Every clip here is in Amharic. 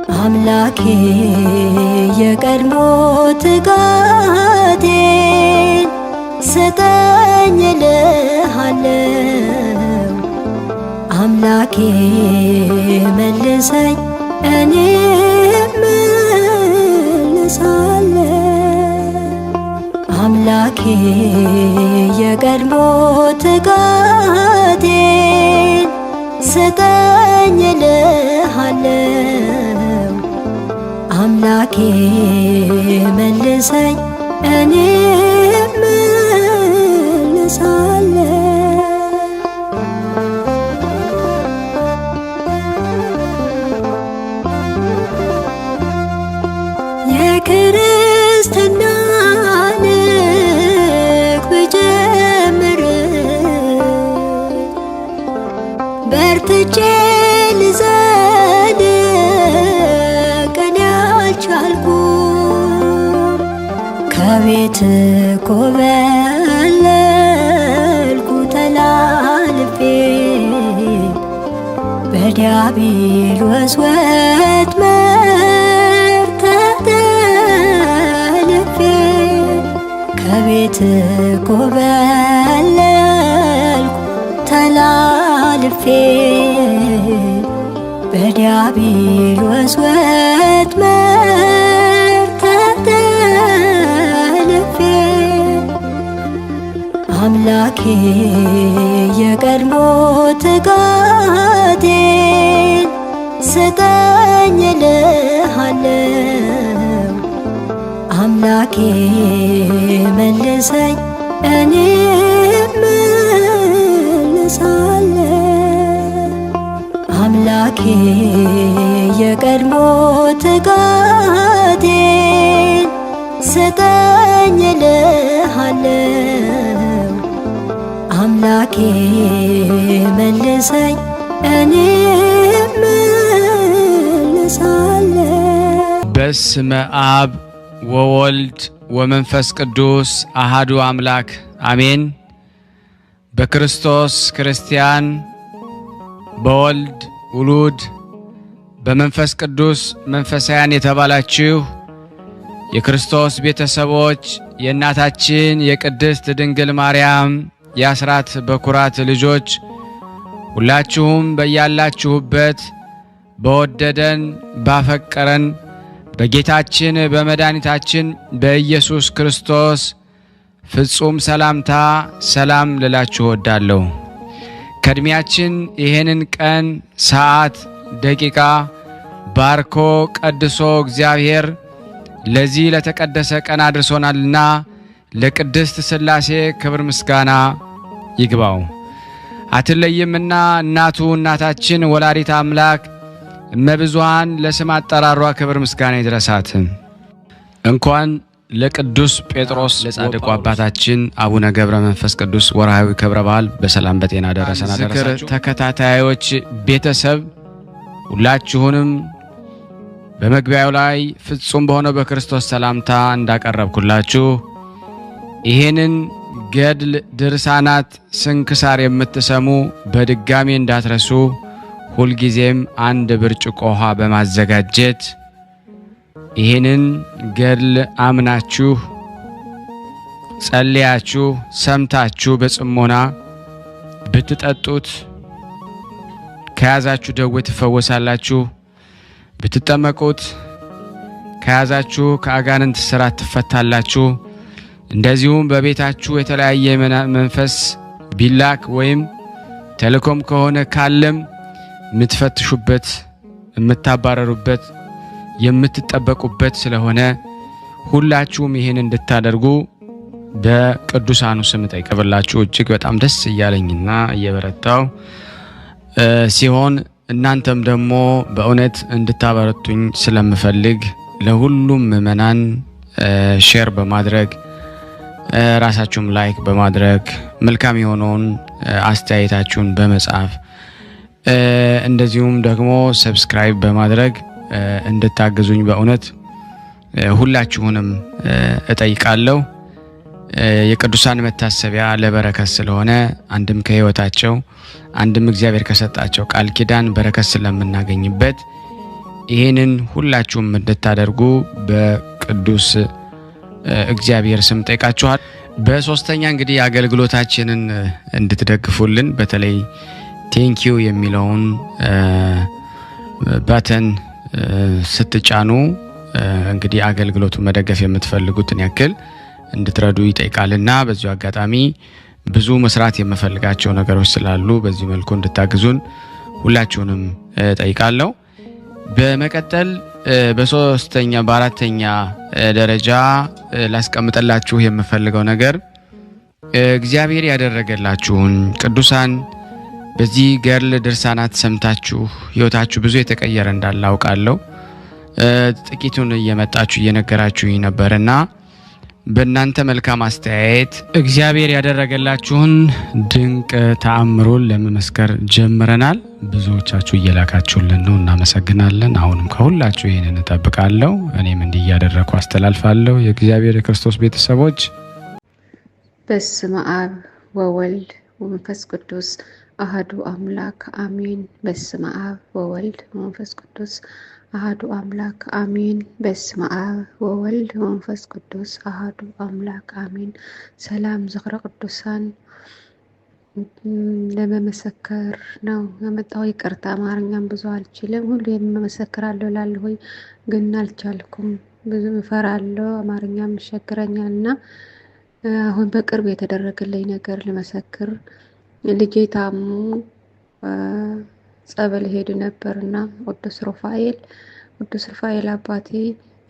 አምላኬ የቀድሞ ትጋቴን ስጠኝ እልሃለሁ። አምላኬ መልሰኝ እኔም እመልሳለሁ። አምላኬ የቀድሞ ትጋቴን ስጠኝ እልሃለሁ። አምላኬ መልሰኝ እኔም እመልሳለሁ። የክርስትናን ብጀምር በርትቼ ልዘልቅ እኔ አልቻልኩም። ከቤት ኮበለልኩ ተላልፌ በዲያብሎስ ወጥመድ ተጠልፌ። ከቤት ኮበለልኩ ተላልፌ በዲያብሎስ ወጥመድ ተጠልፌ። አምላኬ የቀድሞ ትጋቴን ስጠኝ እልሃለሁ። አምላኬ መልሰኝ እኔም እመልሳለሁ። አምላኬ የቀድሞ ትጋቴን ስጠኝ እልሃለሁ። አምላኬ መልሰኝ እኔም እመልሳለሁ። በስመ አብ ወወልድ ወመንፈስ ቅዱስ አሃዱ አምላክ አሜን። በክርስቶስ ክርስቲያን፣ በወልድ ውሉድ፣ በመንፈስ ቅዱስ መንፈሳውያን የተባላችሁ የክርስቶስ ቤተሰቦች የእናታችን የቅድስት ድንግል ማርያም የአስራት በኩራት ልጆች ሁላችሁም በያላችሁበት በወደደን ባፈቀረን በጌታችን በመድኃኒታችን በኢየሱስ ክርስቶስ ፍጹም ሰላምታ ሰላም ልላችሁ እወዳለሁ። ከእድሜያችን ይሄንን ቀን፣ ሰዓት፣ ደቂቃ ባርኮ ቀድሶ እግዚአብሔር ለዚህ ለተቀደሰ ቀን አድርሶናልና ለቅድስት ሥላሴ ክብር ምስጋና ይግባው። አትለይምና እናቱ እናታችን ወላዲተ አምላክ እመብዙኃን ለስም አጠራሯ ክብር ምስጋና ይድረሳት። እንኳን ለቅዱስ ጴጥሮስ ለጻድቁ አባታችን አቡነ ገብረ መንፈስ ቅዱስ ወርሃዊ ክብረ በዓል በሰላም በጤና ደረሰና ደረሳችሁ። ተከታታዮች ቤተሰብ ሁላችሁንም በመግቢያው ላይ ፍጹም በሆነው በክርስቶስ ሰላምታ እንዳቀረብኩላችሁ ይሄንን ገድል ድርሳናት ስንክሳር የምትሰሙ በድጋሚ እንዳትረሱ ሁልጊዜም አንድ ብርጭቆ ውሃ በማዘጋጀት ይሄንን ገድል አምናችሁ ጸልያችሁ ሰምታችሁ በጽሞና ብትጠጡት ከያዛችሁ ደዌ ትፈወሳላችሁ። ብትጠመቁት ከያዛችሁ ከአጋንንት ስራት ትፈታላችሁ። እንደዚሁም በቤታችሁ የተለያየ መንፈስ ቢላክ ወይም ተልኮም ከሆነ ካለም የምትፈትሹበት፣ የምታባረሩበት፣ የምትጠበቁበት ስለሆነ ሁላችሁም ይሄን እንድታደርጉ በቅዱሳኑ ስም ጠይቀብላችሁ እጅግ በጣም ደስ እያለኝና እየበረታው ሲሆን እናንተም ደግሞ በእውነት እንድታበረቱኝ ስለምፈልግ ለሁሉም ምእመናን ሼር በማድረግ ራሳችሁም ላይክ በማድረግ መልካም የሆነውን አስተያየታችሁን በመጻፍ እንደዚሁም ደግሞ ሰብስክራይብ በማድረግ እንድታግዙኝ በእውነት ሁላችሁንም እጠይቃለሁ። የቅዱሳን መታሰቢያ ለበረከት ስለሆነ አንድም ከህይወታቸው አንድም እግዚአብሔር ከሰጣቸው ቃል ኪዳን በረከት ስለምናገኝበት ይሄንን ሁላችሁም እንድታደርጉ በቅዱስ እግዚአብሔር ስም ጠይቃችኋል። በሶስተኛ እንግዲህ አገልግሎታችንን እንድትደግፉልን በተለይ ቴንኪዩ የሚለውን ባተን ስትጫኑ እንግዲህ አገልግሎቱን መደገፍ የምትፈልጉትን ያክል እንድትረዱ ይጠይቃልና በዚሁ አጋጣሚ ብዙ መስራት የምፈልጋቸው ነገሮች ስላሉ በዚህ መልኩ እንድታግዙን ሁላችሁንም ጠይቃለሁ። በመቀጠል በሶስተኛ በአራተኛ ደረጃ ላስቀምጥላችሁ የምፈልገው ነገር እግዚአብሔር ያደረገላችሁን ቅዱሳን በዚህ ገርል ድርሳናት ሰምታችሁ ህይወታችሁ ብዙ የተቀየረ እንዳለ አውቃለሁ። ጥቂቱን እየመጣችሁ እየነገራችሁኝ ነበርና በእናንተ መልካም አስተያየት እግዚአብሔር ያደረገላችሁን ድንቅ ተአምሮን ለመመስከር ጀምረናል። ብዙዎቻችሁ እየላካችሁልን ነው፣ እናመሰግናለን። አሁንም ከሁላችሁ ይሄንን እጠብቃለሁ። እኔም እንዲህ እያደረኩ አስተላልፋለሁ። የእግዚአብሔር የክርስቶስ ቤተሰቦች በስመ አብ ወወልድ ወመንፈስ ቅዱስ አሐዱ አምላክ አሜን። በስመ አብ ወወልድ ወመንፈስ ቅዱስ አሐዱ አምላክ አሜን። በስመ አብ ወወልድ ወመንፈስ ቅዱስ አሐዱ አምላክ አሜን። ሰላም ዝክረ ቅዱሳን ለመመሰከር ነው የመጣው። ይቅርታ አማርኛም ብዙ አልችልም። ሁሉ የመመሰክራለሁ ላለሁ ግን አልቻልኩም። ብዙ እፈራለሁ፣ አማርኛም ይቸግረኛልና አሁን በቅርብ የተደረገልኝ ነገር ልመሰክር። ልጄ ታሙ ጸበል ሄድ ነበርና ቅዱስ ሩፋኤል አባቴ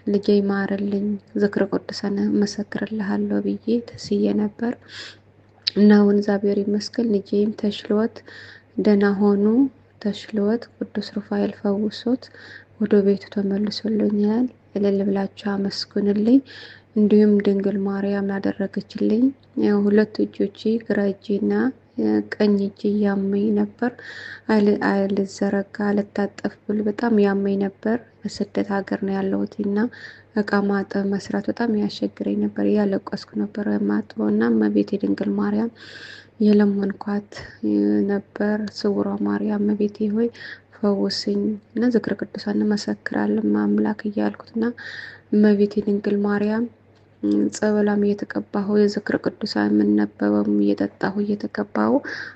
ልጄ ማረልኝ ዝክረ ቅዱሳን መሰክርልሃለሁ ብዬ ተስዬ ነበር እና አሁን እግዚአብሔር ይመስገን ልጄም ተሽሎት ደህና ሆኖ ተሽሎት ቅዱስ ሩፋኤል ፈውሶት ወደ ቤቱ ተመልሶልኛል። እልል ብላችሁ አመስግኑልኝ። እንዲሁም ድንግል ማርያም ያደረገችልኝ ሁለት እጆቼ ግራ እጄና ቀኝ እጄ ያመኝ ነበር። አልዘረጋ አልታጠፍ ብሎ በጣም ያመኝ ነበር። በስደት ሀገር ነው ያለሁትና እቃ ማጠብ መስራት በጣም ያስቸግረኝ ነበር። ያለቀስኩ ነበር ማጥበውና እመቤቴ ድንግል ማርያም የለመንኳት ነበር። ስውሯ ማርያም እመቤቴ ሆይ ፈውስኝ እና ዝክረ ቅዱሳን መሰክራለሁ ማምላክ እያልኩትና እመቤቴ ድንግል ማርያም ጸበላም እየተቀባሁ የዝክረ ቅዱሳን ምንነበበም እየተቀባሁ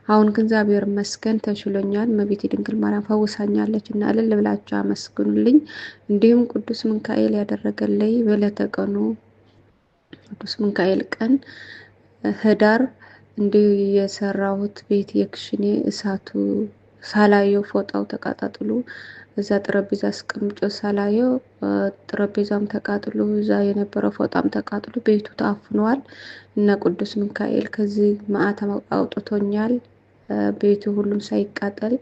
አሁን ግን እግዚአብሔር ይመስገን ተሽሎኛል። እመቤቴ ድንግል ማርያም ፈውሳኛለች እና እልል ብላችሁ አመስግኑልኝ። እንዲሁም ቅዱስ ሚካኤል ያደረገልኝ በዕለተ ቀኑ ቅዱስ ሚካኤል ቀን ህዳር እንዲሁ የሰራሁት ቤት የክሽኔ እሳቱ ሳላየው ፎጣው ተቃጣጥሎ እዛ ጠረጴዛ አስቀምጬ ሳላየው ጠረጴዛም ተቃጥሎ እዛ የነበረው ፎጣም ተቃጥሎ ቤቱ ታፍኗል እና ቅዱስ ሚካኤል ከዚህ መዓት አውጥቶኛል። ቤቱ ሁሉም ሳይቃጠል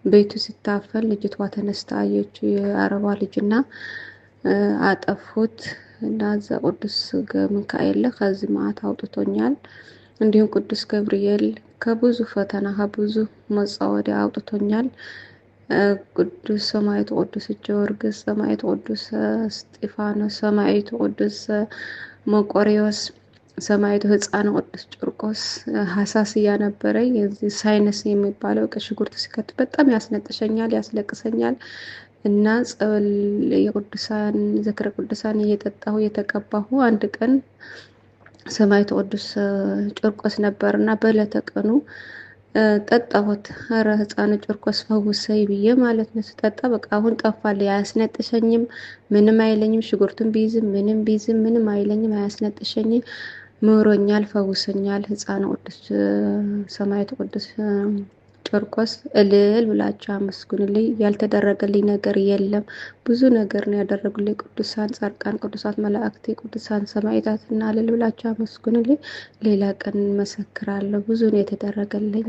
ቤቱ ሲታፈን ልጅቷ ተነስታ አየች፣ የአረባ ልጅና አጠፉት እና እዛ ቅዱስ ሚካኤል ከዚህ መዓት አውጥቶኛል። እንዲሁም ቅዱስ ገብርኤል ከብዙ ፈተና ከብዙ መጻወድ አውጥቶኛል። ቅዱስ ሰማዕቱ ቅዱስ ጊዮርጊስ፣ ሰማዕቱ ቅዱስ እስጢፋኖስ፣ ሰማዕቱ ቅዱስ መቆሪዎስ፣ ሰማዕቱ ሕፃን ቅዱስ ጨርቆስ ሐሳስያ ነበረኝ። የዚህ ሳይነስ የሚባለው ከሽጉርት ሲከት በጣም ያስነጥሸኛል፣ ያስለቅሰኛል እና ጸበል የቅዱሳን ዝክረ ቅዱሳን እየጠጣሁ እየተቀባሁ አንድ ቀን ሰማዕቱ ቅዱስ ጨርቆስ ነበርና በዕለተ ቀኑ ጠጣሁት። ኧረ ሕፃን ጨርቆስ ፈውሰኝ ብዬ ማለት ነው። ስጠጣ በቃ አሁን ጠፋል፣ አያስነጥሸኝም፣ ምንም አይለኝም። ሽጉርቱን ቢይዝም ምንም ቢይዝም ምንም አይለኝም፣ አያስነጥሸኝም። ምሮኛል፣ ፈውሰኛል። ሕፃን ቅዱስ ሰማዕቱ ቅዱስ ጨርቆስ እልል ብላችሁ አመስግኑልኝ። ያልተደረገልኝ ነገር የለም። ብዙ ነገር ነው ያደረጉልኝ ቅዱሳን ጻድቃን፣ ቅዱሳት መላእክት፣ ቅዱሳን ሰማዕታት እና እልል ብላችሁ አመስግኑልኝ። ሌላ ቀን መሰክራለሁ። ብዙ ነው የተደረገልኝ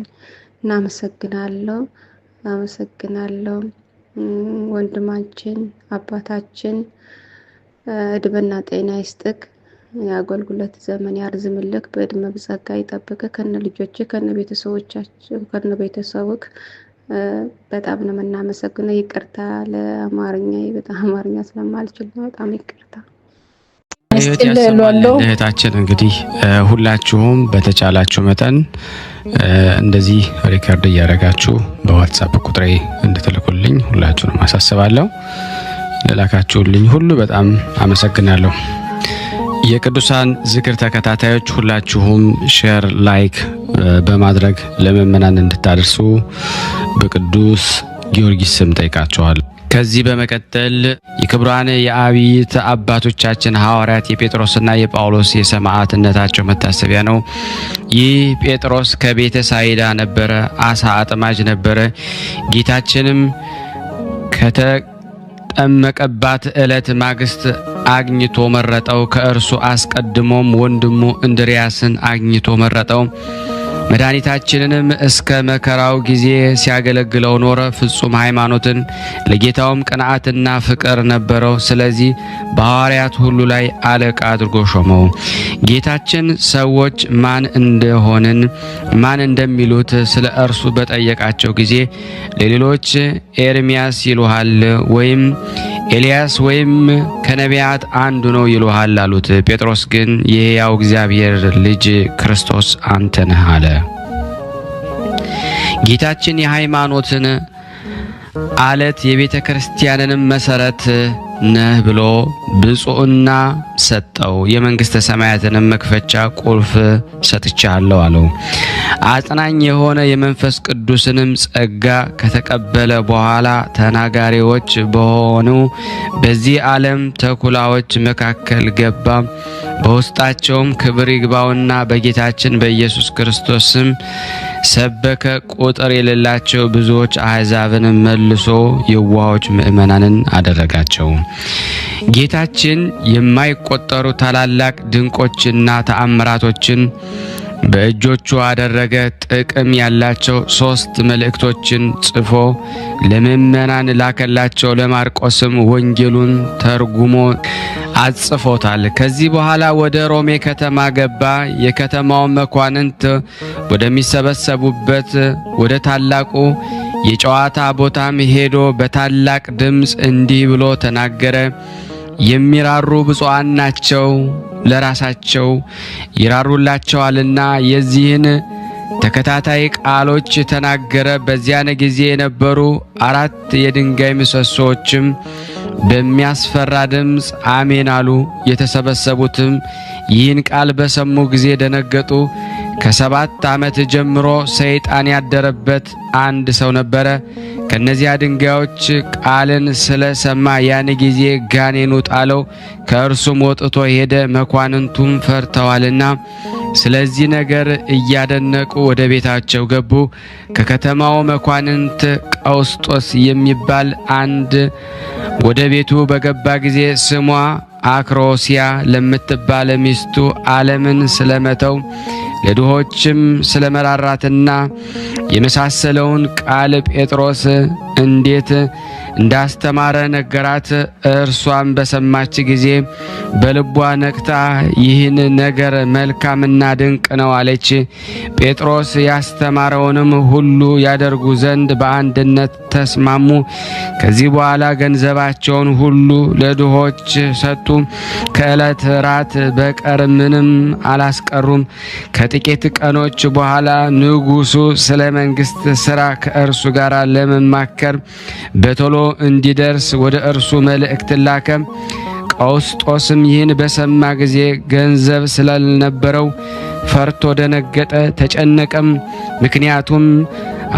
እና አመሰግናለሁ። ወንድማችን አባታችን እድሜና ጤና ይስጥክ፣ የአገልግሎት ዘመን ያርዝምልክ፣ በእድሜ በጸጋ ይጠብቅ፣ ከነ ልጆች ከነ ቤተሰቦቻቸው ከነ ቤተሰብክ። በጣም ነው የምናመሰግነው። ይቅርታ ለአማርኛ በጣም አማርኛ ስለማልችል ነው። በጣም ይቅርታ። እህታችን እንግዲህ ሁላችሁም በተቻላችሁ መጠን እንደዚህ ሪከርድ እያደረጋችሁ በዋትስአፕ ቁጥሬ እንድትልኩልኝ ሁላችሁንም አሳስባለሁ። ለላካችሁልኝ ሁሉ በጣም አመሰግናለሁ። የቅዱሳን ዝክር ተከታታዮች ሁላችሁም ሼር፣ ላይክ በማድረግ ለምእመናን እንድታደርሱ በቅዱስ ጊዮርጊስ ስም ጠይቃችኋለሁ። ከዚህ በመቀጠል የክቡራን የአብይት አባቶቻችን ሐዋርያት የጴጥሮስና የጳውሎስ የሰማዕትነታቸው መታሰቢያ ነው። ይህ ጴጥሮስ ከቤተ ሳይዳ ነበረ፣ አሳ አጥማጅ ነበረ። ጌታችንም ከተጠመቀባት ዕለት ማግስት አግኝቶ መረጠው። ከእርሱ አስቀድሞም ወንድሙ እንድርያስን አግኝቶ መረጠው። መድኃኒታችንንም እስከ መከራው ጊዜ ሲያገለግለው ኖረ። ፍጹም ሃይማኖትን ለጌታውም ቅንዓትና ፍቅር ነበረው። ስለዚህ በሐዋርያት ሁሉ ላይ አለቃ አድርጎ ሾመው። ጌታችን ሰዎች ማን እንደሚሉት ስለ እርሱ በጠየቃቸው ጊዜ ለሌሎች ኤርሚያስ ይሉሃል፣ ወይም ኤልያስ ወይም ከነቢያት አንዱ ነው ይሉሃል አሉት። ጴጥሮስ ግን የሕያው እግዚአብሔር ልጅ ክርስቶስ አንተ ነህ አለ። ጌታችን የሃይማኖትን አለት የቤተ ክርስቲያንንም መሰረት ነህ ብሎ ብፁዕና ሰጠው። የመንግስተ ሰማያትንም መክፈቻ ቁልፍ ሰጥቻለሁ አለው። አጽናኝ የሆነ የመንፈስ ቅዱስንም ጸጋ ከተቀበለ በኋላ ተናጋሪዎች በሆኑ በዚህ ዓለም ተኩላዎች መካከል ገባ። በውስጣቸውም ክብር ይግባውና በጌታችን በኢየሱስ ክርስቶስ ስም ሰበከ። ቁጥር የሌላቸው ብዙዎች አሕዛብን መልሶ የዋሆች ምእመናንን አደረጋቸው። ጌታችን የማይቆጠሩ ታላላቅ ድንቆችና ተአምራቶችን በእጆቹ አደረገ። ጥቅም ያላቸው 3 መልእክቶችን ጽፎ ለምእመናን ላከላቸው። ለማርቆስም ወንጌሉን ተርጉሞ አጽፎታል። ከዚህ በኋላ ወደ ሮሜ ከተማ ገባ። የከተማው መኳንንት ወደሚሰበሰቡበት ወደ ታላቁ የጨዋታ ቦታም ሄዶ በታላቅ ድምፅ እንዲህ ብሎ ተናገረ። የሚራሩ ብፁዓን ናቸው፣ ለራሳቸው ይራሩላቸዋልና። የዚህን ተከታታይ ቃሎች ተናገረ። በዚያን ጊዜ የነበሩ 4 የድንጋይ ምሰሶችም በሚያስፈራ ድምፅ አሜን አሉ። የተሰበሰቡትም ይህን ቃል በሰሙ ጊዜ ደነገጡ። ከ7 ዓመት ጀምሮ ሰይጣን ያደረበት አንድ ሰው ነበረ። ከነዚያ ድንጋዮች ቃልን ስለሰማ ያን ጊዜ ጋኔኑ ጣለው፣ ከእርሱም ወጥቶ ሄደ። መኳንንቱም ፈርተዋልና ስለዚህ ነገር እያደነቁ ወደ ቤታቸው ገቡ። ከከተማው መኳንንት ቀውስጦስ የሚባል አንድ ወደ ቤቱ በገባ ጊዜ ስሟ አክሮሲያ ለምትባል ሚስቱ ዓለምን ስለመተው ለድሆችም ስለመራራትና የመሳሰለውን ቃል ጴጥሮስ እንዴት እንዳስተማረ ነገራት። እርሷም በሰማች ጊዜ በልቧ ነቅታ ይህን ነገር መልካምና ድንቅ ነው አለች። ጴጥሮስ ያስተማረውንም ሁሉ ያደርጉ ዘንድ በአንድነት ተስማሙ። ከዚህ በኋላ ገንዘባቸውን ሁሉ ለድሆች ሰጡ። ከዕለት ራት በቀር ምንም አላስቀሩም። ከጥቂት ቀኖች በኋላ ንጉሡ ስለ መንግሥት ሥራ ከእርሱ ጋር ለመማከር በቶሎ እንዲደርስ ወደ እርሱ መልእክት ላከ። ቀውስጦስም ይህን በሰማ ጊዜ ገንዘብ ስላልነበረው ፈርቶ ደነገጠ፣ ተጨነቀም። ምክንያቱም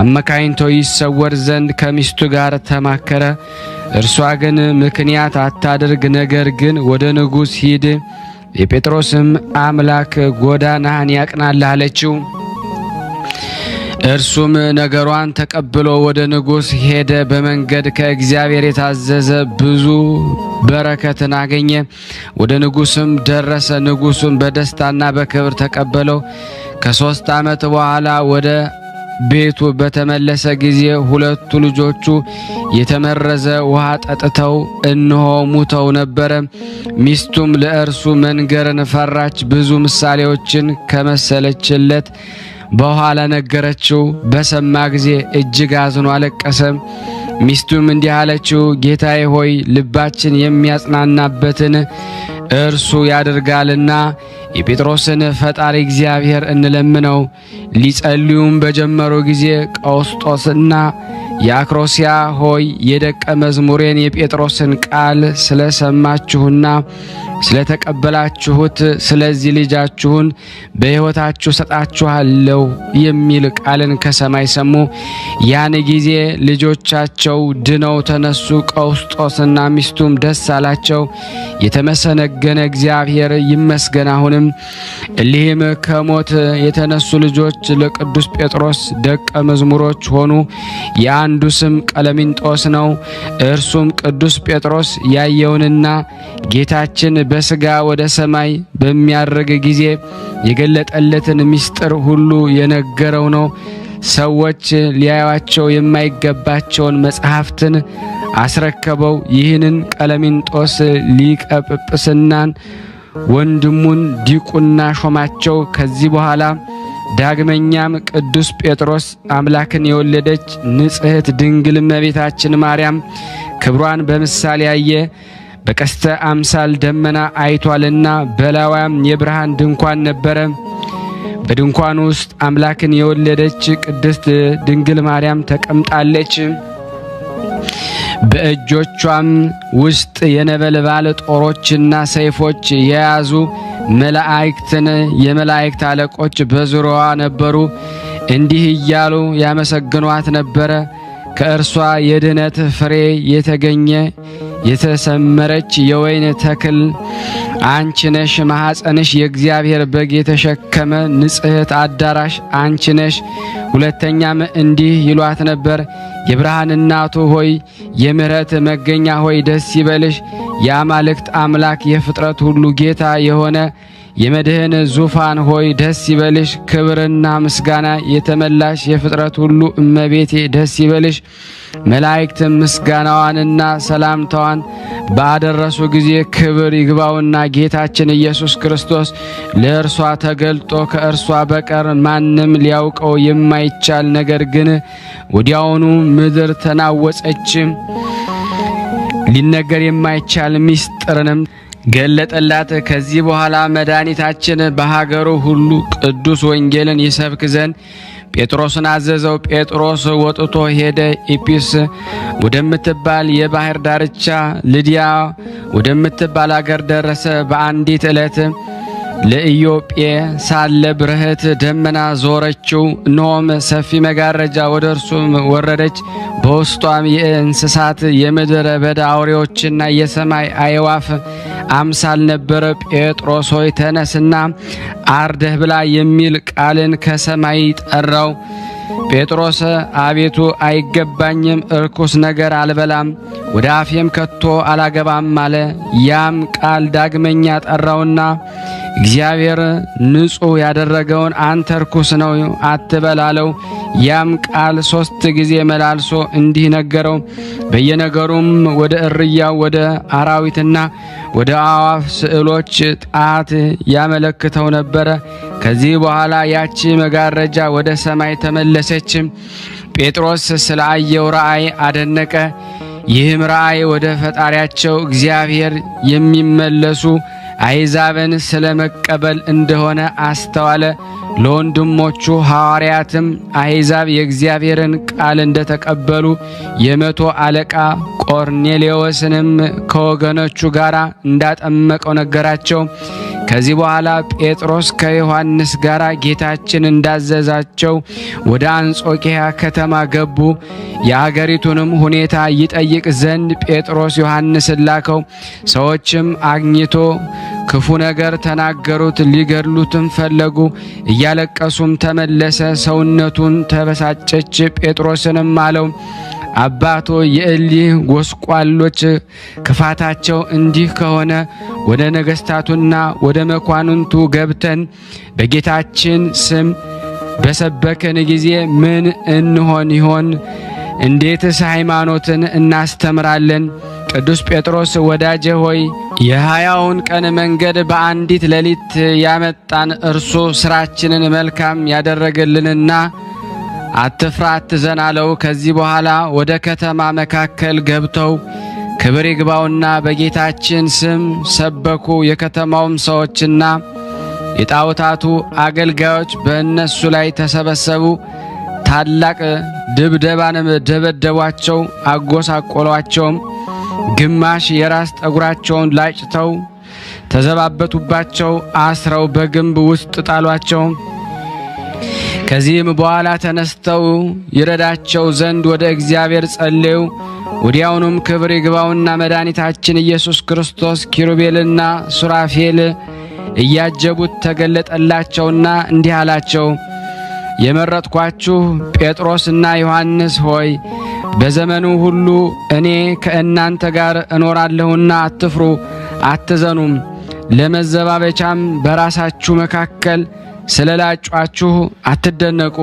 አመካኝቶ ይሰወር ዘንድ ከሚስቱ ጋር ተማከረ። እርሷ ግን ምክንያት አታድርግ፣ ነገር ግን ወደ ንጉሥ ሂድ፣ የጴጥሮስም አምላክ ጎዳናህን ያቅናልህ አለችው። እርሱም ነገሯን ተቀብሎ ወደ ንጉሥ ሄደ። በመንገድ ከእግዚአብሔር የታዘዘ ብዙ በረከትን አገኘ። ወደ ንጉሥም ደረሰ። ንጉሡም በደስታና በክብር ተቀበለው። ከ3 ዓመት በኋላ ወደ ቤቱ በተመለሰ ጊዜ 2 ልጆቹ የተመረዘ ውሃ ጠጥተው እነሆ ሙተው ነበረ። ሚስቱም ለእርሱ መንገርን ፈራች። ብዙ ምሳሌዎችን ከመሰለችለት በኋላ ነገረችው። በሰማ ጊዜ እጅግ አዝኖ አለቀሰ። ሚስቱም እንዲህ አለችው፣ ጌታዬ ሆይ ልባችን የሚያጽናናበትን እርሱ ያደርጋልና የጴጥሮስን ፈጣሪ እግዚአብሔር እንለምነው። ሊጸልዩም በጀመሩ ጊዜ ቀውስጦስና የአክሮስያ ሆይ የደቀ መዝሙሬን የጴጥሮስን ቃል ስለሰማችሁና ስለተቀበላችሁት ስለዚህ ልጃችሁን በሕይወታችሁ ሰጣችኋለሁ የሚል ቃልን ከሰማይ ሰሙ። ያን ጊዜ ልጆቻቸው ድነው ተነሱ። ቀውስጦስና ሚስቱም ደስ አላቸው። የተመሰገነ እግዚአብሔር ይመስገን። አሁንም እሊህም ከሞት የተነሱ ልጆች ለቅዱስ ጴጥሮስ ደቀ መዝሙሮች ሆኑ። የአንዱ ስም ቀለሚንጦስ ነው። እርሱም ቅዱስ ጴጥሮስ ያየውንና ጌታችን በስጋ ወደ ሰማይ በሚያርግ ጊዜ የገለጠለትን ምስጢር ሁሉ የነገረው ነው። ሰዎች ሊያዩአቸው የማይገባቸውን መጻሕፍትን አስረከበው። ይህንን ቀለሚንጦስ ሊቀ ጵጵስናን ወንድሙን ዲቁና ሾማቸው። ከዚህ በኋላ ዳግመኛም ቅዱስ ጴጥሮስ አምላክን የወለደች ንጽሕት ድንግል እመቤታችን ማርያም ክብሯን በምሳሌ ያየ በቀስተ አምሳል ደመና አይቷልና በላዋም የብርሃን ድንኳን ነበረ። በድንኳኑ ውስጥ አምላክን የወለደች ቅድስት ድንግል ማርያም ተቀምጣለች። በእጆቿም ውስጥ የነበልባል ጦሮችና ሰይፎች የያዙ መላእክትን የመላእክት አለቆች በዙሪያዋ ነበሩ። እንዲህ እያሉ ያመሰግኗት ነበረ። ከእርሷ የድነት ፍሬ የተገኘ የተሰመረች የወይን ተክል አንቺ ነሽ። ማኅፀንሽ የእግዚአብሔር በግ የተሸከመ ንጽሕት አዳራሽ አንቺ ነሽ። ሁለተኛም እንዲህ ይሏት ነበር፣ የብርሃን እናቱ ሆይ የምሕረት መገኛ ሆይ ደስ ይበልሽ። የአማልክት አምላክ የፍጥረት ሁሉ ጌታ የሆነ የመድህን ዙፋን ሆይ ደስ ይበልሽ። ክብርና ምስጋና የተመላሽ የፍጥረት ሁሉ እመቤቴ ደስ ይበልሽ። መላእክት ምስጋናዋንና ሰላምታዋን ባደረሱ ጊዜ ክብር ይግባውና ጌታችን ኢየሱስ ክርስቶስ ለእርሷ ተገልጦ ከእርሷ በቀር ማንም ሊያውቀው የማይቻል ነገር ግን ወዲያውኑ ምድር ተናወጸች። ሊነገር የማይቻል ምስጢርንም ገለጠላት። ከዚህ በኋላ መድኃኒታችን በሀገሩ ሁሉ ቅዱስ ወንጌልን ይሰብክ ዘንድ ጴጥሮስን አዘዘው። ጴጥሮስ ወጥቶ ሄደ። ኢጲስ ወደምትባል የባህር ዳርቻ ልዲያ ወደምትባል አገር ደረሰ። በአንዲት ዕለት ለኢዮጴ ሳለ ብርህት ደመና ዞረችው። እነሆም ሰፊ መጋረጃ ወደ እርሱም ወረደች። በውስጧም የእንስሳት የምድረ በዳ አውሬዎችና የሰማይ አዕዋፍ አምሳል ነበረ። ጴጥሮስ ሆይ ተነስና አርደህ ብላ የሚል ቃልን ከሰማይ ጠራው። ጴጥሮስ አቤቱ አይገባኝም፣ እርኩስ ነገር አልበላም፣ ወደ አፌም ከቶ አላገባም አለ። ያም ቃል ዳግመኛ ጠራውና እግዚአብሔር ንጹሕ ያደረገውን አንተ ርኩስ ነው አትበል አለው። ያም ቃል 3 ጊዜ መላልሶ እንዲህ ነገረው። በየነገሩም ወደ እርያው ወደ አራዊትና ወደ አዋፍ ስዕሎች ጣት ያመለክተው ነበረ። ከዚህ በኋላ ያቺ መጋረጃ ወደ ሰማይ ተመለሰች። ጴጥሮስ ስለ አየው ራእይ አደነቀ። ይህም ራእይ ወደ ፈጣሪያቸው እግዚአብሔር የሚመለሱ አሕዛብን ስለ መቀበል እንደሆነ አስተዋለ። ለወንድሞቹ ሐዋርያትም አሕዛብ የእግዚአብሔርን ቃል እንደተቀበሉ የ100 አለቃ ቆርኔሌዎስንም ከወገኖቹ ጋር እንዳጠመቀው ነገራቸው። ከዚህ በኋላ ጴጥሮስ ከዮሐንስ ጋር ጌታችን እንዳዘዛቸው ወደ አንጾኪያ ከተማ ገቡ። የአገሪቱንም ሁኔታ ይጠይቅ ዘንድ ጴጥሮስ ዮሐንስን ላከው። ሰዎችም አግኝቶ ክፉ ነገር ተናገሩት፣ ሊገድሉትም ፈለጉ። እያለቀሱም ተመለሰ። ሰውነቱን ተበሳጨች። ጴጥሮስንም አለው፣ አባቶ የእሊህ ጎስቋሎች ክፋታቸው እንዲህ ከሆነ ወደ ነገሥታቱና ወደ መኳንንቱ ገብተን በጌታችን ስም በሰበከን ጊዜ ምን እንሆን ይሆን? እንዴትስ ሃይማኖትን እናስተምራለን? ቅዱስ ጴጥሮስ ወዳጄ ሆይ የ20ውን ቀን መንገድ በአንዲት ሌሊት ያመጣን እርሱ ስራችንን መልካም ያደረገልንና አትፍራ አትዘን አለው። ከዚህ በኋላ ወደ ከተማ መካከል ገብተው ክብር ይግባውና በጌታችን ስም ሰበኩ። የከተማውም ሰዎችና የጣዖታቱ አገልጋዮች በእነሱ ላይ ተሰበሰቡ። ታላቅ ድብደባንም ደበደቧቸው፣ አጎሳቆሏቸውም። ግማሽ የራስ ጠጉራቸውን ላጭተው ተዘባበቱባቸው፣ አስረው በግንብ ውስጥ ጣሏቸው። ከዚህም በኋላ ተነስተው ይረዳቸው ዘንድ ወደ እግዚአብሔር ጸለዩ። ወዲያውኑም ክብር ይግባውና መድኃኒታችን ኢየሱስ ክርስቶስ ኪሩቤልና ሱራፌል እያጀቡት ተገለጠላቸውና እንዲህ አላቸው፣ የመረጥኳችሁ ጴጥሮስና ዮሐንስ ሆይ በዘመኑ ሁሉ እኔ ከእናንተ ጋር እኖራለሁና አትፍሩ፣ አትዘኑም። ለመዘባበቻም በራሳችሁ መካከል ስለላጯችሁ አትደነቁ።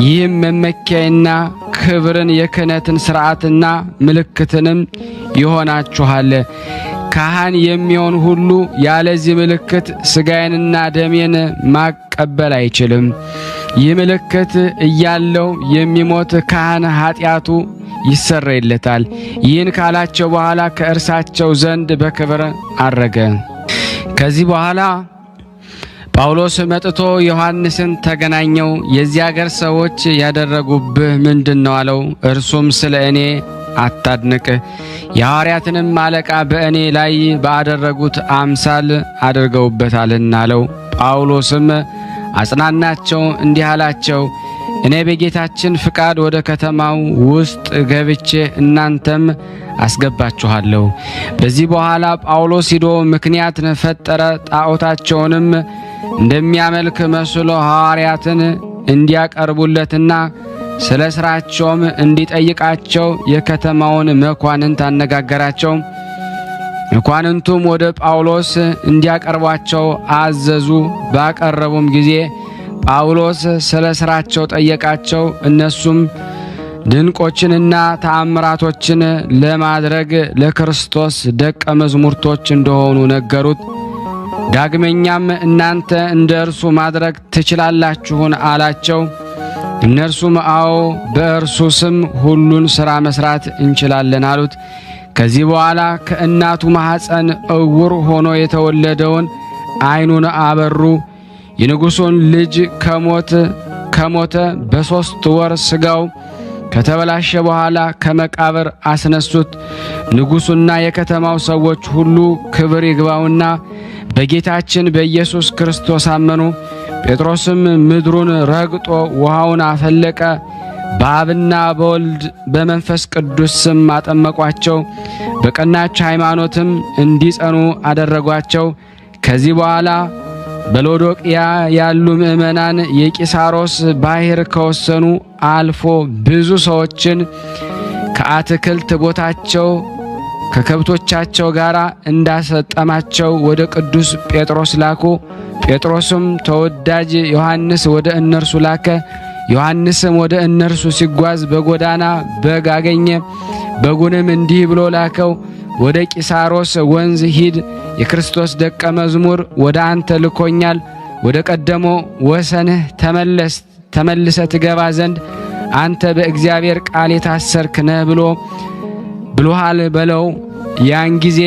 ይህም መመኪያና ክብርን የክህነትን ሥርዓትና ምልክትንም ይሆናችኋል። ካህን የሚሆን ሁሉ ያለዚህ ምልክት ሥጋዬንና ደሜን ማቀበል አይችልም። ይህ ምልክት እያለው የሚሞት ካህን ኃጢአቱ ይሰረይለታል። ይህን ካላቸው በኋላ ከእርሳቸው ዘንድ በክብር አረገ። ከዚህ በኋላ ጳውሎስ መጥቶ ዮሐንስን ተገናኘው። የዚህ አገር ሰዎች ያደረጉብህ ምንድነው አለው። እርሱም ስለ እኔ አታድንቅ፣ የሐዋርያትንም አለቃ በእኔ ላይ ባደረጉት አምሳል አድርገውበታልና አለው። ጳውሎስም አጽናናቸው፣ እንዲህ አላቸው፣ እኔ በጌታችን ፍቃድ ወደ ከተማው ውስጥ ገብቼ እናንተም አስገባችኋለሁ። በዚህ በኋላ ጳውሎስ ሂዶ ምክንያት ፈጠረ። ጣዖታቸውንም እንደሚያመልክ መስሎ ሐዋርያትን እንዲያቀርቡለትና ስለ ሥራቸውም እንዲጠይቃቸው የከተማውን መኳንንት አነጋገራቸው። መኳንንቱም ወደ ጳውሎስ እንዲያቀርቧቸው አዘዙ። ባቀረቡም ጊዜ ጳውሎስ ስለ ሥራቸው ጠየቃቸው። እነሱም ድንቆችንና ተአምራቶችን ለማድረግ ለክርስቶስ ደቀ መዛሙርቶች እንደሆኑ ነገሩት። ዳግመኛም እናንተ እንደ እርሱ ማድረግ ትችላላችሁን አላቸው። እነርሱም አዎ፣ በእርሱ ስም ሁሉን ሥራ መስራት እንችላለን አሉት። ከዚህ በኋላ ከእናቱ ማኅፀን ዕውር ሆኖ የተወለደውን ዓይኑን አበሩ። የንጉሡን ልጅ ከሞተ በ3 ወር ሥጋው ከተበላሸ በኋላ ከመቃብር አስነሱት። ንጉሡና የከተማው ሰዎች ሁሉ ክብር ይግባውና በጌታችን በኢየሱስ ክርስቶስ አመኑ። ጴጥሮስም ምድሩን ረግጦ ውሃውን አፈለቀ። በአብና በወልድ በመንፈስ ቅዱስ ስም አጠመቋቸው። በቀናች ሃይማኖትም እንዲጸኑ አደረጓቸው። ከዚህ በኋላ በሎዶቅያ ያሉ ምእመናን የቂሳሮስ ባሕር ከወሰኑ አልፎ ብዙ ሰዎችን ከአትክልት ቦታቸው ከከብቶቻቸው ጋር እንዳሰጠማቸው ወደ ቅዱስ ጴጥሮስ ላኩ። ጴጥሮስም ተወዳጅ ዮሐንስ ወደ እነርሱ ላከ። ዮሐንስም ወደ እነርሱ ሲጓዝ በጎዳና በግ አገኘ። በጉንም እንዲህ ብሎ ላከው፣ ወደ ቂሳሮስ ወንዝ ሂድ፣ የክርስቶስ ደቀ መዝሙር ወደ አንተ ልኮኛል። ወደ ቀደሞ ወሰንህ ተመልሰ ትገባ ዘንድ አንተ በእግዚአብሔር ቃል የታሰርክ ነህ ብሎሃል በለው። ያን ጊዜ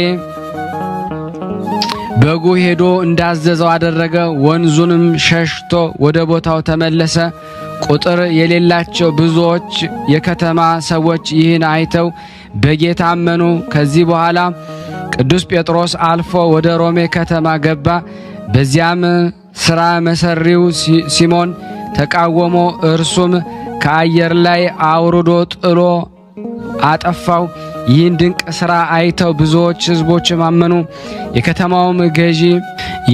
በጉ ሄዶ እንዳዘዘው አደረገ። ወንዙንም ሸሽቶ ወደ ቦታው ተመለሰ። ቁጥር የሌላቸው ብዙዎች የከተማ ሰዎች ይህን አይተው በጌታ አመኑ። ከዚህ በኋላ ቅዱስ ጴጥሮስ አልፎ ወደ ሮሜ ከተማ ገባ። በዚያም ሥራ መሰሪው ሲሞን ተቃወሞ፣ እርሱም ከአየር ላይ አውርዶ ጥሎ አጠፋው። ይህን ድንቅ ሥራ አይተው ብዙዎች ሕዝቦች አመኑ። የከተማውም ገዢ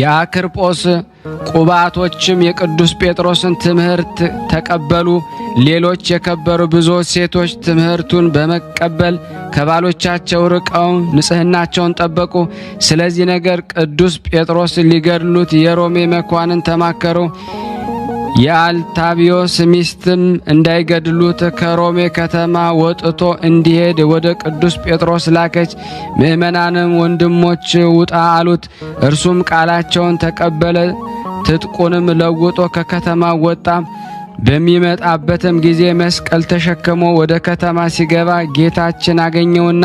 የአክርጶስ ቁባቶችም የቅዱስ ጴጥሮስን ትምህርት ተቀበሉ። ሌሎች የከበሩ ብዙዎች ሴቶች ትምህርቱን በመቀበል ከባሎቻቸው ርቀው ንጽሕናቸውን ጠበቁ። ስለዚህ ነገር ቅዱስ ጴጥሮስ ሊገድሉት የሮሜ መኳንንት ተማከሩ። የአልታቢዮስ ሚስትም እንዳይገድሉት ከሮሜ ከተማ ወጥቶ እንዲሄድ ወደ ቅዱስ ጴጥሮስ ላከች። ምእመናንም ወንድሞች ውጣ አሉት። እርሱም ቃላቸውን ተቀበለ። ትጥቁንም ለውጦ ከከተማ ወጣ። በሚመጣበትም ጊዜ መስቀል ተሸክሞ ወደ ከተማ ሲገባ ጌታችን አገኘውና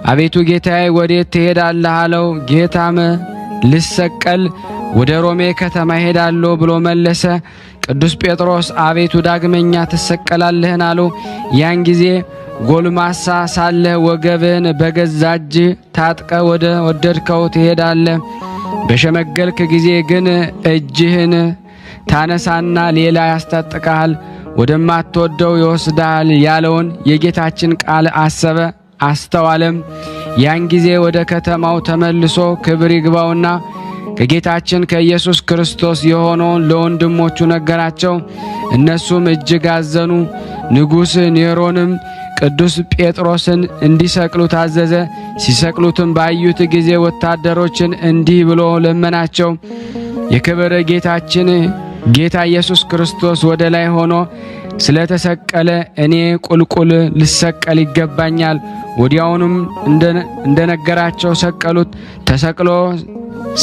አቤቱ ጌታዬ ወዴት ትሄዳለህ አለው። ጌታም ልሰቀል ወደ ሮሜ ከተማ ሄዳለሁ ብሎ መለሰ። ቅዱስ ጴጥሮስ አቤቱ ዳግመኛ ትሰቀላለህን አለው። ያን ጊዜ ጎልማሳ ሳለህ ወገብህን በገዛ እጅ ታጥቀ ወደ ወደድከው ትሄዳለህ፣ በሸመገልክ ጊዜ ግን እጅህን ታነሳና ሌላ ያስታጥቃል፣ ወደማትወደው ይወስዳል ያለውን የጌታችን ቃል አሰበ አስተዋለም። ያን ጊዜ ወደ ከተማው ተመልሶ ክብር ይግባውና ከጌታችን ከኢየሱስ ክርስቶስ የሆነውን ለወንድሞቹ ነገራቸው። እነሱም እጅግ አዘኑ። ንጉሥ ኔሮንም ቅዱስ ጴጥሮስን እንዲሰቅሉ ታዘዘ። ሲሰቅሉትም ባዩት ጊዜ ወታደሮችን እንዲህ ብሎ ለመናቸው። የክብር ጌታችን ጌታ ኢየሱስ ክርስቶስ ወደ ላይ ሆኖ ስለተሰቀለ እኔ ቁልቁል ልሰቀል ይገባኛል። ወዲያውኑም እንደነገራቸው ሰቀሉት። ተሰቅሎ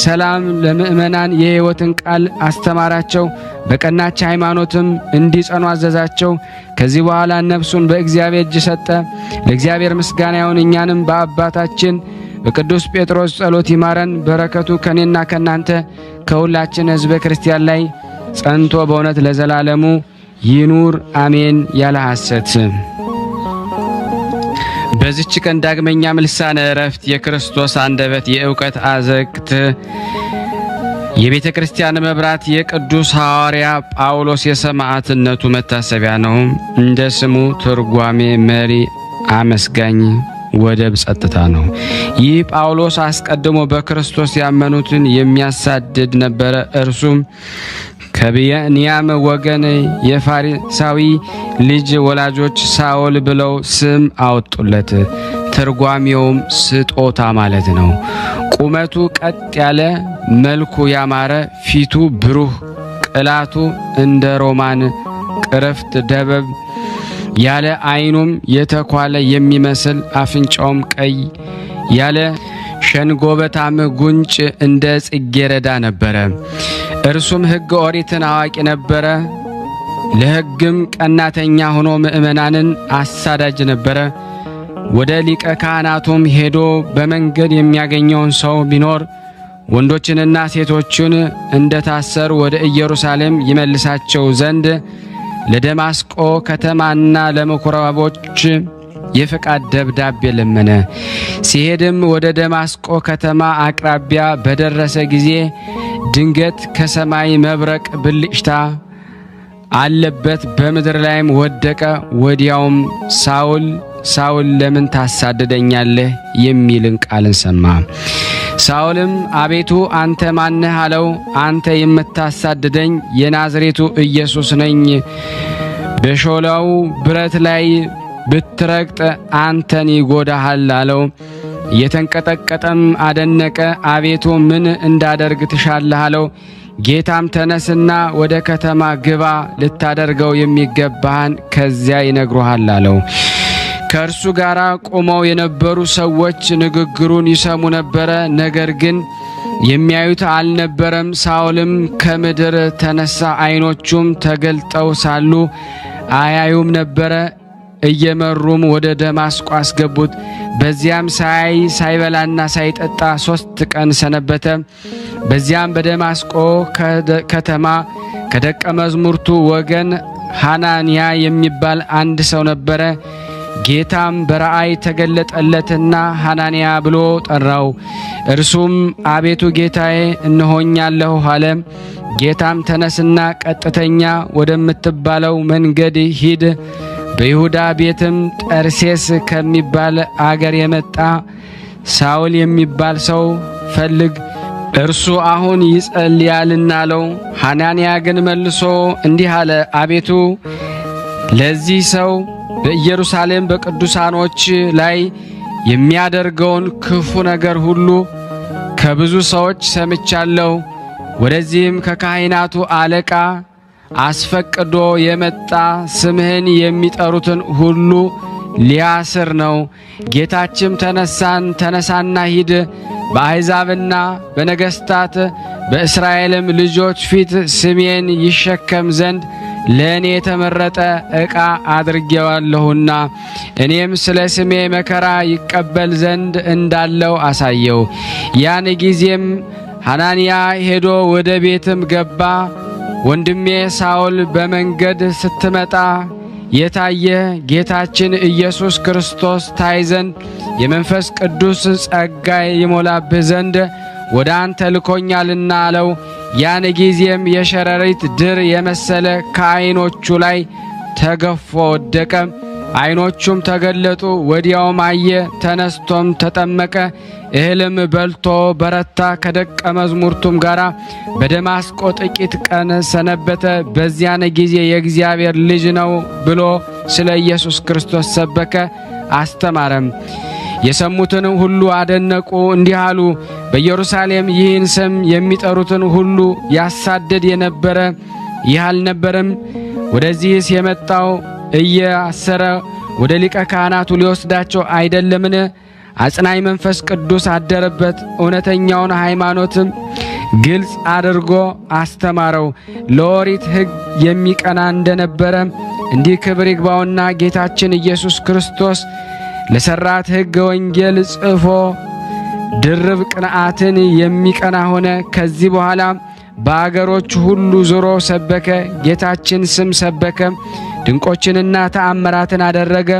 ሰላም ለምእመናን የሕይወትን ቃል አስተማራቸው። በቀናች ሃይማኖትም እንዲጸኑ አዘዛቸው። ከዚህ በኋላ ነፍሱን በእግዚአብሔር እጅ ሰጠ። ለእግዚአብሔር ምስጋና ይሁን። እኛንም በአባታችን በቅዱስ ጴጥሮስ ጸሎት ይማረን። በረከቱ ከኔና ከናንተ ከሁላችን ሕዝበ ክርስቲያን ላይ ጸንቶ በእውነት ለዘላለሙ ይኑር አሜን። ያለ ሐሰት በዚች ቀን ዳግመኛም ልሳነ ዕረፍት የክርስቶስ አንደበት የእውቀት አዘቅት የቤተ ክርስቲያን መብራት የቅዱስ ሐዋርያ ጳውሎስ የሰማዕትነቱ መታሰቢያ ነው። እንደ ስሙ ትርጓሜ መሪ፣ አመስጋኝ፣ ወደብ፣ ጸጥታ ነው። ይህ ጳውሎስ አስቀድሞ በክርስቶስ ያመኑትን የሚያሳድድ ነበረ። እርሱም ከብንያም ወገን የፋሪሳዊ ልጅ ወላጆች ሳውል ብለው ስም አወጡለት። ትርጓሜውም ስጦታ ማለት ነው። ቁመቱ ቀጥ ያለ፣ መልኩ ያማረ፣ ፊቱ ብሩህ፣ ቅላቱ እንደ ሮማን ቅርፍት ደበብ ያለ፣ ዓይኑም የተኳለ የሚመስል፣ አፍንጫውም ቀይ ያለ፣ ሸንጎበታም ጉንጭ እንደ ጽጌረዳ ነበረ። እርሱም ሕግ ኦሪትን አዋቂ ነበረ። ለሕግም ቀናተኛ ሆኖ ምእመናንን አሳዳጅ ነበረ። ወደ ሊቀ ካህናቱም ሄዶ በመንገድ የሚያገኘውን ሰው ቢኖር ወንዶችንና ሴቶችን እንደታሰሩ ወደ ኢየሩሳሌም ይመልሳቸው ዘንድ ለደማስቆ ከተማና ለምኩራቦች የፈቃድ ደብዳቤ ለመነ። ሲሄድም ወደ ደማስቆ ከተማ አቅራቢያ በደረሰ ጊዜ ድንገት ከሰማይ መብረቅ ብልጭታ አለበት፣ በምድር ላይም ወደቀ። ወዲያውም ሳውል ሳውል ለምን ታሳድደኛለህ የሚልን ቃልን ሰማ። ሳውልም አቤቱ አንተ ማነህ አለው። አንተ የምታሳድደኝ የናዝሬቱ ኢየሱስ ነኝ። በሾላው ብረት ላይ ብትረግጥ አንተን ይጎዳሃል አለው። የተንቀጠቀጠም አደነቀ። አቤቱ ምን እንዳደርግ ትሻለህ አለው። ጌታም ተነስና ወደ ከተማ ግባ፣ ልታደርገው የሚገባህን ከዚያ ይነግሩሃል አለው። ከእርሱ ጋር ቆመው የነበሩ ሰዎች ንግግሩን ይሰሙ ነበረ፣ ነገር ግን የሚያዩት አልነበረም። ሳውልም ከምድር ተነሳ፣ ዓይኖቹም ተገልጠው ሳሉ አያዩም ነበረ። እየመሩም ወደ ደማስቆ አስገቡት። በዚያም ሳይበላና ሳይጠጣ 3 ቀን ሰነበተ። በዚያም በደማስቆ ከተማ ከደቀ መዛሙርቱ ወገን ሐናንያ የሚባል አንድ ሰው ነበረ። ጌታም በራእይ ተገለጠለትና ሐናንያ ብሎ ጠራው። እርሱም አቤቱ ጌታዬ እነሆኛለሁ አለ። ጌታም ተነስና ቀጥተኛ ወደምትባለው መንገድ ሂድ፣ በይሁዳ ቤትም ጠርሴስ ከሚባል አገር የመጣ ሳውል የሚባል ሰው ፈልግ፣ እርሱ አሁን ይጸልያልና አለው። ሐናንያ ግን መልሶ እንዲህ አለ፣ አቤቱ ለዚህ ሰው በኢየሩሳሌም በቅዱሳኖች ላይ የሚያደርገውን ክፉ ነገር ሁሉ ከብዙ ሰዎች ሰምቻለሁ። ወደዚህም ከካህናቱ አለቃ አስፈቅዶ የመጣ ስምህን የሚጠሩትን ሁሉ ሊያስር ነው። ጌታችም ተነሳና ሂድ፣ በአሕዛብና በነገሥታት በእስራኤልም ልጆች ፊት ስሜን ይሸከም ዘንድ ለእኔ የተመረጠ ዕቃ አድርጌዋለሁና እኔም ስለ ስሜ መከራ ይቀበል ዘንድ እንዳለው አሳየው። ያን ጊዜም ሐናንያ ሄዶ ወደ ቤትም ገባ። ወንድሜ ሳኦል በመንገድ ስትመጣ የታየ ጌታችን ኢየሱስ ክርስቶስ ታይ ዘንድ የመንፈስ ቅዱስ ጸጋ ይሞላብህ ዘንድ ወደ አንተ ልኮኛልና አለው። ያን ጊዜም የሸረሪት ድር የመሰለ ከዓይኖቹ ላይ ተገፎ ወደቀ። ዓይኖቹም ተገለጡ። ወዲያውም አየ። ተነስቶም ተጠመቀ። እህልም በልቶ በረታ። ከደቀ መዛሙርቱም ጋር በደማስቆ ጥቂት ቀን ሰነበተ። በዚያን ጊዜ የእግዚአብሔር ልጅ ነው ብሎ ስለ ኢየሱስ ክርስቶስ ሰበከ፣ አስተማረም። የሰሙትን ሁሉ አደነቁ፣ እንዲህ አሉ፣ በኢየሩሳሌም ይህን ስም የሚጠሩትን ሁሉ ያሳደድ የነበረ ይህ አልነበረም? ወደዚህስ የመጣው እያሰረ ወደ ሊቀ ካህናቱ ሊወስዳቸው አይደለምን? አጽናኝ መንፈስ ቅዱስ አደረበት። እውነተኛውን ሃይማኖትም ግልጽ አድርጎ አስተማረው። ለኦሪት ሕግ የሚቀና እንደነበረ እንዲህ ክብር ይግባውና ጌታችን ኢየሱስ ክርስቶስ ለሰራት ሕግ ወንጌል ጽፎ ድርብ ቅንዓትን የሚቀና ሆነ። ከዚህ በኋላ በአገሮች ሁሉ ዞሮ ሰበከ። ጌታችን ስም ሰበከ። ድንቆችንና ተአምራትን አደረገ።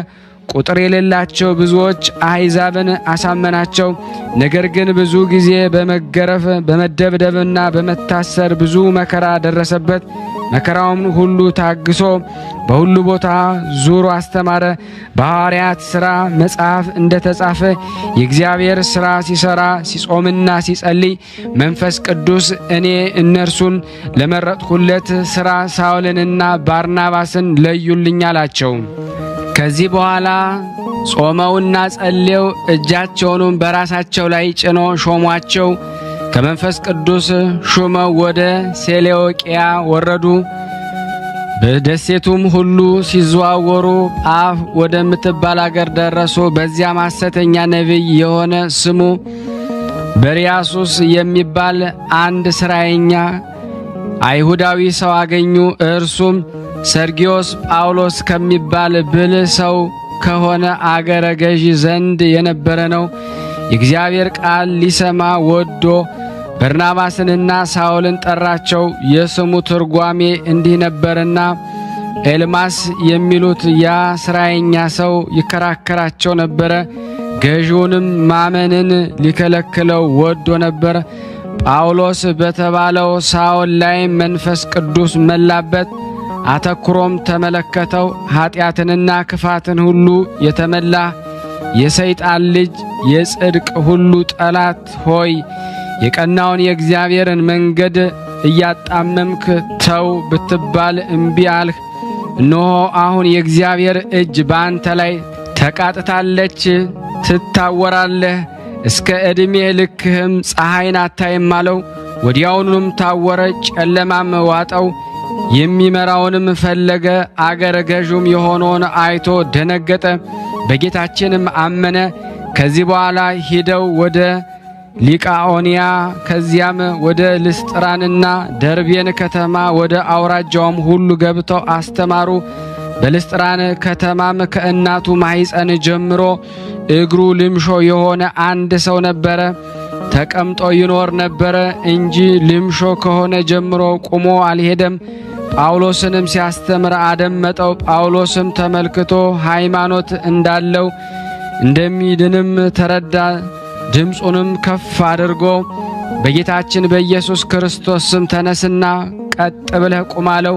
ቁጥር የሌላቸው ብዙዎች አሕዛብን አሳመናቸው። ነገር ግን ብዙ ጊዜ በመገረፍ በመደብደብና በመታሰር ብዙ መከራ ደረሰበት። መከራውም ሁሉ ታግሶ በሁሉ ቦታ ዙሮ አስተማረ። በሐዋርያት ሥራ መጽሐፍ እንደተጻፈ የእግዚአብሔር ሥራ ሲሰራ ሲጾምና ሲጸልይ መንፈስ ቅዱስ እኔ እነርሱን ለመረጥሁለት ሥራ ሳውልንና ባርናባስን ለዩልኝ አላቸው። ከዚህ በኋላ ጾመውና ጸልየው እጃቸውንም በራሳቸው ላይ ጭኖ ሾሟቸው። ከመንፈስ ቅዱስ ሹመው ወደ ሴሌዎቅያ ወረዱ። በደሴቱም ሁሉ ሲዘዋወሩ ጳፍ ወደምትባል አገር ደረሱ። በዚያም ሐሰተኛ ነቢይ የሆነ ስሙ በርያሱስ የሚባል አንድ ሥራየኛ አይሁዳዊ ሰው አገኙ። እርሱም ሰርጊዮስ ጳውሎስ ከሚባል ብልህ ሰው ከሆነ አገረ ገዢ ዘንድ የነበረ ነው። የእግዚአብሔር ቃል ሊሰማ ወዶ በርናባስንና ሳውልን ጠራቸው። የስሙ ትርጓሜ እንዲህ ነበርና ኤልማስ የሚሉት ያ ሥራየኛ ሰው ይከራከራቸው ነበረ። ገዢውንም ማመንን ሊከለክለው ወዶ ነበር። ጳውሎስ በተባለው ሳውል ላይ መንፈስ ቅዱስ መላበት። አተኩሮም ተመለከተው። ኃጢአትንና ክፋትን ሁሉ የተመላ የሰይጣን ልጅ የጽድቅ ሁሉ ጠላት ሆይ የቀናውን የእግዚአብሔርን መንገድ እያጣመምክ ተው ብትባል እምቢ አልህ። እነሆ አሁን የእግዚአብሔር እጅ በአንተ ላይ ተቃጥታለች፣ ትታወራለህ፣ እስከ ዕድሜ ልክህም ፀሐይን አታይም አለው። ወዲያውኑም ታወረ፣ ጨለማም ዋጠው። የሚመራውንም ፈለገ። አገረ ገዡም የሆነውን አይቶ ደነገጠ፣ በጌታችንም አመነ። ከዚህ በኋላ ሂደው ወደ ሊቃኦንያ ከዚያም ወደ ልስጥራንና ደርቤን ከተማ ወደ አውራጃውም ሁሉ ገብተው አስተማሩ። በልስጥራን ከተማም ከእናቱ ማኅፀን ጀምሮ እግሩ ልምሾ የሆነ አንድ ሰው ነበረ። ተቀምጦ ይኖር ነበረ እንጂ ልምሾ ከሆነ ጀምሮ ቁሞ አልሄደም። ጳውሎስንም ሲያስተምር አደመጠው። ጳውሎስም ተመልክቶ ሃይማኖት እንዳለው እንደሚድንም ተረዳ። ድምፁንም ከፍ አድርጎ በጌታችን በኢየሱስ ክርስቶስ ስም ተነስና ቀጥ ብለህ ቁም አለው።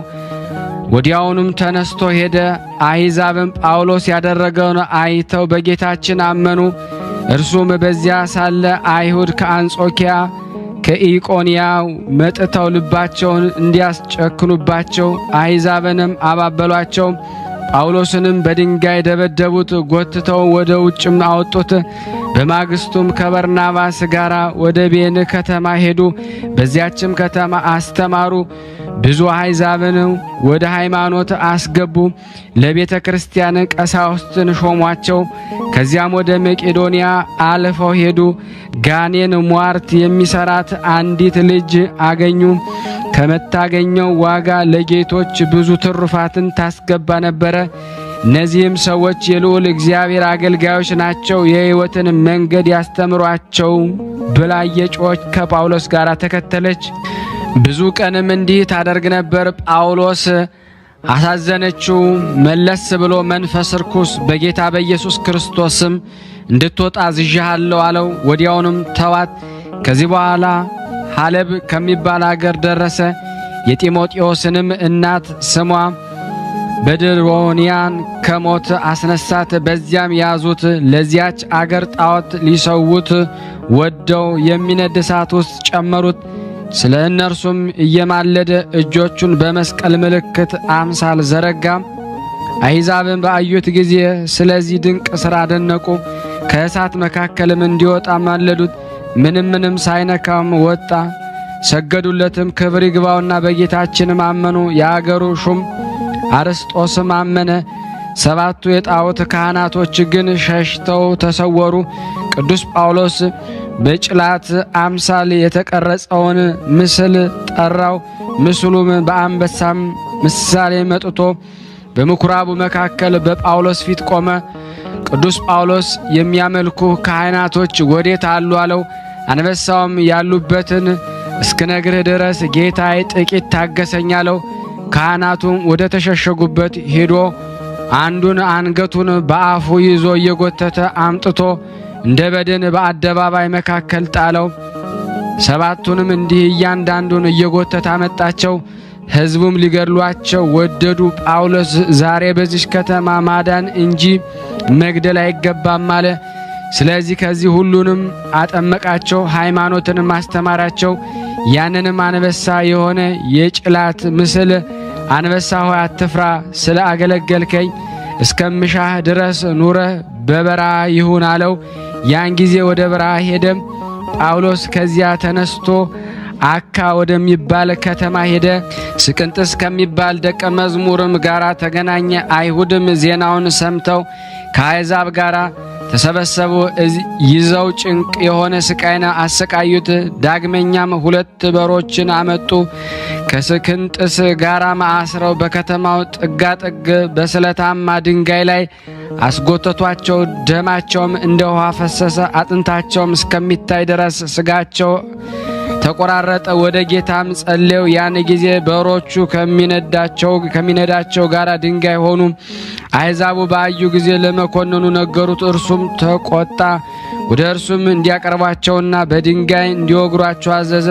ወዲያውኑም ተነስቶ ሄደ። አሕዛብም ጳውሎስ ያደረገውን አይተው በጌታችን አመኑ። እርሱም በዚያ ሳለ አይሁድ ከአንጾኪያ ከኢቆንያ መጥተው ልባቸውን እንዲያስጨክኑባቸው አሕዛብንም አባበሏቸው። ጳውሎስንም በድንጋይ ደበደቡት፣ ጎትተው ወደ ውጭም አወጡት። በማግስቱም ከበርናባስ ጋር ወደ ቤን ከተማ ሄዱ። በዚያችም ከተማ አስተማሩ። ብዙ አሕዛብን ወደ ሃይማኖት አስገቡ። ለቤተ ክርስቲያን ቀሳውስትን ሾሟቸው። ከዚያም ወደ መቄዶንያ አልፈው ሄዱ። ጋኔን ሟርት የሚሰራት አንዲት ልጅ አገኙ። ከመታገኘው ዋጋ ለጌቶች ብዙ ትሩፋትን ታስገባ ነበረ። እነዚህም ሰዎች የልዑል እግዚአብሔር አገልጋዮች ናቸው፣ የሕይወትን መንገድ ያስተምሯቸው ብላ እየጮኸች ከጳውሎስ ጋር ተከተለች። ብዙ ቀንም እንዲህ ታደርግ ነበር። ጳውሎስ አሳዘነችው። መለስ ብሎ መንፈስ ርኩስ በጌታ በኢየሱስ ክርስቶስም እንድትወጣ አዝዣለሁ አለው። ወዲያውንም ተዋት። ከዚህ በኋላ ሐለብ ከሚባል አገር ደረሰ። የጢሞቴዎስንም እናት ስሟ በድሮንያን ከሞት አስነሳት። በዚያም ያዙት። ለዚያች አገር ጣዖት ሊሰውት ወደው የሚነድ እሳት ውስጥ ጨመሩት። ስለ እነርሱም እየማለደ እጆቹን በመስቀል ምልክት አምሳል ዘረጋ። አሕዛብን ባዩት ጊዜ ስለዚህ ድንቅ ሥራ አደነቁ። ከእሳት መካከልም እንዲወጣ ማለዱት። ምንም ሳይነካም ወጣ። ሰገዱለትም። ክብር ይግባውና በጌታችንም አመኑ። የአገሩ ሹም አርስጦስም አመነ። 7ቱ የጣዖት ካህናቶች ግን ሸሽተው ተሰወሩ። ቅዱስ ጳውሎስ በጭላት አምሳል የተቀረጸውን ምስል ጠራው። ምስሉም በአንበሳም ምሳሌ መጥቶ በምኩራቡ መካከል በጳውሎስ ፊት ቆመ። ቅዱስ ጳውሎስ የሚያመልኩ ካህናቶች ወዴት አሉ አለው። አንበሳውም ያሉበትን እስክነግርህ ድረስ ጌታዬ ጥቂት ታገሰኝ አለው። ካህናቱም ወደ ተሸሸጉበት ሄዶ አንዱን አንገቱን በአፉ ይዞ እየጎተተ አምጥቶ እንደ በድን በአደባባይ መካከል ጣለው። 7ቱንም እንዲህ እያንዳንዱን እየጎተተ አመጣቸው። ሕዝቡም ሊገድሏቸው ወደዱ። ጳውሎስ ዛሬ በዚህ ከተማ ማዳን እንጂ መግደል አይገባም አለ። ስለዚህ ከዚህ ሁሉንም አጠመቃቸው፣ ሃይማኖትንም አስተማራቸው። ያንንም አንበሳ የሆነ የጭላት ምስል አንበሳ ሆይ አትፍራ፣ ስለ አገለገልከኝ እስከምሻህ ድረስ ኑረህ በበረሃ ይሁን አለው። ያን ጊዜ ወደ በረሃ ሄደ። ጳውሎስ ከዚያ ተነስቶ አካ ወደሚባል ከተማ ሄደ። ስቅንጥስ ከሚባል ደቀ መዝሙርም ጋር ተገናኘ። አይሁድም ዜናውን ሰምተው ከአሕዛብ ጋር ተሰበሰቡ። ይዘው ጭንቅ የሆነ ስቃይን አሰቃዩት። ዳግመኛም 2 በሮችን አመጡ። ከስቅንጥስ ጋር አስረው በከተማው ጥጋጥግ በስለታማ ድንጋይ ላይ አስጎተቷቸው። ደማቸውም እንደ ውሃ ፈሰሰ። አጥንታቸውም እስከሚታይ ድረስ ስጋቸው ተቆራረጠ። ወደ ጌታም ጸለዩ። ያን ጊዜ በሮቹ ከሚነዳቸው ጋር ድንጋይ ሆኑ። አሕዛቡ ባዩ ጊዜ ለመኮንኑ ነገሩት። እርሱም ተቆጣ። ወደ እርሱም እንዲያቀርቧቸውና በድንጋይ እንዲወግሯቸው አዘዘ።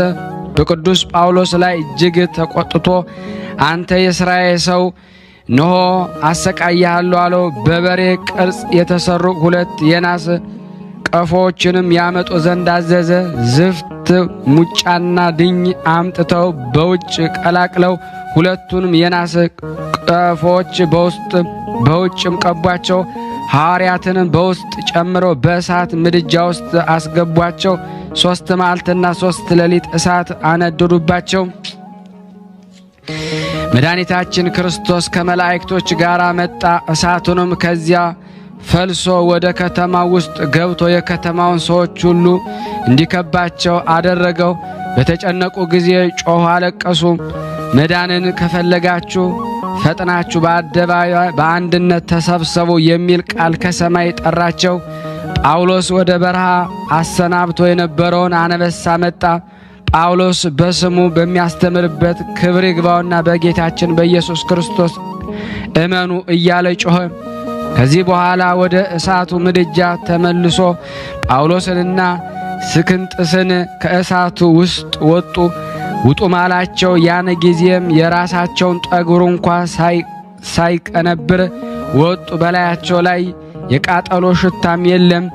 በቅዱስ ጳውሎስ ላይ እጅግ ተቆጥቶ አንተ የእስራኤል ሰው እነሆ አሰቃይሃለሁ አለው። በበሬ ቅርጽ የተሰሩ 2 የናስ ቀፎዎችንም ያመጡ ዘንድ አዘዘ። ዝፍት ሙጫና ድኝ አምጥተው በውጭ ቀላቅለው 2ቱንም የናስ ቀፎዎች በውስጥ በውጭም ቀቧቸው። ሐዋርያትንም በውስጥ ጨምረው በእሳት ምድጃ ውስጥ አስገቧቸው። 3 መዓልትና 3 ሌሊት እሳት አነደዱባቸው። መድኃኒታችን ክርስቶስ ከመላእክቶች ጋር መጣ። እሳቱንም ከዚያ ፈልሶ ወደ ከተማ ውስጥ ገብቶ የከተማውን ሰዎች ሁሉ እንዲከባቸው አደረገው። በተጨነቁ ጊዜ ጮኹ፣ አለቀሱ። መዳንን ከፈለጋችሁ ፈጥናችሁ በአደባባይ በአንድነት ተሰብሰቡ የሚል ቃል ከሰማይ ጠራቸው። ጳውሎስ ወደ በረሃ አሰናብቶ የነበረውን አንበሳ መጣ። ጳውሎስ በስሙ በሚያስተምርበት ክብር ይግባውና በጌታችን በኢየሱስ ክርስቶስ እመኑ እያለ ጮኸ። ከዚህ በኋላ ወደ እሳቱ ምድጃ ተመልሶ ጳውሎስንና ስቅንጥስን ከእሳቱ ውስጥ ውጡ ማላቸው። ያን ጊዜም የራሳቸውን ጠጉር እንኳ ሳይቀነብር ወጡ። በላያቸው ላይ የቃጠሎ ሽታም የለም።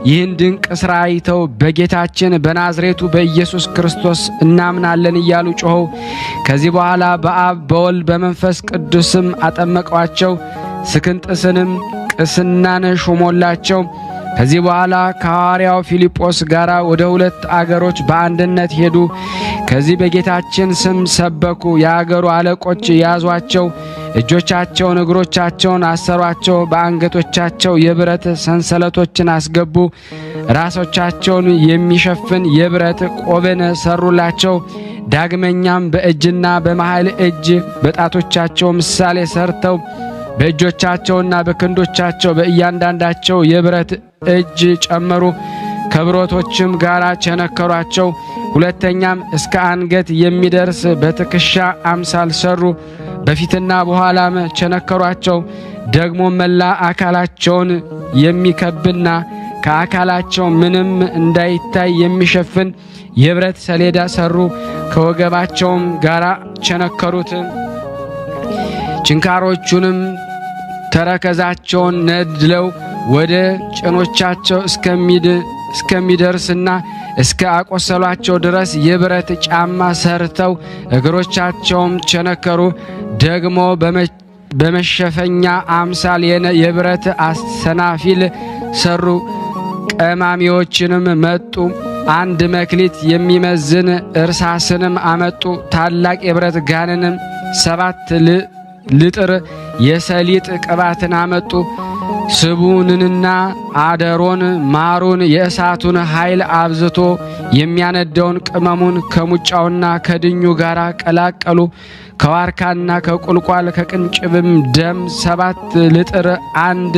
ይህን ድንቅ ሥራ አይተው በጌታችን በናዝሬቱ በኢየሱስ ክርስቶስ እናምናለን እያሉ ጮኸው። ከዚህ በኋላ በአብ በወልድ በመንፈስ ቅዱስም አጠመቋቸው። ስቅንጥስንም ቅስናን ሾሞላቸው። ከዚህ በኋላ ከሐዋርያው ፊልጶስ ጋር ወደ 2 አገሮች በአንድነት ሄዱ። ከዚህ በጌታችን ስም ሰበኩ። የአገሩ አለቆች ያዟቸው፣ እጆቻቸውን እግሮቻቸውን አሰሯቸው። በአንገቶቻቸው የብረት ሰንሰለቶችን አስገቡ። ራሶቻቸውን የሚሸፍን የብረት ቆብን ሰሩላቸው። ዳግመኛም በእጅና በመሃል እጅ በጣቶቻቸው ምሳሌ ሰርተው በእጆቻቸውና በክንዶቻቸው በእያንዳንዳቸው የብረት እጅ ጨመሩ። ከብረቶችም ጋር ቸነከሯቸው። ሁለተኛም እስከ አንገት የሚደርስ በትከሻ አምሳል ሰሩ። በፊትና በኋላም ቸነከሯቸው። ደግሞ መላ አካላቸውን የሚከብና ከአካላቸው ምንም እንዳይታይ የሚሸፍን የብረት ሰሌዳ ሰሩ። ከወገባቸውም ጋር ቸነከሩት። ችንካሮቹንም ተረከዛቸውን ነድለው ወደ ጭኖቻቸው እስከሚደርስና እስከ አቆሰሏቸው ድረስ የብረት ጫማ ሰርተው እግሮቻቸውም ቸነከሩ። ደግሞ በመሸፈኛ አምሳል የብረት አሰናፊል ሰሩ። ቀማሚዎችንም መጡ። አንድ መክሊት የሚመዝን እርሳስንም አመጡ። ታላቅ የብረት ጋንንም 7 ልጥር የሰሊጥ ቅባትን አመጡ። ስቡንና አደሮን ማሩን የእሳቱን ኃይል አብዝቶ የሚያነደውን ቅመሙን ከሙጫውና ከድኙ ጋር ቀላቀሉ። ከዋርካና ከቁልቋል ከቅንጭብም ደም 7 ልጥር አንድ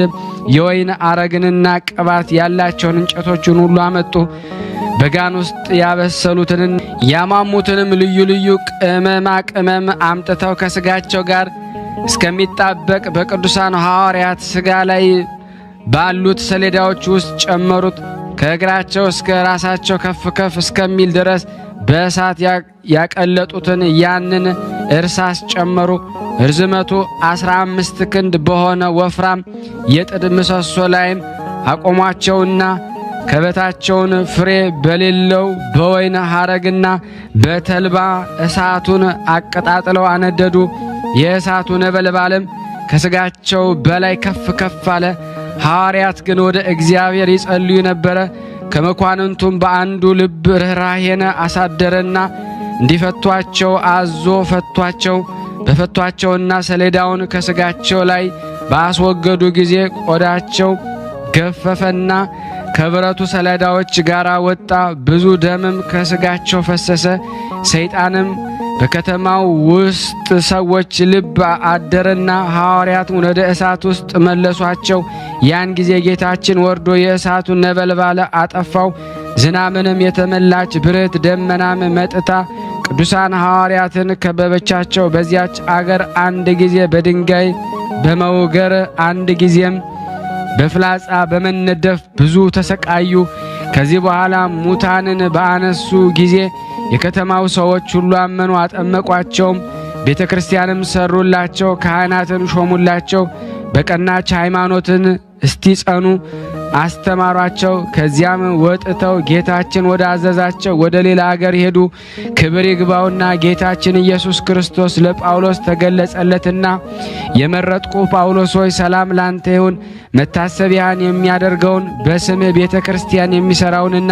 የወይን አረግንና ቅባት ያላቸውን እንጨቶችን ሁሉ አመጡ። በጋን ውስጥ ያበሰሉትን ያማሙትንም ልዩ ልዩ ቅመማ ቅመም አምጥተው ከስጋቸው ጋር እስከሚጣበቅ በቅዱሳን ሐዋርያት ስጋ ላይ ባሉት ሰሌዳዎች ውስጥ ጨመሩት። ከእግራቸው እስከ ራሳቸው ከፍ ከፍ እስከሚል ድረስ በእሳት ያቀለጡትን ያንን እርሳስ ጨመሩ። ርዝመቱ 15 ክንድ በሆነ ወፍራም የጥድ ምሰሶ ላይም አቆሟቸውና ከበታቸውን ፍሬ በሌለው በወይን ሐረግና በተልባ እሳቱን አቀጣጥለው አነደዱ። የእሳቱ ነበልባልም ከስጋቸው በላይ ከፍ ከፍ አለ። ሐዋርያት ግን ወደ እግዚአብሔር ይጸልዩ ነበረ። ከመኳንንቱም በአንዱ ልብ ርኅራኄን አሳደረና እንዲፈቷቸው አዞ ፈቷቸው። በፈቷቸውና ሰሌዳውን ከስጋቸው ላይ ባስወገዱ ጊዜ ቆዳቸው ገፈፈና ከብረቱ ሰሌዳዎች ጋር ወጣ። ብዙ ደምም ከስጋቸው ፈሰሰ። ሰይጣንም በከተማው ውስጥ ሰዎች ልብ አደረና ሐዋርያትን ወደ እሳት ውስጥ መለሷቸው። ያን ጊዜ ጌታችን ወርዶ የእሳቱን ነበልባል አጠፋው። ዝናምንም የተመላች ብርት ደመናም መጥታ ቅዱሳን ሐዋርያትን ከበበቻቸው። በዚያች አገር አንድ ጊዜ በድንጋይ በመውገር አንድ ጊዜም በፍላጻ በመነደፍ ብዙ ተሰቃዩ። ከዚህ በኋላ ሙታንን በአነሱ ጊዜ የከተማው ሰዎች ሁሉ አመኑ፣ አጠመቋቸውም። ቤተ ክርስቲያንም ሰሩላቸው፣ ካህናትን ሾሙላቸው። በቀናች ሃይማኖትን እስቲጸኑ አስተማሯቸው። ከዚያም ወጥተው ጌታችን ወደ አዘዛቸው ወደ ሌላ አገር ሄዱ። ክብር ይግባውና ጌታችን ኢየሱስ ክርስቶስ ለጳውሎስ ተገለጸለትና የመረጥኩ ጳውሎስ ሆይ ሰላም ላንተ ይሁን። መታሰቢያን የሚያደርገውን በስምህ ቤተ ክርስቲያን የሚሰራውንና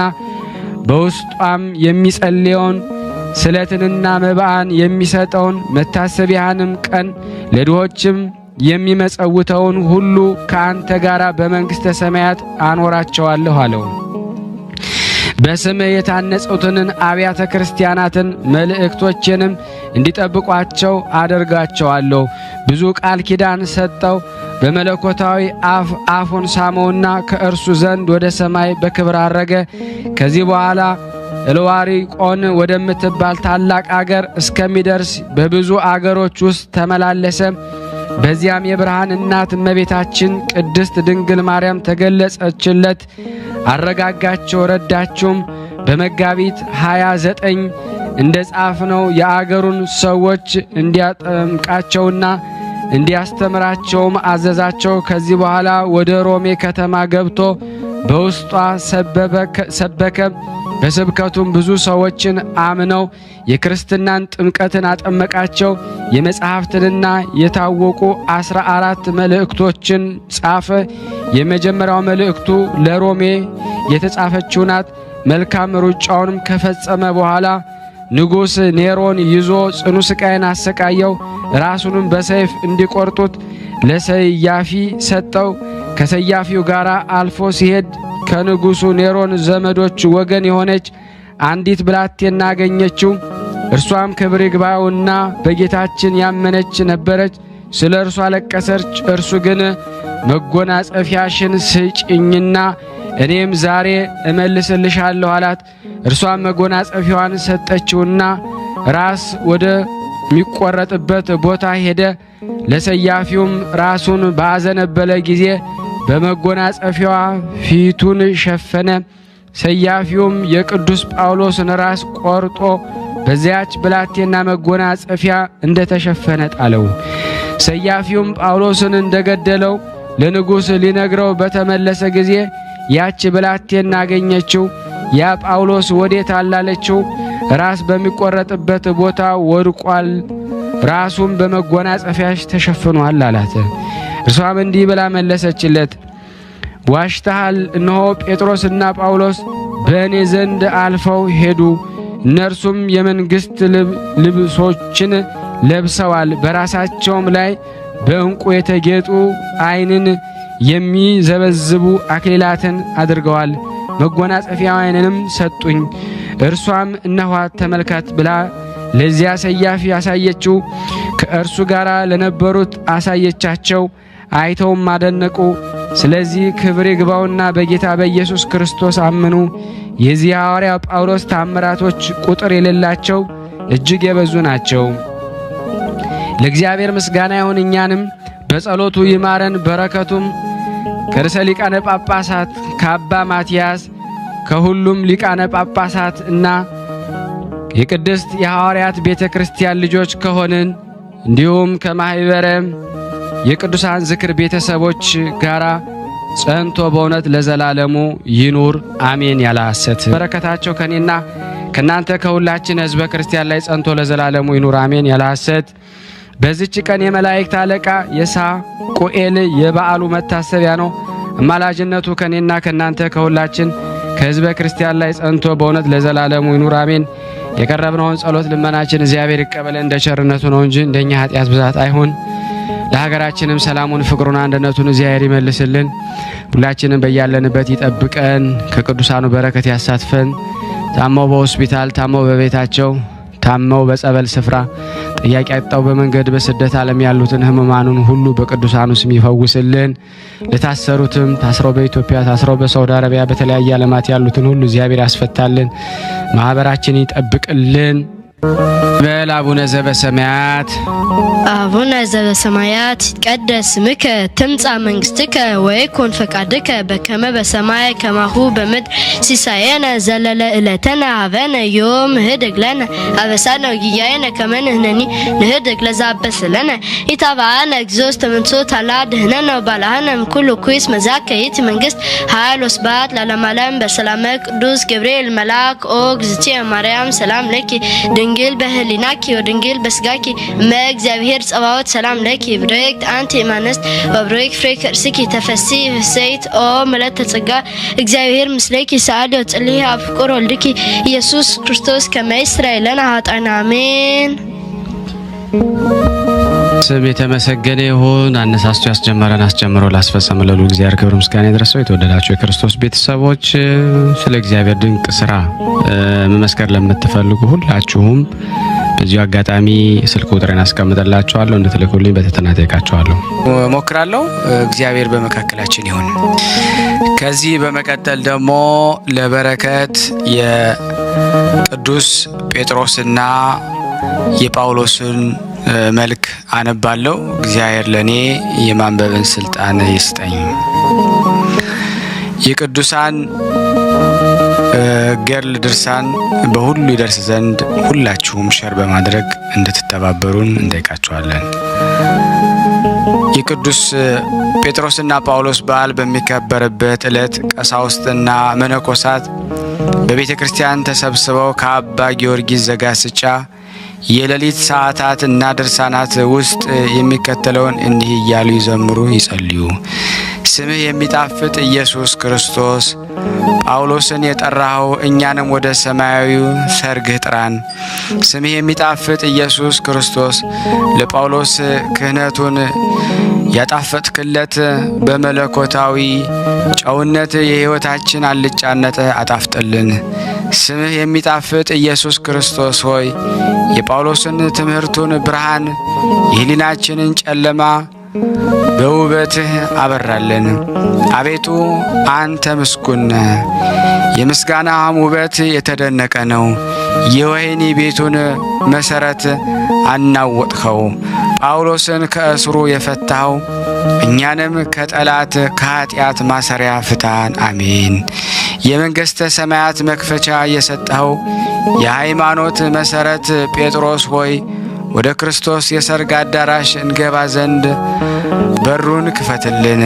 በውስጧም የሚጸልየውን ስለትንና መባን የሚሰጠውን መታሰቢያንም ቀን ለድሆችም የሚመጸውተውን ሁሉ ከአንተ ጋር በመንግሥተ ሰማያት አኖራቸዋለሁ አለው። በስምህ የታነጹትን አብያተ ክርስቲያናትን መልእክቶችንም እንዲጠብቋቸው አደርጋቸዋለሁ። ብዙ ቃል ኪዳን ሰጠው። በመለኮታዊ አፉን ሳመውና ከእርሱ ዘንድ ወደ ሰማይ በክብር አረገ። ከዚህ በኋላ እልዋሪቆን ወደምትባል ታላቅ አገር እስከሚደርስ በብዙ አገሮች ውስጥ ተመላለሰ። በዚያም የብርሃን እናት እመቤታችን ቅድስት ድንግል ማርያም ተገለጸችለት፣ አረጋጋቸው፣ ረዳቸውም። በመጋቢት 29 እንደ ጻፍነው የአገሩን ሰዎች እንዲያጠምቃቸውና እንዲያስተምራቸውም አዘዛቸው። ከዚህ በኋላ ወደ ሮሜ ከተማ ገብቶ በውስጧ ሰበከ። በስብከቱም ብዙ ሰዎችን አምነው የክርስትናን ጥምቀትን አጠመቃቸው። የመጽሐፍትንና የታወቁ 14 መልእክቶችን ጻፈ። የመጀመሪያው መልእክቱ ለሮሜ የተጻፈችው ናት። መልካም ሩጫውንም ከፈጸመ በኋላ ንጉሥ ኔሮን ይዞ ጽኑ ስቃይን አሰቃየው። ራሱንም በሰይፍ እንዲቆርጡት ለሰያፊ ሰጠው። ከሰያፊው ጋር አልፎ ሲሄድ ከንጉሡ ኔሮን ዘመዶች ወገን የሆነች አንዲት ብላቴና አገኘችው። እርሷም ክብር ይግባውና በጌታችን ያመነች ነበረች። ስለ እርሷ አለቀሰች። እርሱ ግን መጎናጸፊያሽን ስጭኝና እኔም ዛሬ እመልስልሻለሁ አላት። እርሷም መጎናጸፊያዋን ሰጠችውና ራስ ወደ ሚቆረጥበት ቦታ ሄደ። ለሰያፊውም ራሱን ባዘነበለ ጊዜ በመጎናጸፊያዋ ፊቱን ሸፈነ። ሰያፊውም የቅዱስ ጳውሎስን ራስ ቆርጦ በዚያች ብላቴና መጎናጸፊያ እንደተሸፈነ ጣለው። ሰያፊውም ጳውሎስን እንደገደለው ለንጉሥ ሊነግረው በተመለሰ ጊዜ ያች ብላቴና አገኘችው። ያ ጳውሎስ ወዴት አላለችው? ራስ በሚቆረጥበት ቦታ ወድቋል፣ ራሱም በመጎናጸፊያሽ ተሸፍኗል አላት። እርሷም እንዲህ ብላ መለሰችለት፣ ዋሽተሃል። እነሆ ጴጥሮስና ጳውሎስ በእኔ ዘንድ አልፈው ሄዱ። እነርሱም የመንግሥት ልብሶችን ለብሰዋል፣ በራሳቸውም ላይ በዕንቁ የተጌጡ ዓይንን የሚዘበዝቡ አክሊላትን አድርገዋል። መጎናጸፊያዋንም ሰጡኝ። እርሷም እነኋት ተመልከት ብላ ለዚያ ሰያፊ አሳየችው። ከእርሱ ጋር ለነበሩት አሳየቻቸው። አይተውም አደነቁ። ስለዚህ ክብር ይግባውና በጌታ በኢየሱስ ክርስቶስ አመኑ። የዚህ ሐዋርያ ጳውሎስ ታምራቶች ቁጥር የሌላቸው እጅግ የበዙ ናቸው። ለእግዚአብሔር ምስጋና ይሁን፣ እኛንም በጸሎቱ ይማረን። በረከቱም ከርዕሰ ሊቃነ ጳጳሳት ከአባ ማትያስ ከሁሉም ሊቃነ ጳጳሳት እና የቅድስት የሐዋርያት ቤተ ክርስቲያን ልጆች ከሆንን እንዲሁም ከማኅበረ የቅዱሳን ዝክር ቤተሰቦች ጋር ጸንቶ በእውነት ለዘላለሙ ይኑር አሜን። ያለ ሐሰት በረከታቸው ከኔና ከናንተ ከሁላችን ሕዝበ ክርስቲያን ላይ ጸንቶ ለዘላለሙ ይኑር አሜን። ያለ ሐሰት በዚች ቀን የመላእክት አለቃ የሳቁኤል የበዓሉ መታሰቢያ ነው። አማላጅነቱ ከኔና ከናንተ ከሁላችን ከሕዝበ ክርስቲያን ላይ ጸንቶ በእውነት ለዘላለሙ ይኑር አሜን። የቀረብነውን ጸሎት ልመናችን እግዚአብሔር ይቀበለን እንደ ቸርነቱ ነው እንጂ እንደኛ ኃጢአት ብዛት አይሁን። ለሀገራችንም ሰላሙን፣ ፍቅሩን፣ አንድነቱን እግዚአብሔር ይመልስልን። ሁላችንም በያለንበት ይጠብቀን፣ ከቅዱሳኑ በረከት ያሳትፈን። ታመው በሆስፒታል፣ ታመው በቤታቸው፣ ታመው በጸበል ስፍራ፣ ጥያቄ አጣው በመንገድ በስደት ዓለም ያሉትን ሕሙማኑን ሁሉ በቅዱሳኑ ስም ይፈውስልን። ለታሰሩትም ታስረው በኢትዮጵያ ታስረው በሳውዲ አረቢያ በተለያየ ዓለማት ያሉትን ሁሉ እግዚአብሔር ያስፈታልን፣ ማህበራችን ይጠብቅልን። በል አቡነ ዘበሰማያት አቡነ ዘበሰማያት ይትቀደስ ስምከ ትምጻእ መንግሥትከ ወይኩን ፈቃድከ በከመ በሰማይ ከማሁ በምድር ሲሳየነ ዘለለ ዕለተነ ሀበነ ዮም ህድግ ለነ አበሳነ ወጌጋየነ ከመ ንሕነኒ ንህድግ ለዘአበሰለነ ኢታብአነ እግዚኦ ውስተ መንሱት አላ ድኅነነ ወባልሐነ እምኩሉ ኩይስ መዛከ ይእቲ መንግሥት ኃይል ወስብሐት ለዓለመ ዓለም። በሰላመ ቅዱስ ገብርኤል መልአክ ኦ እግዝእትየ ማርያም ሰላም ለኪ ድንግል በህሊናኪ ወድንግል በስጋኪ እመእግዚአብሔር ጸባዖት ሰላም ለኪ ብርክት አንቲ እማንስት ወብሩክ ፍሬ ከርስኪ ተፈሥሒ ፍሥሕት ኦ ምልዕተ ጸጋ እግዚአብሔር ምስሌኪ ሰአሊ ወጽልሒ አብ ፍቁር ወልድኪ ኢየሱስ ክርስቶስ ከመ ይስረይ ለነ ኃጣውኢነ አሜን። ስም የተመሰገነ ይሁን። አነሳስቶ ያስጀመረን አስጀምሮ ላስፈጸመ ለሉ እግዚአብሔር ክብር ምስጋና ይድረሰው። የተወደዳችሁ የክርስቶስ ቤተሰቦች ስለ እግዚአብሔር ድንቅ ስራ መመስከር ለምትፈልጉ ሁላችሁም በዚሁ አጋጣሚ ስልክ ቁጥሬን አስቀምጥላችኋለሁ፣ እንድትልኩልኝ በትህትና እጠይቃችኋለሁ። ሞክራለሁ። እግዚአብሔር በመካከላችን ይሁን። ከዚህ በመቀጠል ደግሞ ለበረከት የቅዱስ ጴጥሮስና የጳውሎስን መልክ አነባለሁ። እግዚአብሔር ለኔ የማንበብን ስልጣን ይስጠኝ። የቅዱሳን ገድል ድርሳን በሁሉ ይደርስ ዘንድ ሁላችሁም ሸር በማድረግ እንድትተባበሩን እንጠይቃችኋለን። የቅዱስ ጴጥሮስና ጳውሎስ በዓል በሚከበርበት ዕለት ቀሳውስትና መነኮሳት በቤተ ክርስቲያን ተሰብስበው ከአባ ጊዮርጊስ ዘጋስጫ የሌሊት ሰዓታት እና ድርሳናት ውስጥ የሚከተለውን እንዲህ እያሉ ይዘምሩ ይጸልዩ። ስምህ የሚጣፍጥ ኢየሱስ ክርስቶስ ጳውሎስን የጠራኸው እኛንም ወደ ሰማያዊው ሰርግህ ጥራን። ስምህ የሚጣፍጥ ኢየሱስ ክርስቶስ ለጳውሎስ ክህነቱን ያጣፈጥክለት በመለኮታዊ ጨውነት የሕይወታችን አልጫነት አጣፍጥልን። ስምህ የሚጣፍጥ ኢየሱስ ክርስቶስ ሆይ የጳውሎስን ትምህርቱን ብርሃን የሕሊናችንን ጨለማ በውበትህ አበራልን። አቤቱ አንተ ምስጉን ነህ፣ የምስጋናህም ውበት የተደነቀ ነው። የወህኒ ቤቱን መሠረት አናወጥኸው፣ ጳውሎስን ከእስሩ የፈታኸው፣ እኛንም ከጠላት ከኃጢአት ማሰሪያ ፍታን። አሜን። የመንግሥተ ሰማያት መክፈቻ የሰጠኸው የሃይማኖት መሠረት ጴጥሮስ ሆይ ወደ ክርስቶስ የሰርግ አዳራሽ እንገባ ዘንድ በሩን ክፈትልን።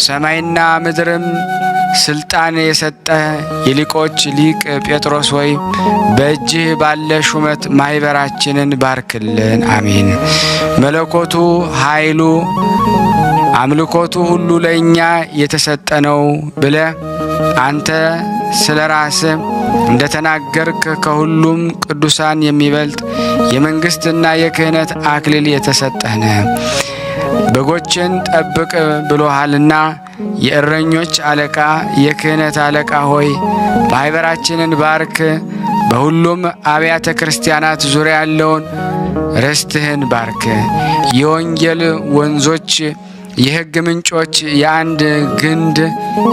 ሰማይና ምድርም ስልጣን የሰጠህ የሊቆች ሊቅ ጴጥሮስ ሆይ በእጅህ ባለ ሹመት ማኅበራችንን ባርክልን። አሜን። መለኮቱ ኃይሉ አምልኮቱ ሁሉ ለእኛ የተሰጠ ነው ብለህ አንተ ስለ ራስህ እንደ ተናገርክ ከሁሉም ቅዱሳን የሚበልጥ የመንግሥትና የክህነት አክሊል የተሰጠህ ነህ። በጎችን ጠብቅ ብሎሃልና የእረኞች አለቃ የክህነት አለቃ ሆይ ማኅበራችንን ባርክ። በሁሉም አብያተ ክርስቲያናት ዙሪያ ያለውን ርስትህን ባርክ። የወንጌል ወንዞች የሕግ ምንጮች የአንድ ግንድ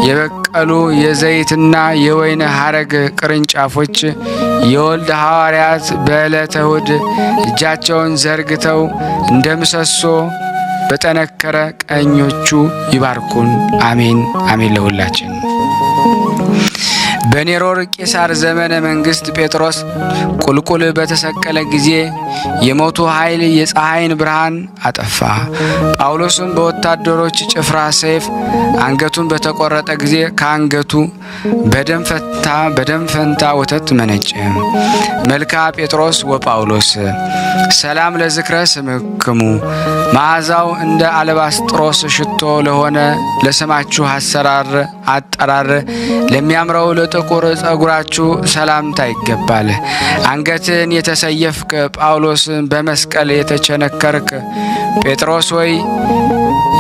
የበቀሉ የዘይትና የወይን ሐረግ ቅርንጫፎች የወልድ ሐዋርያት በዕለተ እሁድ እጃቸውን ዘርግተው እንደ ምሰሶ በጠነከረ ቀኞቹ ይባርኩን። አሜን አሜን። ለሁላችን በኔሮን ቄሳር ዘመነ መንግሥት ጴጥሮስ ቁልቁል በተሰቀለ ጊዜ የሞቱ ኃይል የፀሐይን ብርሃን አጠፋ። ጳውሎስም በወታደሮች ጭፍራ ሰይፍ አንገቱን በተቆረጠ ጊዜ ከአንገቱ በደም ፈንታ ወተት መነጨ። መልካ ጴጥሮስ ወጳውሎስ ሰላም ለዝክረ ስምክሙ መዓዛው እንደ አለባስጥሮስ ሽቶ ለሆነ ለስማችሁ አጠራር ለሚያምረው ለጥቁር ጸጉራችሁ ሰላምታ ይገባል። አንገትን የተሰየፍክ ጳውሎስ በመስቀል የተቸነከርክ ጴጥሮስ ሆይ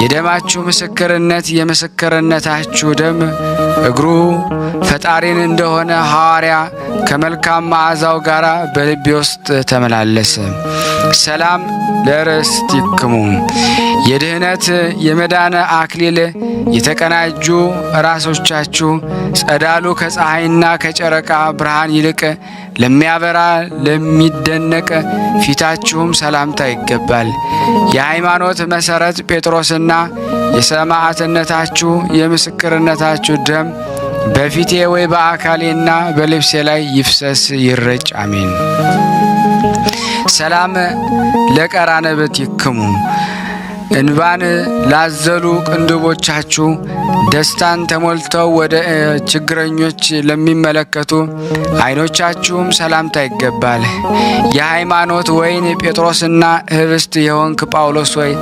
የደማችሁ ምስክርነት የምስክርነታችሁ ደም እግሩ ፈጣሪን እንደሆነ ሐዋርያ ከመልካም መዓዛው ጋር በልቤ ውስጥ ተመላለሰ። ሰላም ለርስቲክሙ የድህነት የመዳን አክሊል የተቀናጁ ራሶቻችሁ ጸዳሉ ከፀሐይና ከጨረቃ ብርሃን ይልቅ ለሚያበራ ለሚደነቅ ፊታችሁም ሰላምታ ይገባል። የሃይማኖት መሠረት ጴጥሮስና የሰማዕትነታችሁ የምስክርነታችሁ ደም በፊቴ ወይ በአካሌና በልብሴ ላይ ይፍሰስ ይረጭ። አሜን። ሰላም ለቀራንብትክሙ እንባን ላዘሉ ቅንድቦቻችሁ ደስታን ተሞልተው ወደ ችግረኞች ለሚመለከቱ ዓይኖቻችሁም ሰላምታ ይገባል። የሃይማኖት ወይን ጴጥሮስና ህብስት የሆንክ ጳውሎስ ሆይ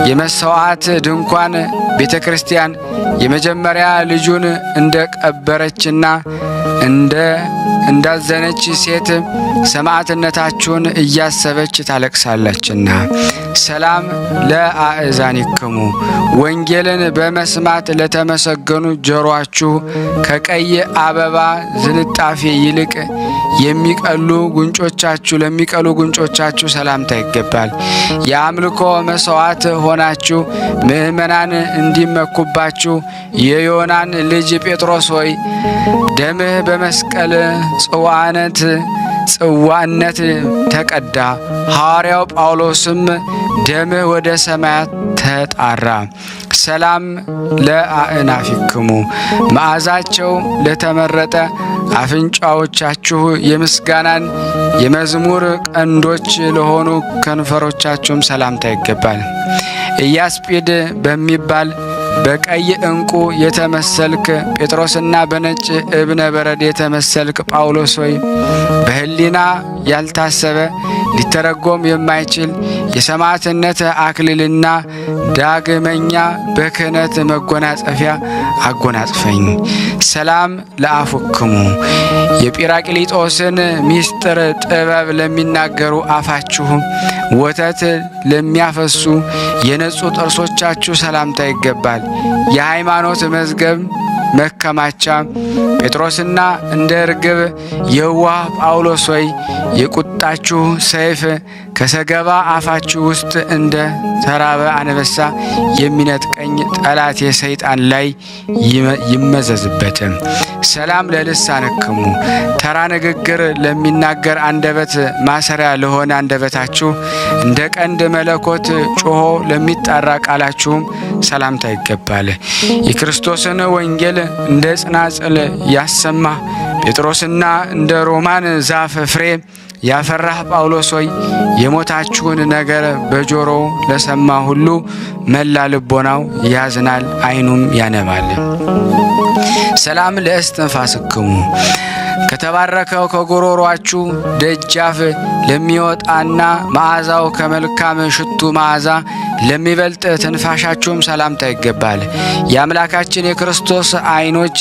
የመሥዋዕት ድንኳን ቤተ ክርስቲያን የመጀመሪያ ልጁን እንደ ቀበረችና እንዳዘነች ሴት ሰማዕትነታችሁን እያሰበች ታለቅሳለችና። ሰላም ለአእዛኒክሙ ወንጌልን በመስማት ለተመሰገኑ ጆሮአችሁ ከቀይ አበባ ዝንጣፊ ይልቅ ለሚቀሉ ጉንጮቻችሁ ሰላምታ ይገባል። የአምልኮ መሥዋዕት ሆናችሁ ምእመናን እንዲመኩባችሁ የዮናን ልጅ ጴጥሮስ ሆይ ደምህ በመስቀል ጽዋነት ተቀዳ። ሐዋርያው ጳውሎስም ደምህ ወደ ሰማያት ተጣራ። ሰላም ለአእናፊክሙ መዓዛቸው ለተመረጠ አፍንጫዎቻችሁ የምስጋናን የመዝሙር ቀንዶች ለሆኑ ከንፈሮቻችሁም ሰላምታ ይገባል። ኢያስጲድ በሚባል በቀይ ዕንቁ የተመሰልክ ጴጥሮስና በነጭ እብነ በረድ የተመሰልክ ጳውሎስ ሆይ በሕሊና ያልታሰበ ሊተረጎም የማይችል የሰማዕትነት አክሊልና ዳግመኛ በክህነት መጎናጸፊያ አጎናጽፈኝ። ሰላም ለአፉክሙ የጲራቅሊጦስን ምስጢር ጥበብ ለሚናገሩ አፋችሁ ወተት ለሚያፈሱ የነጹ ጥርሶቻችሁ ሰላምታ ይገባል። የሃይማኖት መዝገብ መከማቻ ጴጥሮስና እንደ ርግብ የዋህ ጳውሎስ ሆይ የቁጣችሁ ሰይፍ ከሰገባ አፋችሁ ውስጥ እንደ ተራበ አንበሳ የሚነጥቀኝ ጠላት የሰይጣን ላይ ይመዘዝበት። ሰላም ለልሳንክሙ ተራ ንግግር ለሚናገር አንደበት ማሰሪያ ለሆነ አንደበታችሁ እንደ ቀንድ መለኮት ጮሆ ለሚጣራ ቃላችሁም ሰላምታ ይገባል። የክርስቶስን ወንጌል እንደ ጽናጽል ያሰማ ጴጥሮስና እንደ ሮማን ዛፍ ፍሬ ያፈራህ ጳውሎስ ሆይ የሞታችሁን ነገር በጆሮው ለሰማ ሁሉ መላ ልቦናው ያዝናል፣ ዓይኑም ያነባል። ሰላም ለእስትንፋስክሙ ከተባረከው ከጉሮሮአችሁ ደጃፍ ለሚወጣና መዓዛው ከመልካም ሽቱ መዓዛ ለሚበልጥ ትንፋሻችሁም ሰላምታ ይገባል። የአምላካችን የክርስቶስ ዓይኖች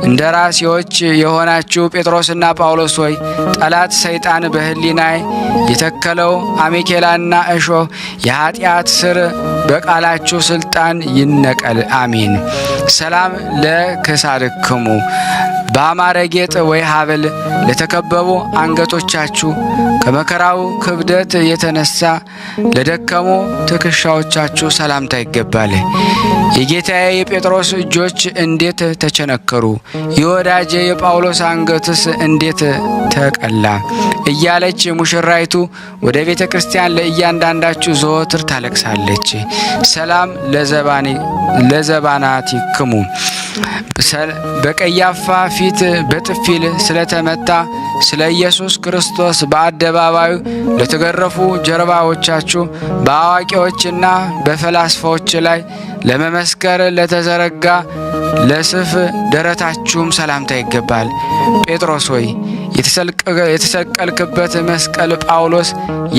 እንደራሴዎች የሆናችሁ ጴጥሮስና ጳውሎስ ሆይ ጠላት ሰይጣን በሕሊናዬ የተከለው አሜኬላና እሾህ የኃጢአት ስር በቃላችሁ ስልጣን ይነቀል። አሜን። ሰላም ለክሳድክሙ በአማረ ጌጥ ወይ ሀብል ለተከበቡ አንገቶቻችሁ ከመከራው ክብደት የተነሳ ለደከሙ ትከሻዎቻችሁ ሰላምታ ይገባል። የጌታዬ የጴጥሮስ እጆች እንዴት ተቸነከሩ፣ የወዳጄ የጳውሎስ አንገትስ እንዴት ተቀላ እያለች ሙሽራይቱ ወደ ቤተ ክርስቲያን ለእያንዳንዳችሁ ዘወትር ታለቅሳለች። ሰላም ለዘባናቲክሙ በቀያፋ ፊት በጥፊል ስለተመታ ስለ ኢየሱስ ክርስቶስ በአደባባዩ ለተገረፉ ጀርባዎቻችሁ በአዋቂዎችና በፈላስፋዎች ላይ ለመመስከር ለተዘረጋ ለስፍ ደረታችሁም ሰላምታ ይገባል። ጴጥሮስ ሆይ የተሰቀልክበት መስቀል ጳውሎስ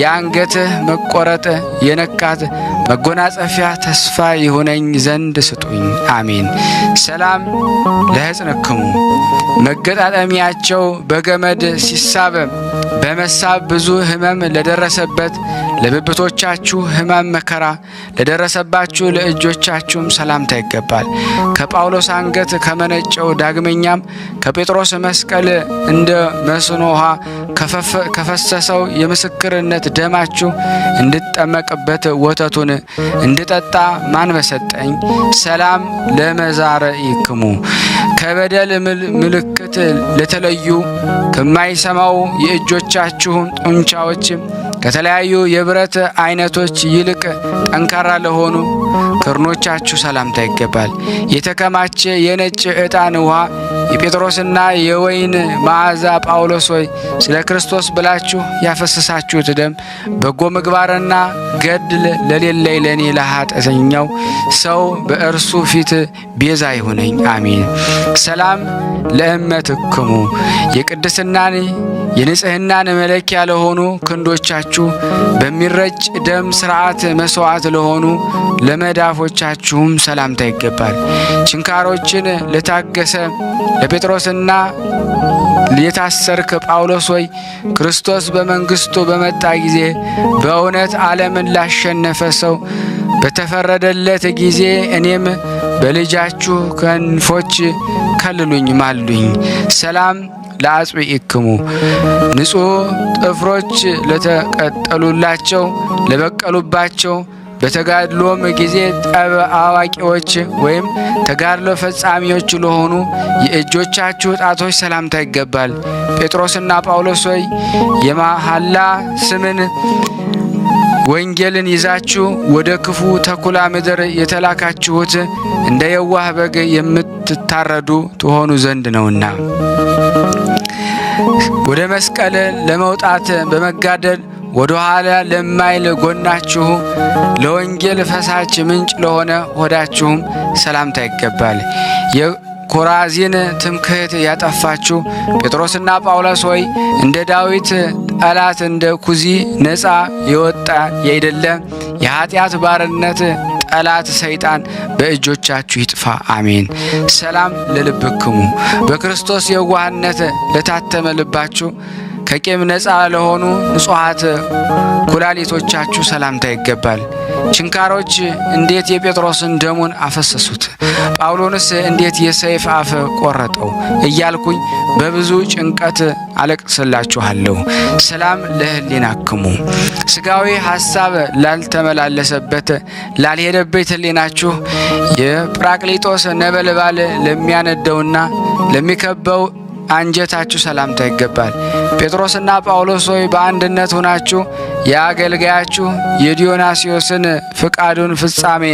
የአንገትህ መቆረጥ የነካት መጎናጸፊያ ተስፋ ይሆነኝ ዘንድ ስጡኝ። አሜን። ሰላም ለሕጽንክሙ መገጣጠሚያቸው በገመድ ሲሳብ በመሳብ ብዙ ሕመም ለደረሰበት ለብብቶቻችሁ ሕመም መከራ ለደረሰባችሁ ለእጆቻችሁም ሰላምታ ይገባል። ከጳውሎስ አንገት ከመነጨው ዳግመኛም ከጴጥሮስ መስቀል እንደ መስኖ ውሃ ከፈሰሰው የምስክርነት ደማችሁ እንድጠመቅበት ወተቱን እንድጠጣ ማን በሰጠኝ? ሰላም ለመዛርኢክሙ ከበደል ምልክት ለተለዩ ከማይሰማው የእጆቻችሁ ጡንቻዎች ከተለያዩ የብረት አይነቶች ይልቅ ጠንካራ ለሆኑ ክርኖቻችሁ ሰላምታ ይገባል። የተከማቸ የነጭ ዕጣን ውሃ የጴጥሮስና የወይን መዓዛ ጳውሎስ ሆይ ስለ ክርስቶስ ብላችሁ ያፈሰሳችሁት ደም በጎ ምግባርና ገድል ለሌለኝ ለኔ ለኃጢአተኛው ሰው በእርሱ ፊት ቤዛ ይሁነኝ። አሜን። ሰላም ለእመትክሙ የቅድስናን የንጽህናን መለኪያ ለሆኑ ክንዶቻችሁ በሚረጭ ደም ሥርዓት መስዋዕት ለሆኑ ለመዳፎቻችሁም ሰላምታ ይገባል። ችንካሮችን ለታገሰ ለጴጥሮስና የታሰርክ ጳውሎስ ሆይ ክርስቶስ በመንግስቱ በመጣ ጊዜ በእውነት ዓለምን ላሸነፈ ሰው በተፈረደለት ጊዜ እኔም በልጃችሁ ክንፎች ከልሉኝ ማሉኝ። ሰላም ለአጽብኢክሙ ንጹሕ ጥፍሮች ለተቀጠሉላቸው ለበቀሉባቸው በተጋድሎም ጊዜ ጠብ አዋቂዎች ወይም ተጋድሎ ፈጻሚዎች ለሆኑ የእጆቻችሁ ጣቶች ሰላምታ ይገባል። ጴጥሮስና ጳውሎስ ሆይ የመሐላ ስምን ወንጌልን ይዛችሁ ወደ ክፉ ተኩላ ምድር የተላካችሁት እንደ የዋህ በግ የምትታረዱ ትሆኑ ዘንድ ነውና ወደ መስቀል ለመውጣት በመጋደል ወደ ኋላ ለማይል ጎናችሁ ለወንጌል ፈሳች ምንጭ ለሆነ ሆዳችሁም ሰላምታ ይገባል። የኮራዚን ትምክህት ያጠፋችሁ ጴጥሮስና ጳውሎስ ሆይ እንደ ዳዊት ጠላት እንደ ኩዚ ነፃ የወጣ ያይደለ የኃጢአት ባርነት ጠላት ሰይጣን በእጆቻችሁ ይጥፋ። አሜን። ሰላም ለልብክሙ በክርስቶስ የዋህነት ለታተመ ልባችሁ ከቂም ነፃ ለሆኑ ንጹሐት ኩላሊቶቻችሁ ሰላምታ ይገባል። ችንካሮች እንዴት የጴጥሮስን ደሙን አፈሰሱት፣ ጳውሎንስ እንዴት የሰይፍ አፍ ቆረጠው እያልኩኝ በብዙ ጭንቀት አለቅስላችኋለሁ። ሰላም ለሕሊናክሙ። ስጋዊ ሐሳብ ላልተመላለሰበት ላልሄደበት ሕሊናችሁ የጵራቅሊጦስ ነበልባል ለሚያነደውና ለሚከበው አንጀታችሁ ሰላምታ ይገባል። ጴጥሮስና ጳውሎስ ሆይ በአንድነት ሆናችሁ የአገልጋያችሁ የዲዮናስዮስን ፍቃዱን ፍጻሜ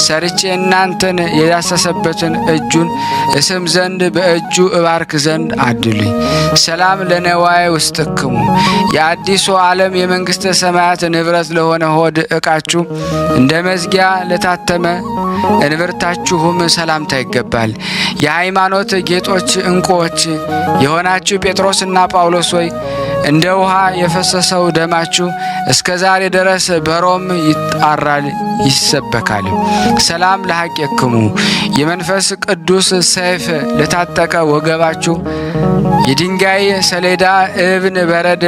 ሰርቼ እናንተን የዳሰሰበትን እጁን እስም ዘንድ በእጁ እባርክ ዘንድ አድሉኝ። ሰላም ለነዋይ ውስጥክሙ። የአዲሱ ዓለም የመንግሥተ ሰማያት ንብረት ለሆነ ሆድ ዕቃችሁ እንደ መዝጊያ ለታተመ እንብርታችሁም ሰላምታ ይገባል። የሃይማኖት ጌጦች ዕንቁዎች የሆናችሁ ጴጥሮስና ጳውሎስ ሆይ እንደ ውሃ የፈሰሰው ደማችሁ እስከ ዛሬ ድረስ በሮም ይጣራል ይሰበካል። ሰላም ለሐቄክሙ። የመንፈስ ቅዱስ ሰይፍ ለታጠቀ ወገባችሁ የድንጋይ ሰሌዳ እብን በረድ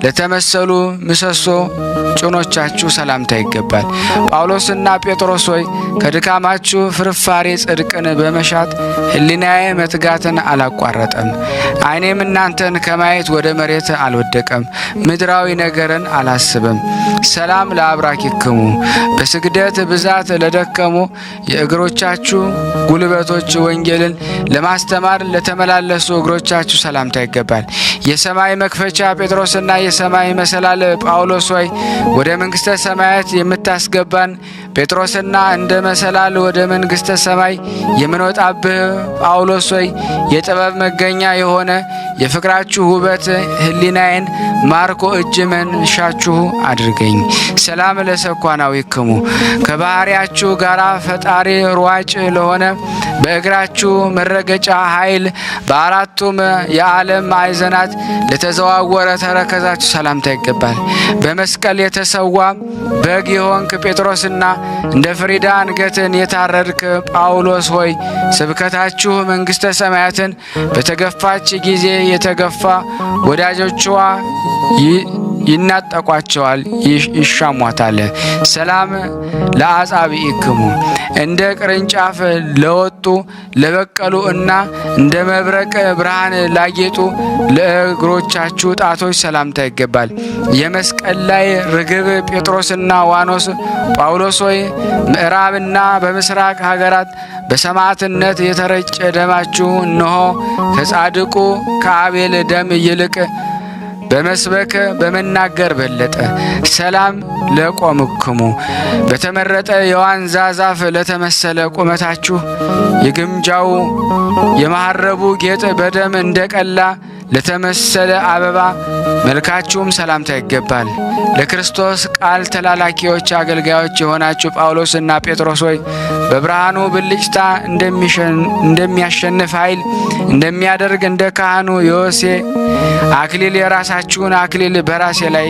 ለተመሰሉ ምሰሶ ጭኖቻችሁ ሰላምታ ይገባል። ጳውሎስና ጴጥሮስ ሆይ ከድካማችሁ ፍርፋሬ ጽድቅን በመሻት ሕሊናዬ መትጋትን አላቋረጠም። ዓይኔም እናንተን ከማየት ወደ መሬት አልወደቀም፣ ምድራዊ ነገርን አላስብም። ሰላም ለአብራኪክሙ። በስግደት ብዛት ለደከሙ የእግሮቻችሁ ጉልበቶች ወንጌልን ለማስተማር ለተመላለሱ እግሮቻችሁ ሰላምታ ይገባል። የሰማይ መክፈቻ ጴጥሮስና የሰማይ መሰላል ጳውሎስ ሆይ ወደ መንግሥተ ሰማያት የምታስገባን ጴጥሮስና እንደ መሰላል ወደ መንግሥተ ሰማይ የምንወጣብህ ጳውሎስ ሆይ የጥበብ መገኛ የሆነ የፍቅራችሁ ውበት ሕሊናዬን ማርኮ እጅ መንሻችሁ አድርገኝ። ሰላም ለሰኳናዊክሙ። ከባህሪያችሁ ጋራ ፈጣሪ ሯጭ ለሆነ በእግራችሁ መረገጫ ኃይል በአራቱም የዓለም ማዕዘናት ለተዘዋወረ ተረከዛችሁ ሰላምታ ይገባል። በመስቀል የተሰዋ በግ የሆንክ ጴጥሮስና እንደ ፍሪዳ አንገትን የታረድክ ጳውሎስ ሆይ ስብከታችሁ መንግሥተ ሰማያትን በተገፋች ጊዜ የተገፋ ወዳጆችዋ ይናጠቋቸዋል፣ ይሻሟታል። ሰላም ለአጻብዒክሙ። እንደ ቅርንጫፍ ለወጡ ለበቀሉ እና እንደ መብረቅ ብርሃን ላጌጡ ለእግሮቻችሁ ጣቶች ሰላምታ ይገባል። የመስቀል ላይ ርግብ ጴጥሮስና ዋኖስ ጳውሎስ ሆይ ምዕራብና በምስራቅ ሀገራት በሰማዕትነት የተረጨ ደማችሁ እነሆ ከጻድቁ ከአቤል ደም ይልቅ በመስበክ በመናገር በለጠ። ሰላም ለቆምክሙ። በተመረጠ የዋንዛ ዛፍ ለተመሰለ ቁመታችሁ የግምጃው የማረቡ ጌጥ በደም እንደቀላ ለተመሰለ አበባ መልካችሁም ሰላምታ ይገባል። ለክርስቶስ ቃል ተላላኪዎች አገልጋዮች የሆናችሁ ጳውሎስና ጴጥሮስ ሆይ በብርሃኑ ብልጭታ እንደሚያሸንፍ ኃይል እንደሚያደርግ እንደ ካህኑ ዮሴ አክሊል የራሳችሁን አክሊል በራሴ ላይ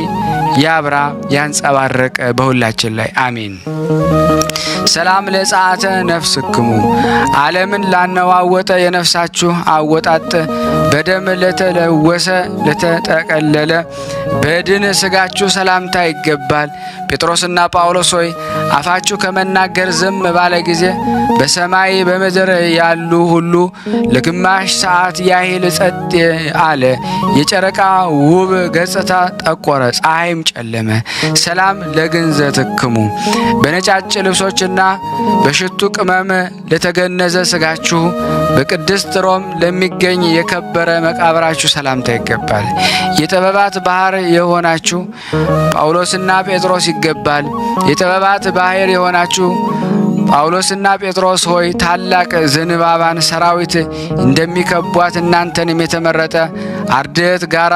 ያብራ ያንጸባረቀ በሁላችን ላይ አሜን። ሰላም ለጸአተ ነፍስክሙ። ዓለምን ላነዋወጠ የነፍሳችሁ አወጣጥ በደም ለተለወሰ ለተጠቀለለ በድን ስጋችሁ ሰላምታ ይገባል። ጴጥሮስና ጳውሎስ ሆይ አፋችሁ ከመናገር ዝም ባለ ጊዜ በሰማይ በምድር ያሉ ሁሉ ለግማሽ ሰዓት ያህል ጸጥ አለ። የጨረቃ ውብ ገጽታ ጠቆረ፣ ፀሐይም ጨለመ። ሰላም ለግንዘትክሙ። በነጫጭ ልብሶችና በሽቱ ቅመም ለተገነዘ ስጋችሁ በቅድስት ሮም ለሚገኝ የከበረ መቃብራችሁ ሰላምታ ይገባል። የጥበባት ባህር የሆናችሁ ጳውሎስና ጴጥሮስ ይገባል። የጥበባት ባህር የሆናችሁ ጳውሎስና ጴጥሮስ ሆይ ታላቅ ዝንባባን ሰራዊት እንደሚከቧት እናንተንም የተመረጠ አርድእት ጋራ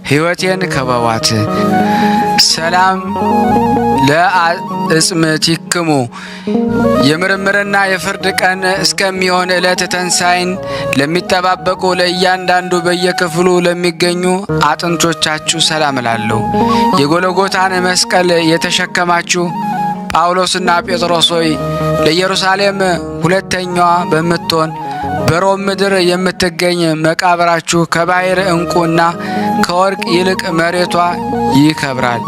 ሕይወቴን ከበዋት። ሰላም ለአጽምቲክሙ። የምርምርና የፍርድ ቀን እስከሚሆን ዕለት ተንሣኤን ለሚጠባበቁ ለእያንዳንዱ በየክፍሉ ለሚገኙ አጥንቶቻችሁ ሰላም እላለሁ። የጎልጎታን መስቀል የተሸከማችሁ ጳውሎስና ጴጥሮስ ሆይ ለኢየሩሳሌም ሁለተኛዋ በምትሆን በሮም ምድር የምትገኝ መቃብራችሁ ከባሕር ዕንቁና ከወርቅ ይልቅ መሬቷ ይከብራል።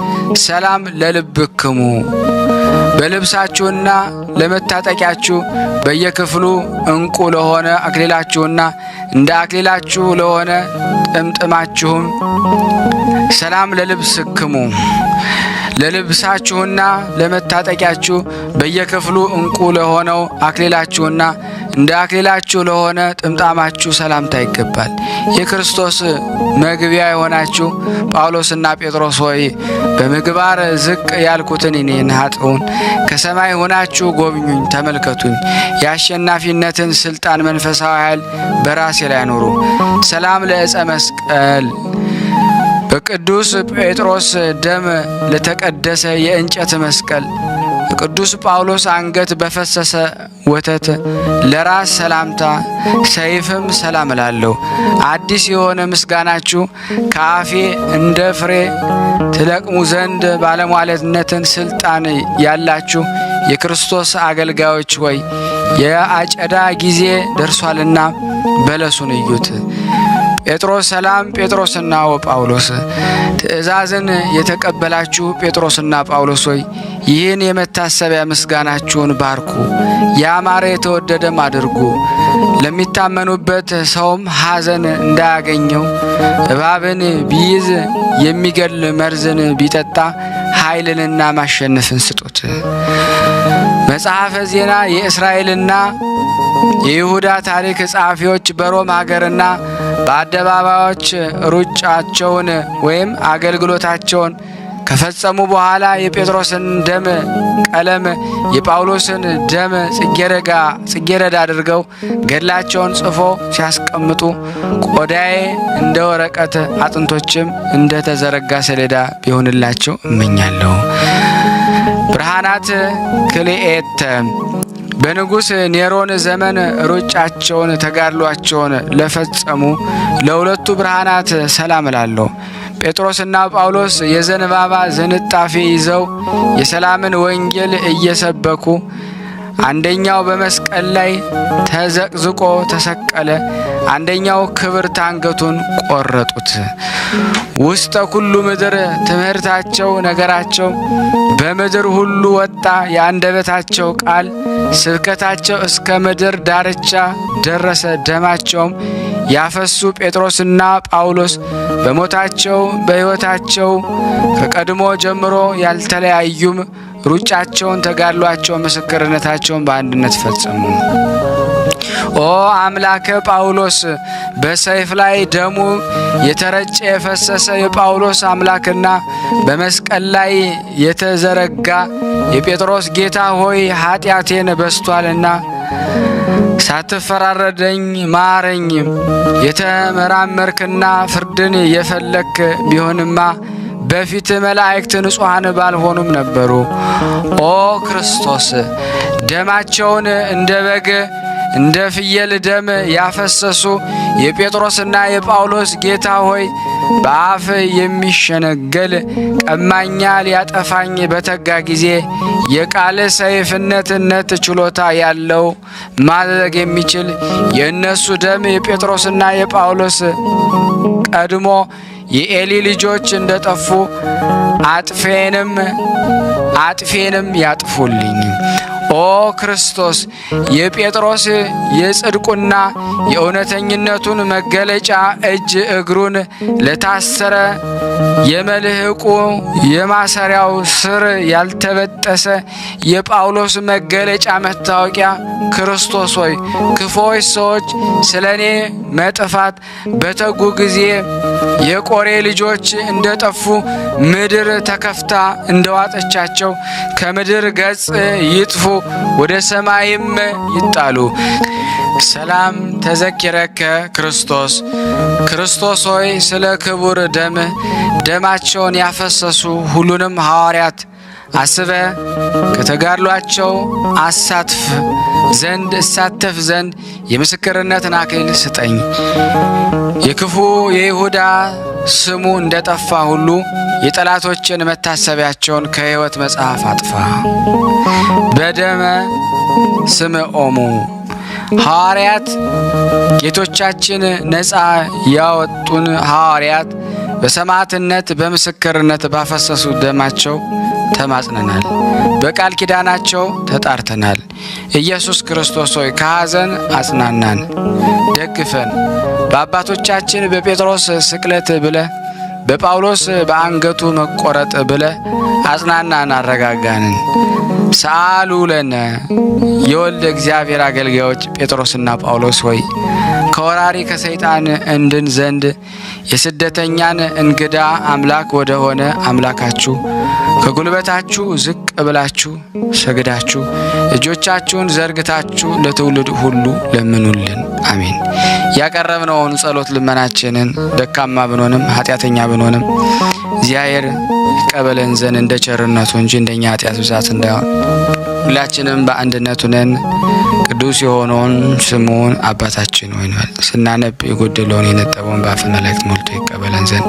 ሰላም ለልብክሙ በልብሳችሁና ለመታጠቂያችሁ በየክፍሉ ዕንቁ ለሆነ አክሊላችሁና እንደ አክሊላችሁ ለሆነ ጥምጥማችሁም ሰላም ለልብስክሙ ለልብሳችሁና ለመታጠቂያችሁ በየክፍሉ ዕንቁ ለሆነው አክሊላችሁና እንደ አክሊላችሁ ለሆነ ጥምጣማችሁ ሰላምታ ይገባል። የክርስቶስ መግቢያ የሆናችሁ ጳውሎስና ጴጥሮስ ሆይ በምግባር ዝቅ ያልኩትን እኔን ኃጥኡን ከሰማይ ሆናችሁ ጎብኙኝ፣ ተመልከቱኝ። የአሸናፊነትን ስልጣን መንፈሳዊ ኃይል በራሴ ላይ አኑሩ። ሰላም ለዕፀ መስቀል በቅዱስ ጴጥሮስ ደም ለተቀደሰ የእንጨት መስቀል በቅዱስ ጳውሎስ አንገት በፈሰሰ ወተት ለራስ ሰላምታ ሰይፍም ሰላም እላለሁ። አዲስ የሆነ ምስጋናችሁ ከአፌ እንደ ፍሬ ትለቅሙ ዘንድ ባለሟልነትን ስልጣን ያላችሁ የክርስቶስ አገልጋዮች ሆይ የአጨዳ ጊዜ ደርሷልና በለሱን እዩት። ጴጥሮስ ሰላም ጴጥሮስና ጳውሎስ ትእዛዝን የተቀበላችሁ ጴጥሮስና ጳውሎስ ሆይ ይህን የመታሰቢያ ምስጋናችሁን ባርኩ፣ ያማረ የተወደደም አድርጉ። ለሚታመኑበት ሰውም ሐዘን እንዳያገኘው እባብን ቢይዝ የሚገል መርዝን ቢጠጣ ኃይልንና ማሸነፍን ስጡት። መጽሐፈ ዜና የእስራኤልና የይሁዳ ታሪክ ጸሐፊዎች በሮም ሀገርና በአደባባዮች ሩጫቸውን ወይም አገልግሎታቸውን ከፈጸሙ በኋላ የጴጥሮስን ደም ቀለም የጳውሎስን ደም ጽጌረዳ አድርገው ገድላቸውን ጽፎ ሲያስቀምጡ ቆዳዬ እንደ ወረቀት አጥንቶችም እንደ ተዘረጋ ሰሌዳ ቢሆንላቸው እመኛለሁ። ብርሃናት ክልኤተ በንጉሥ ኔሮን ዘመን ሩጫቸውን ተጋድሏቸውን ለፈጸሙ ለሁለቱ ብርሃናት ሰላም እላለሁ። ጴጥሮስና ጳውሎስ የዘንባባ ዝንጣፊ ይዘው የሰላምን ወንጌል እየሰበኩ አንደኛው በመስቀል ላይ ተዘቅዝቆ ተሰቀለ፣ አንደኛው ክብርት አንገቱን ቆረጡት። ውስተ ኩሉ ምድር ትምህርታቸው ነገራቸው በምድር ሁሉ ወጣ። የአንደበታቸው ቃል ስብከታቸው እስከ ምድር ዳርቻ ደረሰ። ደማቸውም ያፈሱ ጴጥሮስና ጳውሎስ በሞታቸው በሕይወታቸው ከቀድሞ ጀምሮ ያልተለያዩም ሩጫቸውን ተጋድሏቸውን ምስክርነታቸውን በአንድነት ፈጸሙ። ኦ አምላከ ጳውሎስ በሰይፍ ላይ ደሙ የተረጨ የፈሰሰ የጳውሎስ አምላክና በመስቀል ላይ የተዘረጋ የጴጥሮስ ጌታ ሆይ ኃጢአቴን በስቷልና ሳትፈራረደኝ ማረኝ። የተመራመርክና ፍርድን የፈለክ ቢሆንማ በፊት መላእክት ንጹሐን ባልሆኑም ነበሩ። ኦ ክርስቶስ ደማቸውን እንደ በግ እንደ ፍየል ደም ያፈሰሱ የጴጥሮስና የጳውሎስ ጌታ ሆይ በአፍ የሚሸነገል ቀማኛ ሊያጠፋኝ በተጋ ጊዜ የቃል ሰይፍነትነት ችሎታ ያለው ማድረግ የሚችል የእነሱ ደም የጴጥሮስና የጳውሎስ ቀድሞ የኤሊ ልጆች እንደጠፉ አጥፌንም ያጥፉልኝ። ኦ ክርስቶስ የጴጥሮስ የጽድቁና የእውነተኝነቱን መገለጫ እጅ እግሩን ለታሰረ የመልህቁ የማሰሪያው ስር ያልተበጠሰ የጳውሎስ መገለጫ መታወቂያ ክርስቶስ ሆይ ክፉዎች ሰዎች ስለ እኔ መጥፋት በተጉ ጊዜ የቆሬ ልጆች እንደጠፉ ምድር ተከፍታ እንደዋጠቻቸው ከምድር ገጽ ይጥፉ ወደ ሰማይም ይጣሉ። ሰላም ተዘኪረከ ክርስቶስ ክርስቶስ ሆይ ስለ ክቡር ደማቸውን ያፈሰሱ ሁሉንም ሐዋርያት አስበ ከተጋድሏቸው እሳተፍ ዘንድ የምስክርነትን አክሊል ስጠኝ። የክፉ የይሁዳ ስሙ እንደጠፋ ሁሉ የጠላቶችን መታሰቢያቸውን ከሕይወት መጽሐፍ አጥፋ። በደመ ስምዖሙ ሐዋርያት ጌቶቻችን ነፃ ያወጡን ሐዋርያት በሰማዕትነት በምስክርነት ባፈሰሱ ደማቸው ተማጽነናል። በቃል ኪዳናቸው ተጣርተናል። ኢየሱስ ክርስቶስ ሆይ ከሐዘን አጽናናን፣ ደግፈን። በአባቶቻችን በጴጥሮስ ስቅለት ብለ በጳውሎስ በአንገቱ መቆረጥ ብለ አጽናናን፣ አረጋጋንን። ሰአሉ ለነ የወልደ እግዚአብሔር አገልጋዮች ጴጥሮስና ጳውሎስ ሆይ ከወራሪ ከሰይጣን እንድን ዘንድ የስደተኛን እንግዳ አምላክ ወደ ሆነ አምላካችሁ ከጉልበታችሁ ዝቅ ብላችሁ ሰግዳችሁ እጆቻችሁን ዘርግታችሁ ለትውልድ ሁሉ ለምኑልን። አሜን። ያቀረብነውን ጸሎት ልመናችንን ደካማ ብንሆንም ኃጢአተኛ ብንሆንም እግዚአብሔር ይቀበለን ዘንድ እንደ ቸርነቱ እንጂ እንደኛ ኃጢአት ብዛት እንዳይሆን ሁላችንም በአንድነቱ ነን። ቅዱስ የሆነውን ስሙን አባታችን ሆይ እንበል። ስናነብ የጎደለውን የነጠበውን በአፈ መላእክት ሞልቶ ይቀበለን ዘንድ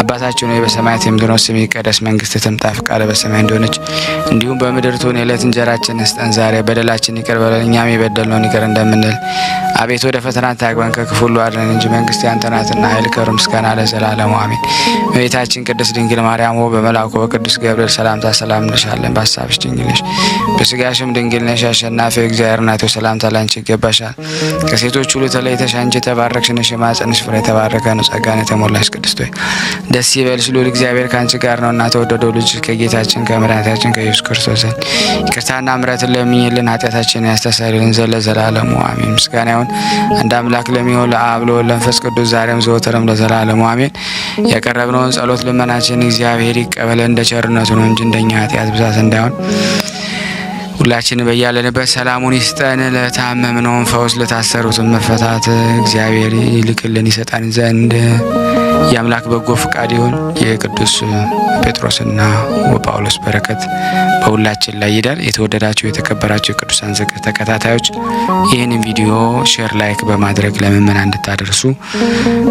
አባታችን ሆይ በሰማያት የምትኖር ስምህ ይቀደስ፣ መንግስትህ ትምጣ፣ ፈቃድህ በሰማይ እንደሆነች እንዲሁም በምድር ትሁን። የዕለት እንጀራችንን ስጠን ዛሬ፣ በደላችንን ይቅር በለን እኛም የበደልነውን ይቅር እንደምንል። አቤቱ ወደ ፈተና አታግባን ከክፉ ሁሉ አድነን እንጂ መንግስት ያንተ ናትና ኃይል፣ ክብር፣ ምስጋና ለዘላለሙ አሜን። እመቤታችን ቅድስት ድንግል ማርያም ሆይ በመልአኩ በቅዱስ ገብርኤል ሰላምታ ሰላም እንልሻለን። በሐሳብሽ ድንግል ነሽ፣ በስጋሽም ድንግል ነሽ። አሸናፊ እግዚአብሔር እናቱ ሰላምታ ላንቺ ይገባሻል። ከሴቶች ሁሉ ተለይተሽ አንቺ የተባረክሽ ነሽ፣ የማኅፀንሽ ፍሬ የተባረከ ነው። ጸጋን የተሞላሽ ቅድስት ሆይ ደስ ይበልሽ፣ ልዑል እግዚአብሔር ከአንቺ ጋር ነውና ተወደደው ልጅ ከጌታችን ከመድኃኒታችን ከኢየሱስ ክርስቶስ ዘንድ ይቅርታና ምሕረትን ለምኝልን ኃጢአታችንን ያስተሰርይልን ዘንድ ለዘላለሙ አሜን። ምስጋና ይሁን አንድ አምላክ ለሚሆን ለአብ ለወልድ ለመንፈስ ቅዱስ ዛሬም ዘወትርም ለዘላለሙ አሜን። ያቀረብነውን ጸሎት ልመናችን እግዚአብሔር ይቀበለን እንደ ቸርነቱ ነው እንጂ እንደኛ ኃጢአት ብዛት እንዳይሆን ሁላችን በያለንበት ሰላሙን ይስጠን። ለታመምነውን ፈውስ፣ ለታሰሩትን መፈታት እግዚአብሔር ይልክልን ይሰጠን ዘንድ የአምላክ በጎ ፍቃድ ይሁን። የቅዱስ ጴጥሮስና ወጳውሎስ በረከት በሁላችን ላይ ይደር። የተወደዳችሁ የተከበራችሁ የቅዱሳን ዝክር ተከታታዮች ይህንን ቪዲዮ ሼር፣ ላይክ በማድረግ ለምእመናን እንድታደርሱ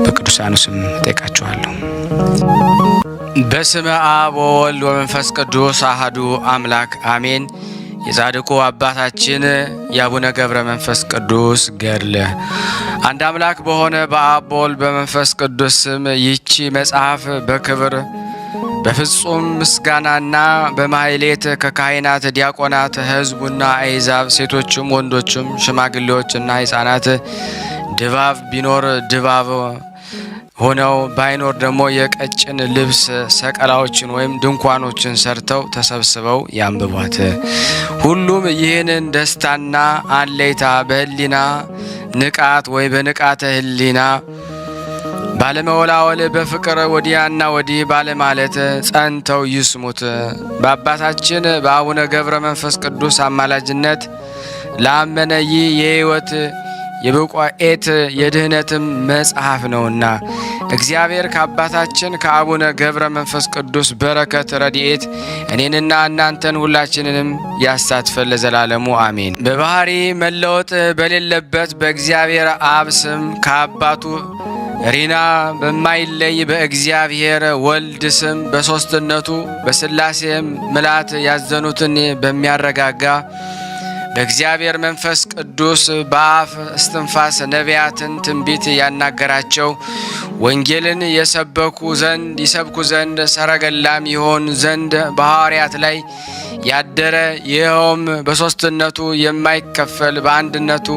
በቅዱሳኑ ስም ጠይቃችኋለሁ። በስመ አብ ወወልድ ወመንፈስ ቅዱስ አሐዱ አምላክ አሜን። የጻድቁ አባታችን የአቡነ ገብረ መንፈስ ቅዱስ ገድል። አንድ አምላክ በሆነ በአብ በወልድ በመንፈስ ቅዱስ ስም ይህች መጽሐፍ በክብር በፍጹም ምስጋናና በማሕሌት ከካህናት ዲያቆናት፣ ሕዝቡና አሕዛብ ሴቶችም ወንዶችም ሽማግሌዎችና ሕፃናት ድባብ ቢኖር ድባብ ሆነው ባይኖር ደግሞ የቀጭን ልብስ ሰቀላዎችን ወይም ድንኳኖችን ሰርተው ተሰብስበው ያንብቧት። ሁሉም ይህንን ደስታና አለይታ በህሊና ንቃት ወይ በንቃተ ህሊና ባለመወላወል በፍቅር ወዲያና ወዲህ ባለማለት ጸንተው ይስሙት። በአባታችን በአቡነ ገብረ መንፈስ ቅዱስ አማላጅነት ላመነ ይህ የሕይወት የብቋኤት የድህነትም መጽሐፍ ነውና እግዚአብሔር ከአባታችን ከአቡነ ገብረ መንፈስ ቅዱስ በረከት ረድኤት እኔንና እናንተን ሁላችንንም ያሳትፈን ለዘላለሙ አሜን። በባህሪ መለወጥ በሌለበት በእግዚአብሔር አብ ስም ከአባቱ ሪና በማይለይ በእግዚአብሔር ወልድ ስም በሦስትነቱ በሥላሴም ምላት ያዘኑትን በሚያረጋጋ በእግዚአብሔር መንፈስ ቅዱስ በአፍ እስትንፋስ ነቢያትን ትንቢት ያናገራቸው ወንጌልን ይሰብኩ ዘንድ ሰረገላም ይሆን ዘንድ በሐዋርያት ላይ ያደረ ይኸውም በሦስትነቱ የማይከፈል በአንድነቱ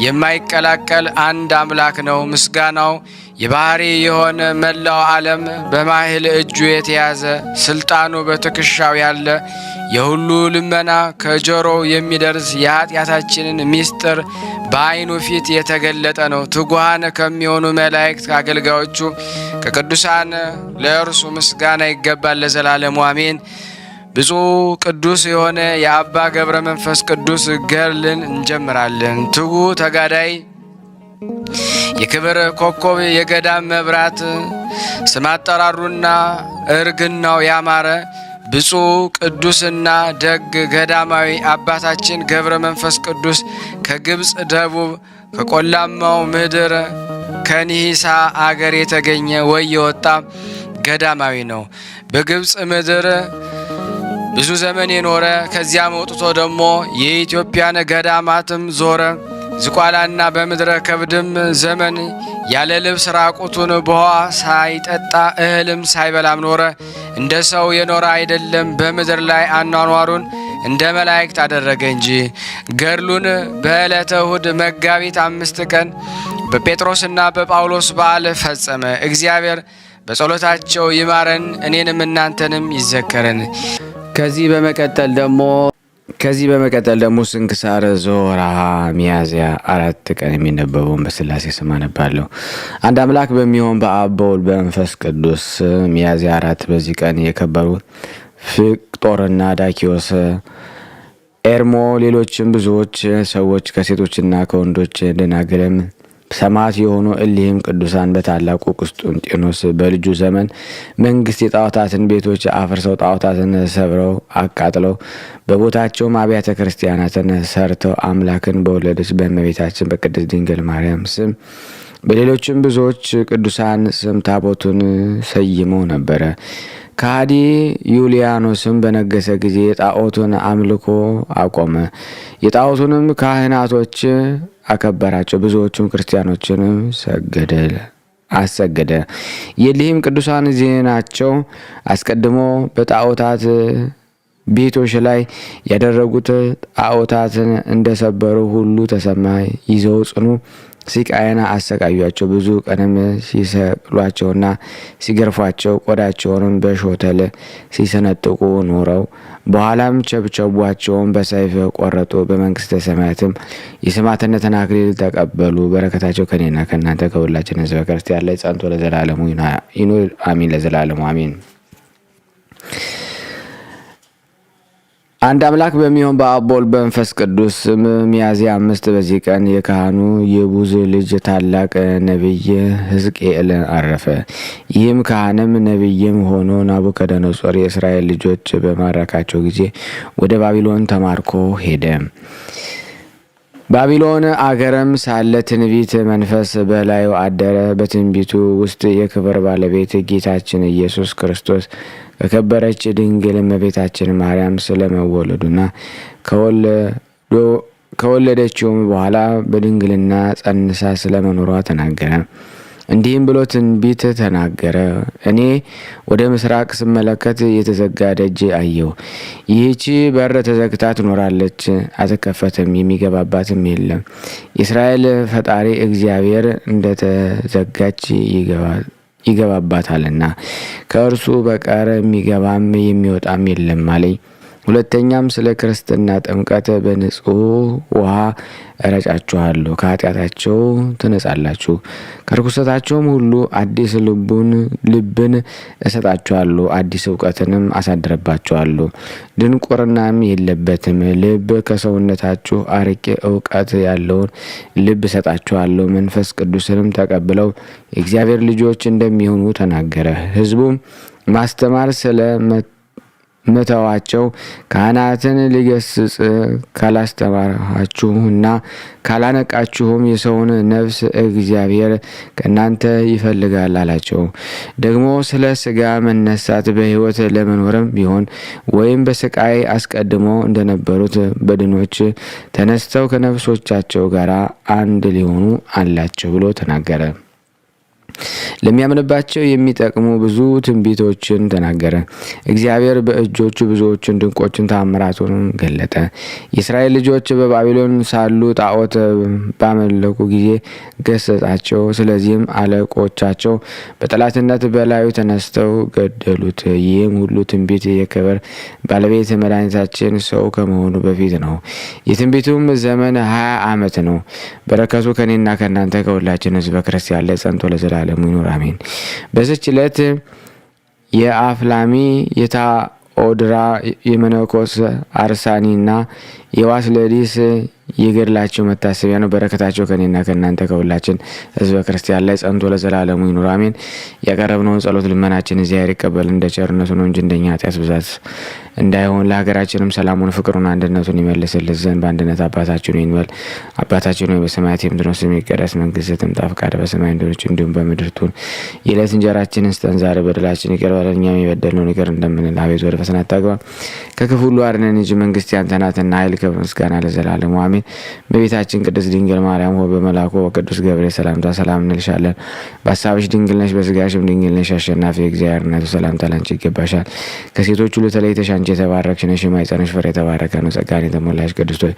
የማይቀላቀል አንድ አምላክ ነው። ምስጋናው የባህሪ የሆነ መላው ዓለም በማህል እጁ የተያዘ ስልጣኑ በትከሻው ያለ የሁሉ ልመና ከጆሮው የሚደርስ የኃጢአታችንን ምስጢር በዓይኑ ፊት የተገለጠ ነው። ትጉሃን ከሚሆኑ መላእክት አገልጋዮቹ ከቅዱሳን ለእርሱ ምስጋና ይገባል ለዘላለሙ አሜን። ብፁዕ ቅዱስ የሆነ የአባ ገብረ መንፈስ ቅዱስ ገድልን እንጀምራለን። ትጉ ተጋዳይ የክብር ኮከብ የገዳም መብራት ስም አጠራሩና እርግናው ያማረ ብፁዕ ቅዱስና ደግ ገዳማዊ አባታችን ገብረ መንፈስ ቅዱስ ከግብፅ ደቡብ ከቆላማው ምድር ከኒሂሳ አገር የተገኘ ወይ የወጣ ገዳማዊ ነው። በግብፅ ምድር ብዙ ዘመን የኖረ ከዚያም ወጥቶ ደግሞ የኢትዮጵያን ገዳማትም ዞረ። ዝቋላና በምድረ ከብድም ዘመን ያለ ልብስ ራቁቱን በውኃ ሳይጠጣ እህልም ሳይበላም ኖረ። እንደ ሰው የኖረ አይደለም፣ በምድር ላይ አኗኗሩን እንደ መላእክት አደረገ እንጂ። ገድሉን በዕለተ እሁድ መጋቢት 5 ቀን በጴጥሮስና በጳውሎስ በዓል ፈጸመ። እግዚአብሔር በጸሎታቸው ይማረን፣ እኔንም እናንተንም ይዘከረን። ከዚህ በመቀጠል ደግሞ ስንክሳር ዘወርኀ ሚያዝያ 4 ቀን የሚነበበውን በሥላሴ ስም አነባለሁ። አንድ አምላክ በሚሆን በአብ በወልድ በመንፈስ ቅዱስ ሚያዝያ 4 በዚህ ቀን የከበሩ ፍቅጦርና ዳኪዎስ፣ ኤርሞ፣ ሌሎችም ብዙዎች ሰዎች ከሴቶችና ከወንዶች ደናግልም ሰማዕት የሆኑ እሊህም ቅዱሳን በታላቁ ቁስጥንጢኖስ በልጁ ዘመን መንግስት የጣዖታትን ቤቶች አፍርሰው ጣዖታትን ሰብረው አቃጥለው በቦታቸውም አብያተ ክርስቲያናትን ሰርተው አምላክን በወለደች በእመቤታችን በቅድስት ድንግል ማርያም ስም በሌሎችም ብዙዎች ቅዱሳን ስም ታቦቱን ሰይመው ነበረ። ከሃዲ ዩልያኖስም በነገሰ ጊዜ የጣዖቱን አምልኮ አቆመ። የጣዖቱንም ካህናቶች አከበራቸው። ብዙዎቹም ክርስቲያኖችንም አሰገደ። የሊህም ቅዱሳን ዜናቸው አስቀድሞ በጣዖታት ቤቶች ላይ ያደረጉት ጣዖታትን እንደሰበሩ ሁሉ ተሰማ። ይዘው ጽኑ ሲቃየና አሰቃዩአቸው። ብዙ ቀንም ሲሰቅሏቸውና ሲገርፏቸው ቆዳቸውንም በሾተል ሲሰነጥቁ ኖረው በኋላም ቸብቸቧቸውን በሰይፍ ቆረጡ። በመንግስተ ሰማያትም የሰማዕትነትን አክሊል ተቀበሉ። በረከታቸው ከኔና ከእናንተ ከሁላችን ሕዝበ ክርስቲያን ላይ ጸንቶ ለዘላለሙ ይኑር አሚን። ለዘላለሙ አሚን። አንድ አምላክ በሚሆን በአብ በወልድ በመንፈስ ቅዱስ ስም ሚያዝያ 5 በዚህ ቀን የካህኑ የቡዝ ልጅ ታላቅ ነቢይ ሕዝቅኤል አረፈ። ይህም ካህንም ነቢይም ሆኖ ናቡከደነጾር የእስራኤል ልጆች በማረካቸው ጊዜ ወደ ባቢሎን ተማርኮ ሄደ። ባቢሎን አገርም ሳለ ትንቢት መንፈስ በላዩ አደረ። በትንቢቱ ውስጥ የክብር ባለቤት ጌታችን ኢየሱስ ክርስቶስ ከከበረች ድንግል እመቤታችን ማርያም ስለመወለዱና ከወለደችውም በኋላ በድንግልና ጸንሳ ስለመኖሯ ተናገረ። እንዲህም ብሎ ትንቢት ተናገረ። እኔ ወደ ምስራቅ ስመለከት የተዘጋ ደጅ አየሁ። ይህች በር ተዘግታ ትኖራለች፣ አትከፈትም፣ የሚገባባትም የለም። የእስራኤል ፈጣሪ እግዚአብሔር እንደተዘጋች ይገባባታልና ከእርሱ በቀር የሚገባም የሚወጣም የለም አለኝ። ሁለተኛም ስለ ክርስትና ጥምቀት በንጹሕ ውሃ እረጫችኋለሁ፣ ከኃጢአታቸው ትነጻላችሁ፣ ከርኩሰታቸውም ሁሉ አዲስ ልብን እሰጣችኋለሁ፣ አዲስ እውቀትንም አሳድረባችኋለሁ፣ ድንቁርናም የለበትም ልብ ከሰውነታችሁ አርቄ እውቀት ያለውን ልብ እሰጣችኋለሁ። መንፈስ ቅዱስንም ተቀብለው የእግዚአብሔር ልጆች እንደሚሆኑ ተናገረ። ሕዝቡም ማስተማር ስለ መተዋቸው ካህናትን ሊገስጽ ካላስተማራችሁና ካላነቃችሁም የሰውን ነፍስ እግዚአብሔር ከእናንተ ይፈልጋል አላቸው። ደግሞ ስለ ሥጋ መነሳት በሕይወት ለመኖርም ቢሆን ወይም በስቃይ አስቀድሞ እንደነበሩት በድኖች ተነስተው ከነፍሶቻቸው ጋር አንድ ሊሆኑ አላቸው ብሎ ተናገረ። ለሚያምንባቸው የሚጠቅሙ ብዙ ትንቢቶችን ተናገረ። እግዚአብሔር በእጆቹ ብዙዎችን ድንቆችን ተአምራቱን ገለጠ። የእስራኤል ልጆች በባቢሎን ሳሉ ጣዖት ባመለኩ ጊዜ ገሰጻቸው። ስለዚህም አለቆቻቸው በጠላትነት በላዩ ተነስተው ገደሉት። ይህም ሁሉ ትንቢት የክብር ባለቤት መድኃኒታችን ሰው ከመሆኑ በፊት ነው። የትንቢቱም ዘመን 20 ዓመት ነው። በረከቱ ከኔና ከእናንተ ከሁላችን ሕዝበ ክርስቲያን ላይ ጸንቶ ለዘላለሙ ይኑር አሜን። በዚች ዕለት የአፍላሚ የታኦድራ የመነኮስ አርሳኒና የዋስለዲስ የገድላቸው መታሰቢያ ነው። በረከታቸው ከኔና ከእናንተ ከሁላችን ሕዝበ ክርስቲያን ላይ ጸንቶ ለዘላለሙ ይኑር አሜን። ያቀረብነውን ጸሎት ልመናችን እግዚአብሔር ይቀበል እንደ ቸርነቱ ነው እንጂ እንደኛ ኃጢአት ብዛት እንዳይሆን ለሀገራችንም ሰላሙን፣ ፍቅሩን፣ አንድነቱን ይመልስልን ዘንድ በአንድነት አባታችን ሆይ እንበል። አባታችን ሆይ በሰማያት የምትኖር ስምህ ይቀደስ፣ መንግስትህ ትምጣ፣ ፈቃድህ በሰማይ እንደሆነች እንዲሁም በምድር ትሁን። የዕለት እንጀራችንን ስጠን ዛሬ፣ በደላችንን ይቅር በለን እኛም የበደልነውን ይቅር እንደምንል፣ አቤቱ ወደ ፈተና አታግባን ከክፉ ሁሉ አድነን እንጂ መንግስት ያንተ ናትና፣ ኃይል፣ ክብር፣ ምስጋና ለዘላለሙ አሜን። እመቤታችን ቅድስት ድንግል ማርያም ሆይ በመልአኩ በቅዱስ ገብርኤል ሰላምታ ሰላም እንልሻለን። በሀሳብሽ ድንግል ነሽ፣ በስጋሽም ድንግል ነሽ። አሸናፊ እግዚአብሔር እናቱ ሰላምታ ላንቺ ይገባሻል። ከሴቶች ሁሉ ተለይተሽ አንቺ የተባረክሽ ነሽ፣ የማኅፀንሽ ፍሬ የተባረከ ነው። ጸጋን የተሞላሽ ቅድስት ሆይ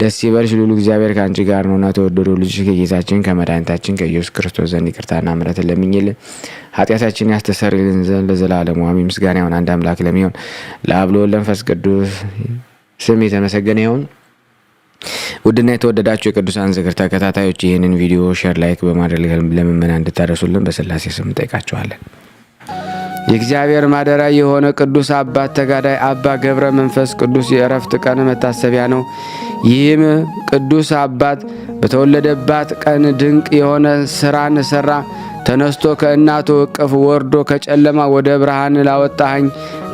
ደስ ይበልሽ፣ ልዑል እግዚአብሔር ከአንቺ ጋር ነውና፣ ተወደደው ልጅሽ ከጌታችን ከመድኃኒታችን ከኢየሱስ ክርስቶስ ዘንድ ይቅርታና ምሕረትን ለምኝልን ኃጢአታችንን ያስተሰርይልን ዘንድ ለዘላለሙ አሜን። ምስጋና ይሁን አንድ አምላክ ለሚሆን ለአብ ለወልድ ለመንፈስ ቅዱስ ስም የተመሰገነ ይሁን። ውድና የተወደዳችሁ የቅዱሳን ዝክር ተከታታዮች ይህንን ቪዲዮ ሼር፣ ላይክ በማድረግ ለምእመናን እንድታደርሱልን በስላሴ ስም እንጠይቃችኋለን። የእግዚአብሔር ማደሪያ የሆነ ቅዱስ አባት ተጋዳይ አባ ገብረ መንፈስ ቅዱስ የእረፍት ቀን መታሰቢያ ነው። ይህም ቅዱስ አባት በተወለደባት ቀን ድንቅ የሆነ ስራን ሰራ። ተነስቶ ከእናቱ እቅፍ ወርዶ ከጨለማ ወደ ብርሃን ላወጣኸኝ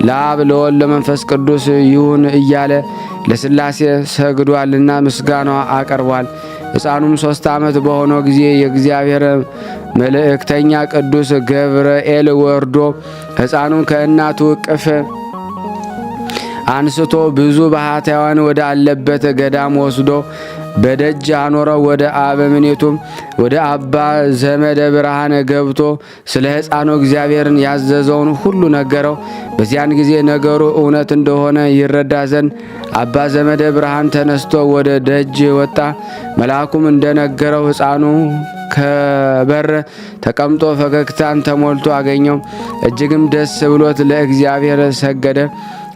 ለአብ ለወልድ ለመንፈስ ቅዱስ ይሁን እያለ ለስላሴ ሰግዷልና ምስጋና አቀርቧል። ሕፃኑም 3 ዓመት በሆነው ጊዜ የእግዚአብሔር መልእክተኛ ቅዱስ ገብርኤል ወርዶ ሕፃኑን ከእናቱ እቅፍ አንስቶ ብዙ ባህታውያን ወደ አለበት ገዳም ወስዶ በደጅ አኖረው። ወደ አበምኔቱም ወደ አባ ዘመደ ብርሃን ገብቶ ስለ ሕፃኑ እግዚአብሔርን ያዘዘውን ሁሉ ነገረው። በዚያን ጊዜ ነገሩ እውነት እንደሆነ ይረዳ ዘንድ አባ ዘመደ ብርሃን ተነስቶ ወደ ደጅ ወጣ። መልአኩም እንደነገረው ሕፃኑ ከበር ተቀምጦ ፈገግታን ተሞልቶ አገኘው። እጅግም ደስ ብሎት ለእግዚአብሔር ሰገደ።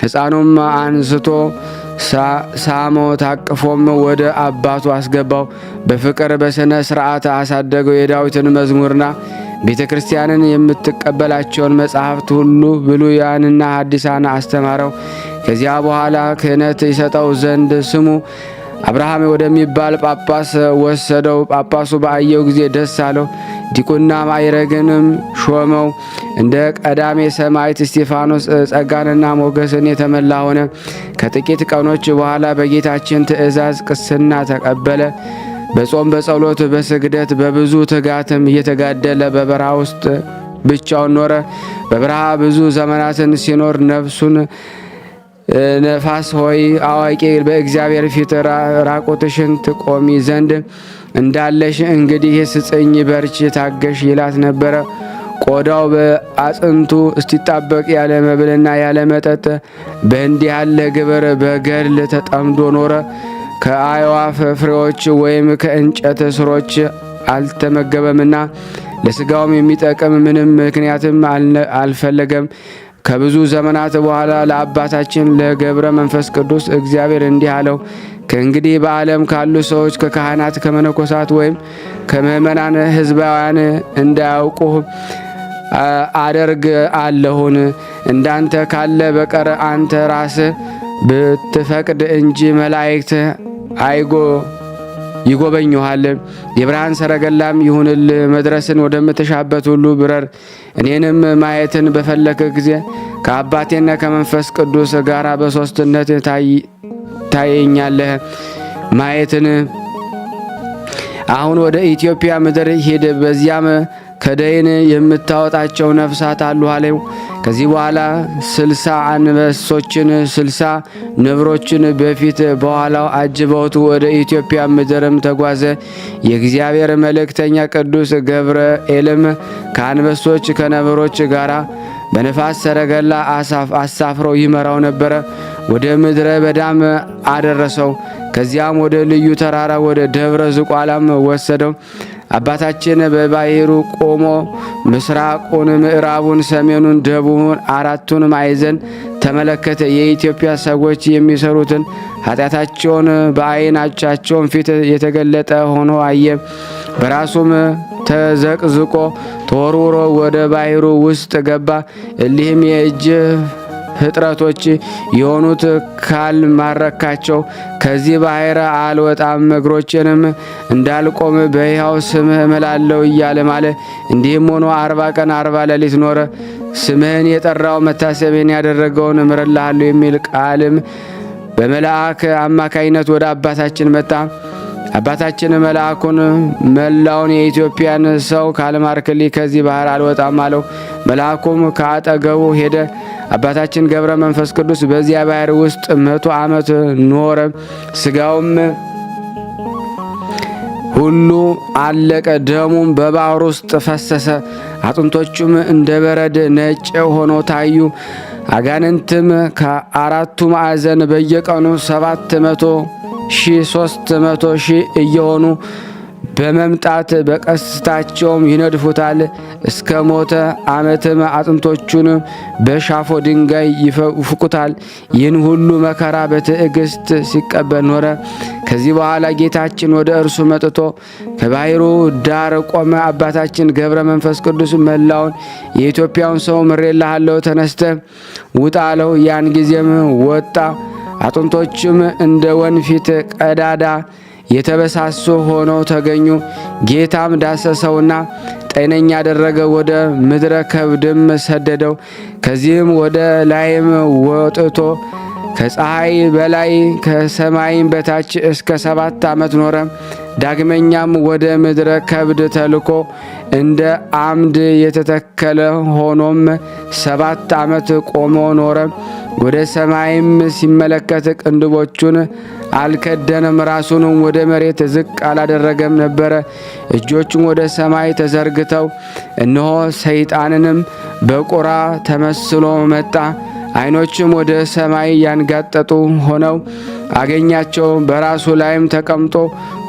ሕፃኑም አንስቶ ሳመው፣ ታቅፎም ወደ አባቱ አስገባው። በፍቅር በስነ ስርዓት አሳደገው። የዳዊትን መዝሙርና ቤተ ክርስቲያንን የምትቀበላቸውን መጻሕፍት ሁሉ ብሉያንና ሐዲሳን አስተማረው። ከዚያ በኋላ ክህነት ይሰጠው ዘንድ ስሙ አብርሃም ወደሚባል ጳጳስ ወሰደው። ጳጳሱ ባየው ጊዜ ደስ አለው። ዲቁና ማዕረግንም ሾመው። እንደ ቀዳሜ ሰማዕት እስጢፋኖስ ጸጋንና ሞገስን የተመላ ሆነ። ከጥቂት ቀኖች በኋላ በጌታችን ትእዛዝ ቅስና ተቀበለ። በጾም በጸሎት በስግደት በብዙ ትጋትም እየተጋደለ በበረሃ ውስጥ ብቻውን ኖረ። በበረሃ ብዙ ዘመናትን ሲኖር ነፍሱን ነፋስ ሆይ አዋቂ በእግዚአብሔር ፊት ራቁትሽን ትቆሚ ዘንድ እንዳለሽ እንግዲህ ስጽኝ፣ በርቺ፣ ታገሽ ይላት ነበረ። ቆዳው በአጥንቱ እስቲጣበቅ ያለ መብልና ያለ መጠጥ በእንዲህ ያለ ግብር በገድል ተጠምዶ ኖረ። ከአዕዋፍ ፍሬዎች ወይም ከእንጨት ስሮች አልተመገበምና ለስጋውም የሚጠቅም ምንም ምክንያትም አልፈለገም። ከብዙ ዘመናት በኋላ ለአባታችን ለገብረ መንፈስ ቅዱስ እግዚአብሔር እንዲህ አለው። ከእንግዲህ በዓለም ካሉ ሰዎች ከካህናት፣ ከመነኮሳት ወይም ከምእመናን ሕዝባውያን እንዳያውቁ አደርግ አለሁን። እንዳንተ ካለ በቀር አንተ ራስህ ብትፈቅድ እንጂ መላእክት ይጎበኙሃል። የብርሃን ሰረገላም ይሁንል። መድረስን ወደምትሻበት ሁሉ ብረር። እኔንም ማየትን በፈለከ ጊዜ ከአባቴና ከመንፈስ ቅዱስ ጋር በሦስትነት ታየኛለህ። ማየትን አሁን ወደ ኢትዮጵያ ምድር ሂድ፣ በዚያም ከደይን የምታወጣቸው ነፍሳት አሉ አለው። ከዚህ በኋላ 60 አንበሶችን 60 ነብሮችን በፊት በኋላው አጅበውት ወደ ኢትዮጵያ ምድርም ተጓዘ። የእግዚአብሔር መልእክተኛ ቅዱስ ገብርኤልም ከአንበሶች ከነብሮች ጋር በነፋስ ሰረገላ አሳፍሮ ይመራው ነበረ። ወደ ምድረ በዳም አደረሰው። ከዚያም ወደ ልዩ ተራራ ወደ ደብረ ዝቋላም ወሰደው። አባታችን በባሕሩ ቆሞ ምስራቁን፣ ምዕራቡን፣ ሰሜኑን፣ ደቡቡን አራቱን ማዕዘን ተመለከተ። የኢትዮጵያ ሰዎች የሚሰሩትን ኃጢአታቸውን በዓይናቸውን ፊት የተገለጠ ሆኖ አየ። በራሱም ተዘቅዝቆ ተወርውሮ ወደ ባሕሩ ውስጥ ገባ። እሊህም የእጅ ፍጥረቶች የሆኑት ካልማረካቸው ከዚህ ባሕር አልወጣም፣ እግሮችንም እንዳልቆም በሕያው ስምህ እምላለሁ እያለ ማለ። እንዲህም ሆኖ 40 ቀን 40 ሌሊት ኖረ። ስምህን የጠራው መታሰቤን ያደረገውን እምርልሃለሁ የሚል ቃልም በመልአክ አማካይነት ወደ አባታችን መጣ። አባታችን መልአኩን መላውን የኢትዮጵያን ሰው ካልማርክልኝ ከዚህ ባህር አልወጣም አለው። መልአኩም ከአጠገቡ ሄደ። አባታችን ገብረ መንፈስ ቅዱስ በዚያ ባህር ውስጥ 100 ዓመት ኖረ። ስጋውም ሁሉ አለቀ። ደሙም በባህር ውስጥ ፈሰሰ። አጥንቶቹም እንደ በረድ ነጭ ሆኖ ታዩ። አጋንንትም ከአራቱ ማዕዘን በየቀኑ 700,000 300,000 እየሆኑ በመምጣት በቀስታቸውም ይነድፉታል። እስከ ሞተ ዓመትም አጥንቶቹን በሻፎ ድንጋይ ይፍቁታል። ይህን ሁሉ መከራ በትዕግስት ሲቀበል ኖረ። ከዚህ በኋላ ጌታችን ወደ እርሱ መጥቶ ከባሕሩ ዳር ቆመ። አባታችን ገብረ መንፈስ ቅዱስ መላውን የኢትዮጵያውን ሰው ምሬልሃለሁ፣ ተነስተ ውጣ አለው። ያን ጊዜም ወጣ። አጥንቶቹም እንደ ወንፊት ቀዳዳ የተበሳሱ ሆነው ተገኙ። ጌታም ዳሰሰውና ጤነኛ ያደረገ፣ ወደ ምድረ ከብድም ሰደደው። ከዚህም ወደ ላይም ወጥቶ ከፀሐይ በላይ ከሰማይም በታች እስከ 7 ዓመት ኖረ። ዳግመኛም ወደ ምድረ ከብድ ተልኮ እንደ አምድ የተተከለ ሆኖም 7 ዓመት ቆሞ ኖረ። ወደ ሰማይም ሲመለከት ቅንድቦቹን አልከደነም፣ ራሱንም ወደ መሬት ዝቅ አላደረገም ነበረ። እጆቹም ወደ ሰማይ ተዘርግተው እነሆ ሰይጣንንም በቁራ ተመስሎ መጣ። ዓይኖቹም ወደ ሰማይ ያንጋጠጡ ሆነው አገኛቸው። በራሱ ላይም ተቀምጦ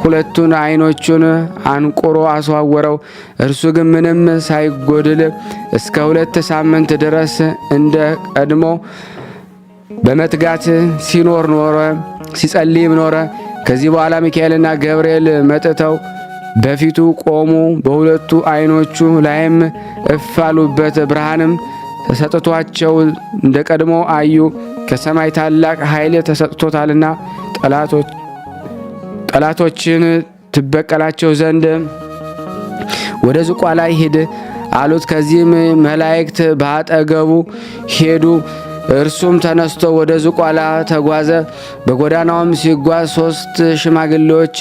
ሁለቱን ዓይኖቹን አንቁሮ አስዋወረው። እርሱ ግን ምንም ሳይጎድል እስከ 2 ሳምንት ድረስ እንደ ቀድሞ በመትጋት ሲኖር ኖረ፣ ሲጸልይም ኖረ። ከዚህ በኋላ ሚካኤልና ገብርኤል መጥተው በፊቱ ቆሙ። በሁለቱ ዓይኖቹ ላይም እፍ አሉበት። ብርሃንም ተሰጥቷቸው እንደ ቀድሞ አዩ። ከሰማይ ታላቅ ኃይል ተሰጥቶታልና ጠላቶችን ትበቀላቸው ዘንድ ወደ ዝቋላ ሂድ አሉት። ከዚህም መላእክት በአጠገቡ ሄዱ። እርሱም ተነስቶ ወደ ዝቋላ ተጓዘ። በጎዳናውም ሲጓዝ 3 ሽማግሌዎች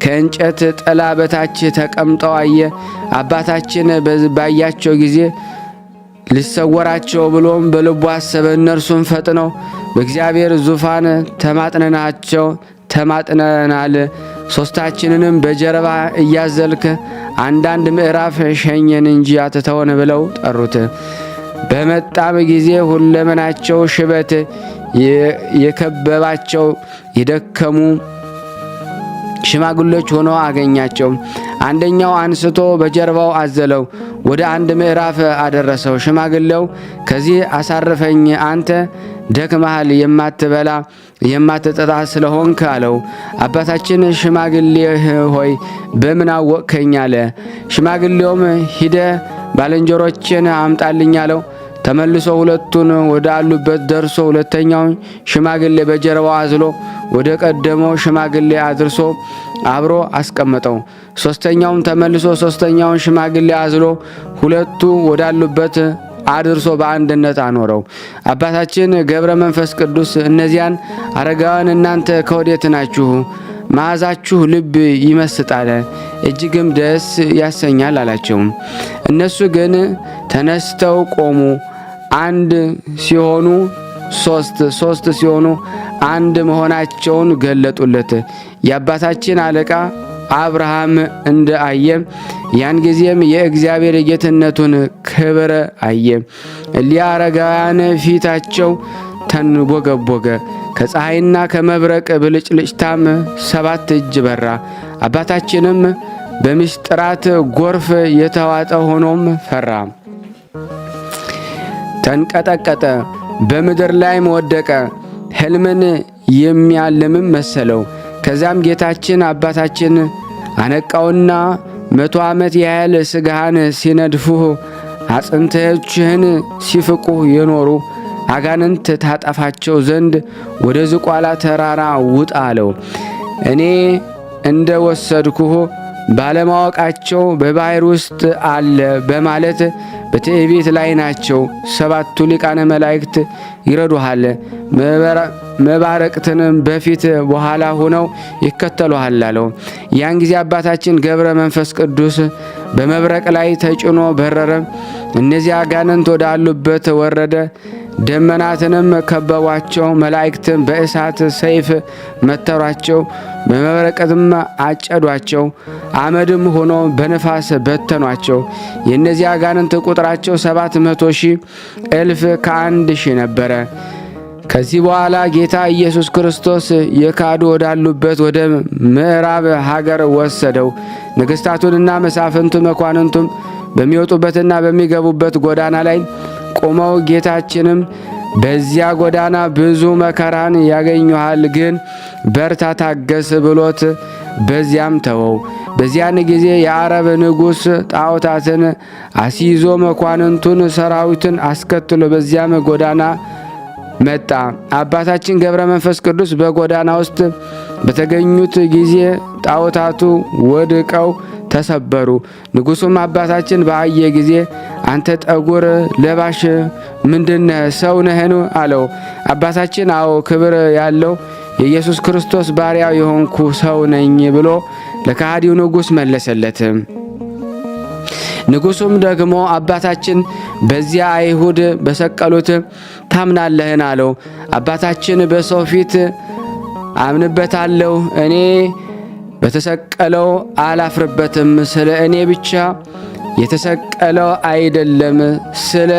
ከእንጨት ጥላ በታች ተቀምጠው አየ። አባታችን ባያቸው ጊዜ ሊሰወራቸው ብሎም በልቡ አሰበ። እነርሱም ፈጥነው በእግዚአብሔር ዙፋን ተማጥነናል፣ ሦስታችንንም በጀርባ እያዘልክ አንዳንድ ምዕራፍ ሸኘን እንጂ አትተወን ብለው ጠሩት። በመጣም ጊዜ ሁለመናቸው ሽበት የከበባቸው የደከሙ ሽማግሌዎች ሆነው አገኛቸው። አንደኛው አንስቶ በጀርባው አዘለው፣ ወደ አንድ ምዕራፍ አደረሰው። ሽማግሌው ከዚህ አሳርፈኝ፣ አንተ ደክመሃል፣ የማትበላ የማትጠጣ ስለሆንክ አለው። አባታችን ሽማግሌ ሆይ በምን አወቅከኝ አለ። ሽማግሌውም ሂደ ባልንጀሮችን አምጣልኝ አለው። ተመልሶ ሁለቱን ወደ አሉበት ደርሶ ሁለተኛውን ሽማግሌ በጀርባው አዝሎ ወደ ቀደመው ሽማግሌ አድርሶ አብሮ አስቀመጠው። ሶስተኛውም ተመልሶ ሶስተኛውን ሽማግሌ አዝሎ ሁለቱ ወዳሉበት አድርሶ በአንድነት አኖረው። አባታችን ገብረ መንፈስ ቅዱስ እነዚያን አረጋውያን እናንተ ከወዴት ናችሁ? መዓዛችሁ ልብ ይመስጣል፣ እጅግም ደስ ያሰኛል አላቸው። እነሱ ግን ተነስተው ቆሙ። አንድ ሲሆኑ ሶስት ሲሆኑ አንድ መሆናቸውን ገለጡለት። የአባታችን አለቃ አብርሃም እንደ አየ ያን ጊዜም የእግዚአብሔር የጌትነቱን ክብር አየ። እሊያ አረጋውያን ፊታቸው ተንቦገቦገ፣ ከፀሐይና ከመብረቅ ብልጭልጭታም 7 እጅ በራ። አባታችንም በምስጢራት ጎርፍ የተዋጠ ሆኖም ፈራ፣ ተንቀጠቀጠ፣ በምድር ላይም ወደቀ። ሕልምን የሚያልምም መሰለው። ከዚያም ጌታችን አባታችን አነቃውና 100 ዓመት ያህል ሥጋህን ሲነድፉህ አጥንቶችህን ሲፍቁህ የኖሩ አጋንንት ታጠፋቸው ዘንድ ወደ ዝቋላ ተራራ ውጣ አለው። እኔ እንደ ወሰድኩህ ባለማወቃቸው በባሕር ውስጥ አለ በማለት በትዕቢት ላይ ናቸው። 7ቱ ሊቃነ መላእክት ይረዱሃል፣ መባረቅትንም በፊት በኋላ ሆነው ይከተሉሃል አለው። ያን ጊዜ አባታችን ገብረ መንፈስ ቅዱስ በመብረቅ ላይ ተጭኖ በረረ። እነዚያ አጋንንት ወዳሉበት ወረደ። ደመናትንም ከበቧቸው። መላእክትም በእሳት ሰይፍ መተሯቸው፣ በመብረቅም አጨዷቸው። አመድም ሆኖ በነፋስ በተኗቸው። የእነዚህ አጋንንት ቁጥራቸው 700,000 እልፍ ከ1,000 ነበረ። ከዚህ በኋላ ጌታ ኢየሱስ ክርስቶስ የካዱ ወዳሉበት ወደ ምዕራብ ሀገር ወሰደው። ነገሥታቱንና መሳፍንቱ መኳንንቱም በሚወጡበትና በሚገቡበት ጎዳና ላይ ቆመው ጌታችንም በዚያ ጎዳና ብዙ መከራን ያገኙሃል፣ ግን በርታ ታገስ ብሎት በዚያም ተወው። በዚያን ጊዜ የአረብ ንጉሥ ጣዖታትን አስይዞ መኳንንቱን ሰራዊትን አስከትሎ በዚያም ጎዳና መጣ። አባታችን ገብረ መንፈስ ቅዱስ በጎዳና ውስጥ በተገኙት ጊዜ ጣዖታቱ ወድቀው ተሰበሩ። ንጉሡም አባታችን ባየ ጊዜ አንተ ጠጉር ለባሽ ምንድነህ? ሰው ነህን? አለው። አባታችን አዎ ክብር ያለው የኢየሱስ ክርስቶስ ባሪያ የሆንኩ ሰው ነኝ ብሎ ለከሃዲው ንጉሥ መለሰለት። ንጉሡም ደግሞ አባታችን በዚያ አይሁድ በሰቀሉት ታምናለህን? አለው። አባታችን በሰው ፊት አምንበታለሁ፣ እኔ በተሰቀለው አላፍርበትም። ስለ እኔ ብቻ የተሰቀለው አይደለም፣ ስለ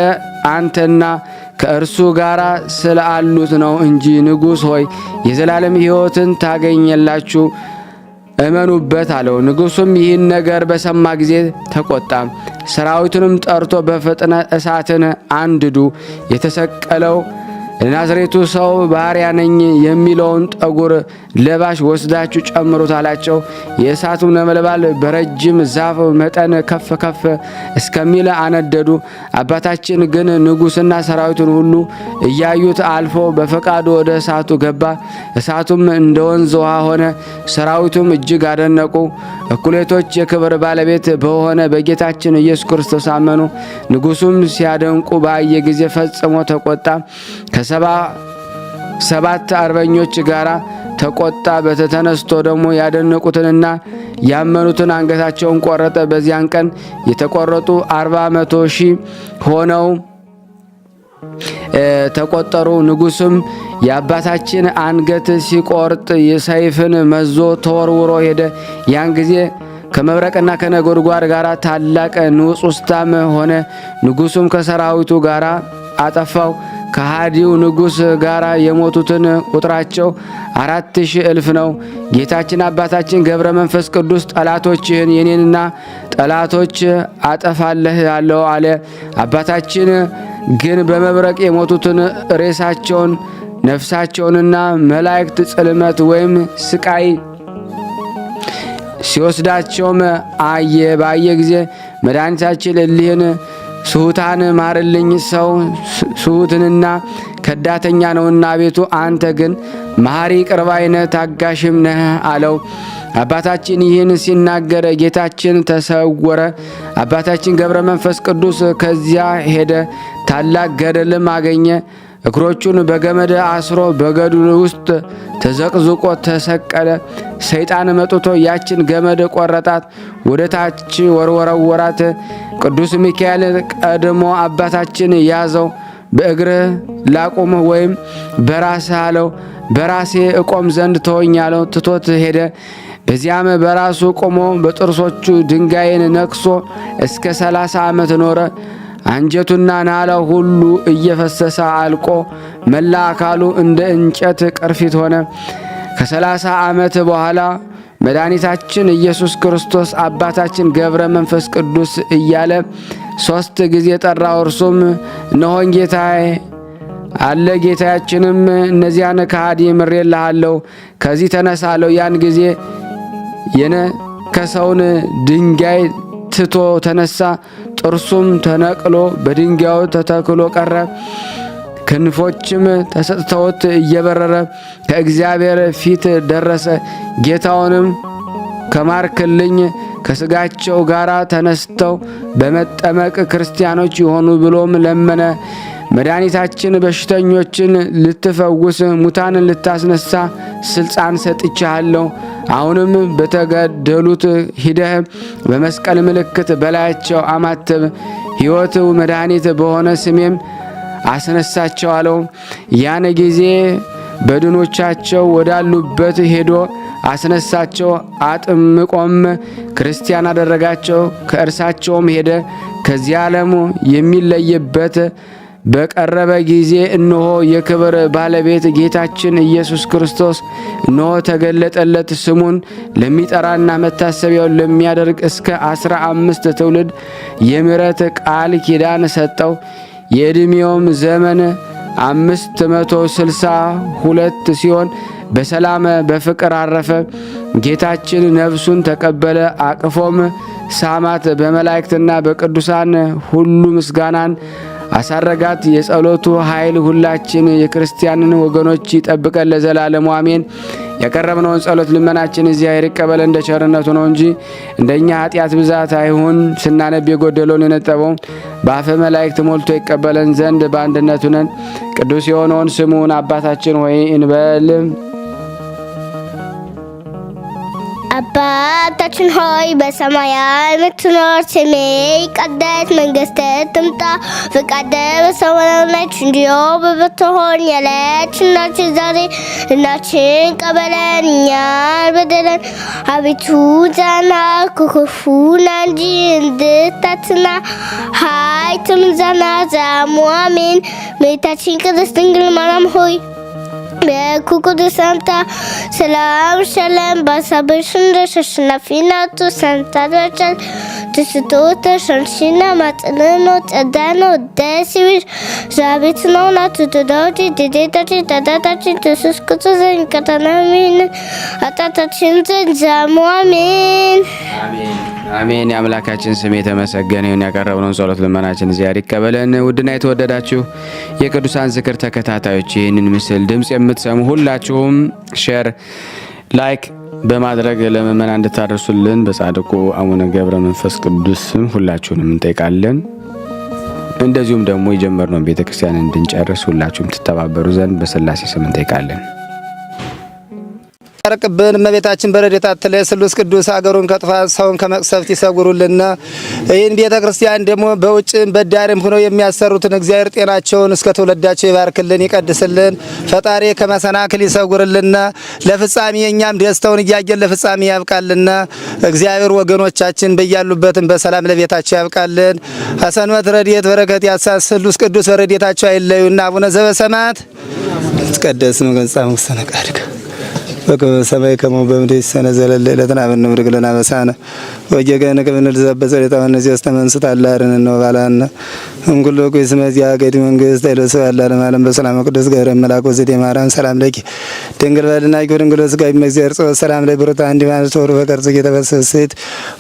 አንተና ከእርሱ ጋር ስለ አሉት ነው እንጂ። ንጉሥ ሆይ የዘላለም ሕይወትን ታገኛላችሁ፣ እመኑበት አለው። ንጉሡም ይህን ነገር በሰማ ጊዜ ተቆጣ። ሰራዊቱንም ጠርቶ በፍጥነት እሳትን አንድዱ፣ የተሰቀለው ለናዝሬቱ ሰው ባሪያ ነኝ የሚለውን ጠጉር ለባሽ ወስዳችሁ ጨምሩት አላቸው። የእሳቱ ነበልባል በረጅም ዛፍ መጠን ከፍ ከፍ እስከሚል አነደዱ። አባታችን ግን ንጉሥና ሰራዊቱን ሁሉ እያዩት አልፎ በፈቃዱ ወደ እሳቱ ገባ። እሳቱም እንደ ወንዝ ውሃ ሆነ። ሰራዊቱም እጅግ አደነቁ። እኩሌቶች የክብር ባለቤት በሆነ በጌታችን ኢየሱስ ክርስቶስ አመኑ። ንጉሡም ሲያደንቁ ባየ ጊዜ ፈጽሞ ተቆጣ። ከ7 አርበኞች ጋር ተቆጣ። በተነስቶ ደግሞ ያደነቁትንና ያመኑትን አንገታቸውን ቆረጠ። በዚያን ቀን የተቆረጡ 40,000 ሆነው ተቆጠሩ። ንጉሥም የአባታችን አንገት ሲቆርጥ የሰይፍን መዞ ተወርውሮ ሄደ። ያን ጊዜ ከመብረቅና ከነጎድጓድ ጋር ታላቅ ንውጽውጽታም ሆነ። ንጉሡም ከሰራዊቱ ጋር አጠፋው። ከሃዲው ንጉሥ ጋር የሞቱትን ቁጥራቸው 4,000 እልፍ ነው። ጌታችን አባታችን ገብረ መንፈስ ቅዱስ ጠላቶችህን የኔንና ጠላቶች አጠፋለህ ያለው አለ። አባታችን ግን በመብረቅ የሞቱትን ሬሳቸውን ነፍሳቸውንና መላእክት ጽልመት ወይም ስቃይ ሲወስዳቸውም አየ። ባየ ጊዜ መድኃኒታችን እሊህን ስሁታን ማርልኝ፣ ሰው ስሁትንና ከዳተኛ ነውና፣ አቤቱ አንተ ግን መሐሪ ቅርብ አይነህ ታጋሽም ነህ አለው። አባታችን ይህን ሲናገር ጌታችን ተሰወረ። አባታችን ገብረ መንፈስ ቅዱስ ከዚያ ሄደ። ታላቅ ገደልም አገኘ። እግሮቹን በገመድ አስሮ በገደሉ ውስጥ ተዘቅዝቆ ተሰቀለ። ሰይጣን መጥቶ ያችን ገመድ ቆረጣት፣ ወደ ታች ወረወራት። ቅዱስ ሚካኤል ቀድሞ አባታችን ያዘው። በእግርህ ላቁምህ ወይም በራስህ አለው። በራሴ እቆም ዘንድ ተወኝ አለው። ትቶት ሄደ። በዚያም በራሱ ቆሞ በጥርሶቹ ድንጋይን ነክሶ እስከ 30 ዓመት ኖረ። አንጀቱና ናላው ሁሉ እየፈሰሰ አልቆ መላ አካሉ እንደ እንጨት ቅርፊት ሆነ። ከ30 ዓመት በኋላ መድኃኒታችን ኢየሱስ ክርስቶስ አባታችን ገብረ መንፈስ ቅዱስ እያለ 3 ጊዜ ጠራው። እርሱም እነሆኝ ጌታዬ አለ። ጌታችንም እነዚያን ከሃዲ ምሬልሃለሁ፣ ከዚህ ተነሳ አለው። ያን ጊዜ የነከሰውን ድንጋይ ትቶ ተነሳ። ጥርሱም ተነቅሎ በድንጋዩ ተተክሎ ቀረ። ክንፎችም ተሰጥተውት እየበረረ ከእግዚአብሔር ፊት ደረሰ። ጌታውንም ከማርክልኝ ከስጋቸው ጋር ተነስተው በመጠመቅ ክርስቲያኖች ይሆኑ ብሎም ለመነ። መድኃኒታችን በሽተኞችን ልትፈውስ ሙታንን ልታስነሳ ስልጣን ሰጥቻለሁ። አሁንም በተገደሉት ሂደህ በመስቀል ምልክት በላያቸው አማትብ፣ ሕይወት መድኃኒት በሆነ ስሜም አስነሳቸው አለው። ያን ጊዜ በድኖቻቸው ወዳሉበት ሄዶ አስነሳቸው። አጥምቆም ክርስቲያን አደረጋቸው። ከእርሳቸውም ሄደ። ከዚህ ዓለም የሚለይበት በቀረበ ጊዜ እነሆ የክብር ባለቤት ጌታችን ኢየሱስ ክርስቶስ እነሆ ተገለጠለት። ስሙን ለሚጠራና መታሰቢያውን ለሚያደርግ እስከ 15 ትውልድ የምሕረት ቃል ኪዳን ሰጠው። የዕድሜውም ዘመን 562 ሲሆን በሰላም በፍቅር አረፈ። ጌታችን ነፍሱን ተቀበለ፣ አቅፎም ሳማት። በመላእክትና በቅዱሳን ሁሉ ምስጋናን አሳረጋት። የጸሎቱ ኃይል ሁላችን የክርስቲያንን ወገኖች ይጠብቀን ለዘላለሙ አሜን። ያቀረብነውን ጸሎት ልመናችን እግዚአብሔር ይቀበለን እንደ ቸርነቱ ነው እንጂ እንደኛ ኃጢአት ብዛት አይሁን። ስናነብ የጎደለውን የነጠበውን በአፈ መላእክት ሞልቶ ይቀበለን ዘንድ በአንድነቱ ነን። ቅዱስ የሆነውን ስሙን አባታችን ሆይ እንበል። አባታችን ሆይ በሰማያት የምትኖር፣ ስምህ ይቀደስ፣ መንግስትህ ትምጣ፣ ፈቃድህ በሰማይ እንደሆነች እንዲሁ በምድር ትሁን። የዕለት እንጀራችንን ዛሬ በደላችንን ቀበለን፣ እኛን በደለን አቤቱ ዛና ከክፉ እንጂ እንድታድነን ኃይል ምስጋና ዘላለሙ አሜን። እመቤታችን ቅድስት ድንግል ማርያም ሆይ በኩኩዱስ ሰላምታ ሰላም ሸለም በሀሳብሽ አሸናፊ ናቱ። ሰንታችን ትስቶ ተሸንሽና ማጥነኖ ጸዳኖ ደስ ይበልሽ ዛቤት ነው ናቱ ተዳውጂ ደደታችን ተዳታችን ኢየሱስ ክርስቶስ እንከተናሚን አጣታችን ዘንዛሙ አሜን አሜን። የአምላካችን ስም የተመሰገነ ይሁን። ያቀረብነውን ጸሎት ልመናችን እግዚአብሔር ይቀበለን። ውድና የተወደዳችሁ የቅዱሳን ዝክር ተከታታዮች ይህንን ምስል ድምጽ የምትሰሙ ሁላችሁም ሼር፣ ላይክ በማድረግ ለምእመናን እንድታደርሱልን በጻድቁ አቡነ ገብረ መንፈስ ቅዱስ ስም ሁላችሁንም እንጠይቃለን። እንደዚሁም ደግሞ የጀመርነውን ቤተክርስቲያን እንድንጨርስ ሁላችሁም ትተባበሩ ዘንድ በስላሴ ስም እንጠይቃለን። ያርቅብን እመቤታችን በረድኤታ አትለይ። ስሉስ ቅዱስ አገሩን ከጥፋት ሰውን ከመቅሰፍት ይሰጉሩልና። ይህን ቤተ ክርስቲያን ደግሞ በውጭም በዳርም ሆነው የሚያሰሩትን እግዚአብሔር ጤናቸውን እስከ ትውልዳቸው ይባርክልን ይቀድስልን። ፈጣሪ ከመሰናክል ይሰጉርልና። ለፍጻሜ እኛም ደስታውን እያየን ለፍጻሜ ያብቃልና። እግዚአብሔር ወገኖቻችን በያሉበትም በሰላም ለቤታቸው ያብቃልን። አሰንበት ረድኤት በረከት ያሳስ ስሉስ ቅዱስ በረድኤታቸው አይለዩና። አቡነ ዘበሰማያት ይትቀደስ ስምከ ወይትጸድቅ ፈቃድከ በከመ በሰማይ ከማሁ በምድር ሲሳየነ ዘለለ ዕለትነ ሀበነ ኅቡር ለነ አበሳነ ወጌጋየነ ከመ ንርዛዕ በጸሎተ እነዚህ አስተመንስት አላርን ነው ባላና እንኩሎ ኩይስ መዚያ ገዲ መንግስት አይለሰ ያላለ ማለም በሰላም ቅዱስ ገብረ መልአክ ወዘዴ ማርያም ሰላም ለኪ ድንግል በልና ድንግል ስጋይ መግዚአብሔር ጾ ሰላም ላይ ብሩታ አንዲ ማለት ወሩ በቀርጽ የተበሰሰት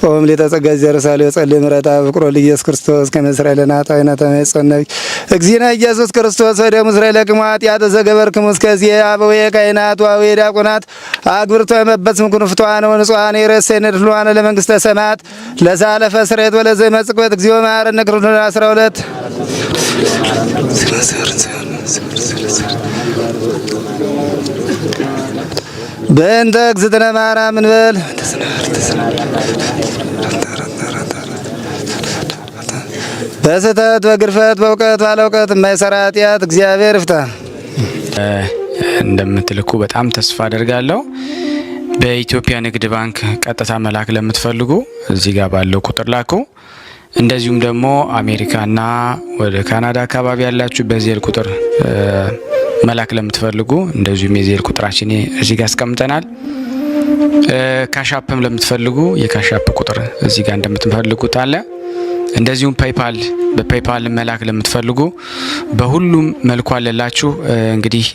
ኦም ለተጸጋ ዘርሳለ ጸልይ ምረታ ፍቅሮ ለኢየሱስ ክርስቶስ ከመስራኤል ለናታይና ተመጽነብ እግዚእነ ኢየሱስ ክርስቶስ ወደ እስራኤል ለቅማት ያተ ዘገበርክሙ እስከዚህ አበው የካይናት ዋው የዲያቆናት አግብርቶ የመበጽም ኩንፍቷን ወንጿን የረሰነ ድሏን ለመንግስተ ሰማያት ለዛለፈ ስሬት ወለዘ መጽቆት እግዚኦ ማረነ ክርስቶስ 12 በእንተ እግዝእትነ ማርያም እንበል። በስህተት በግርፈት በእውቀት ባለ እውቀት የማይሰራ ኃጢአት እግዚአብሔር ይፍታ። እንደምትልኩ በጣም ተስፋ አደርጋለሁ። በኢትዮጵያ ንግድ ባንክ ቀጥታ መላክ ለምትፈልጉ እዚህ ጋር ባለው ቁጥር ላኩ። እንደዚሁም ደግሞ አሜሪካና ወደ ካናዳ አካባቢ ያላችሁ በዜል ቁጥር መላክ ለምትፈልጉ እንደዚሁም የዜል ቁጥራችን እዚህ ጋር አስቀምጠናል። ካሻፕም ለምትፈልጉ የካሻፕ ቁጥር እዚህ ጋር እንደምትፈልጉት አለ። እንደዚሁም ፔይፓል በፔይፓል መላክ ለምትፈልጉ በሁሉም መልኩ አለላችሁ። እንግዲህ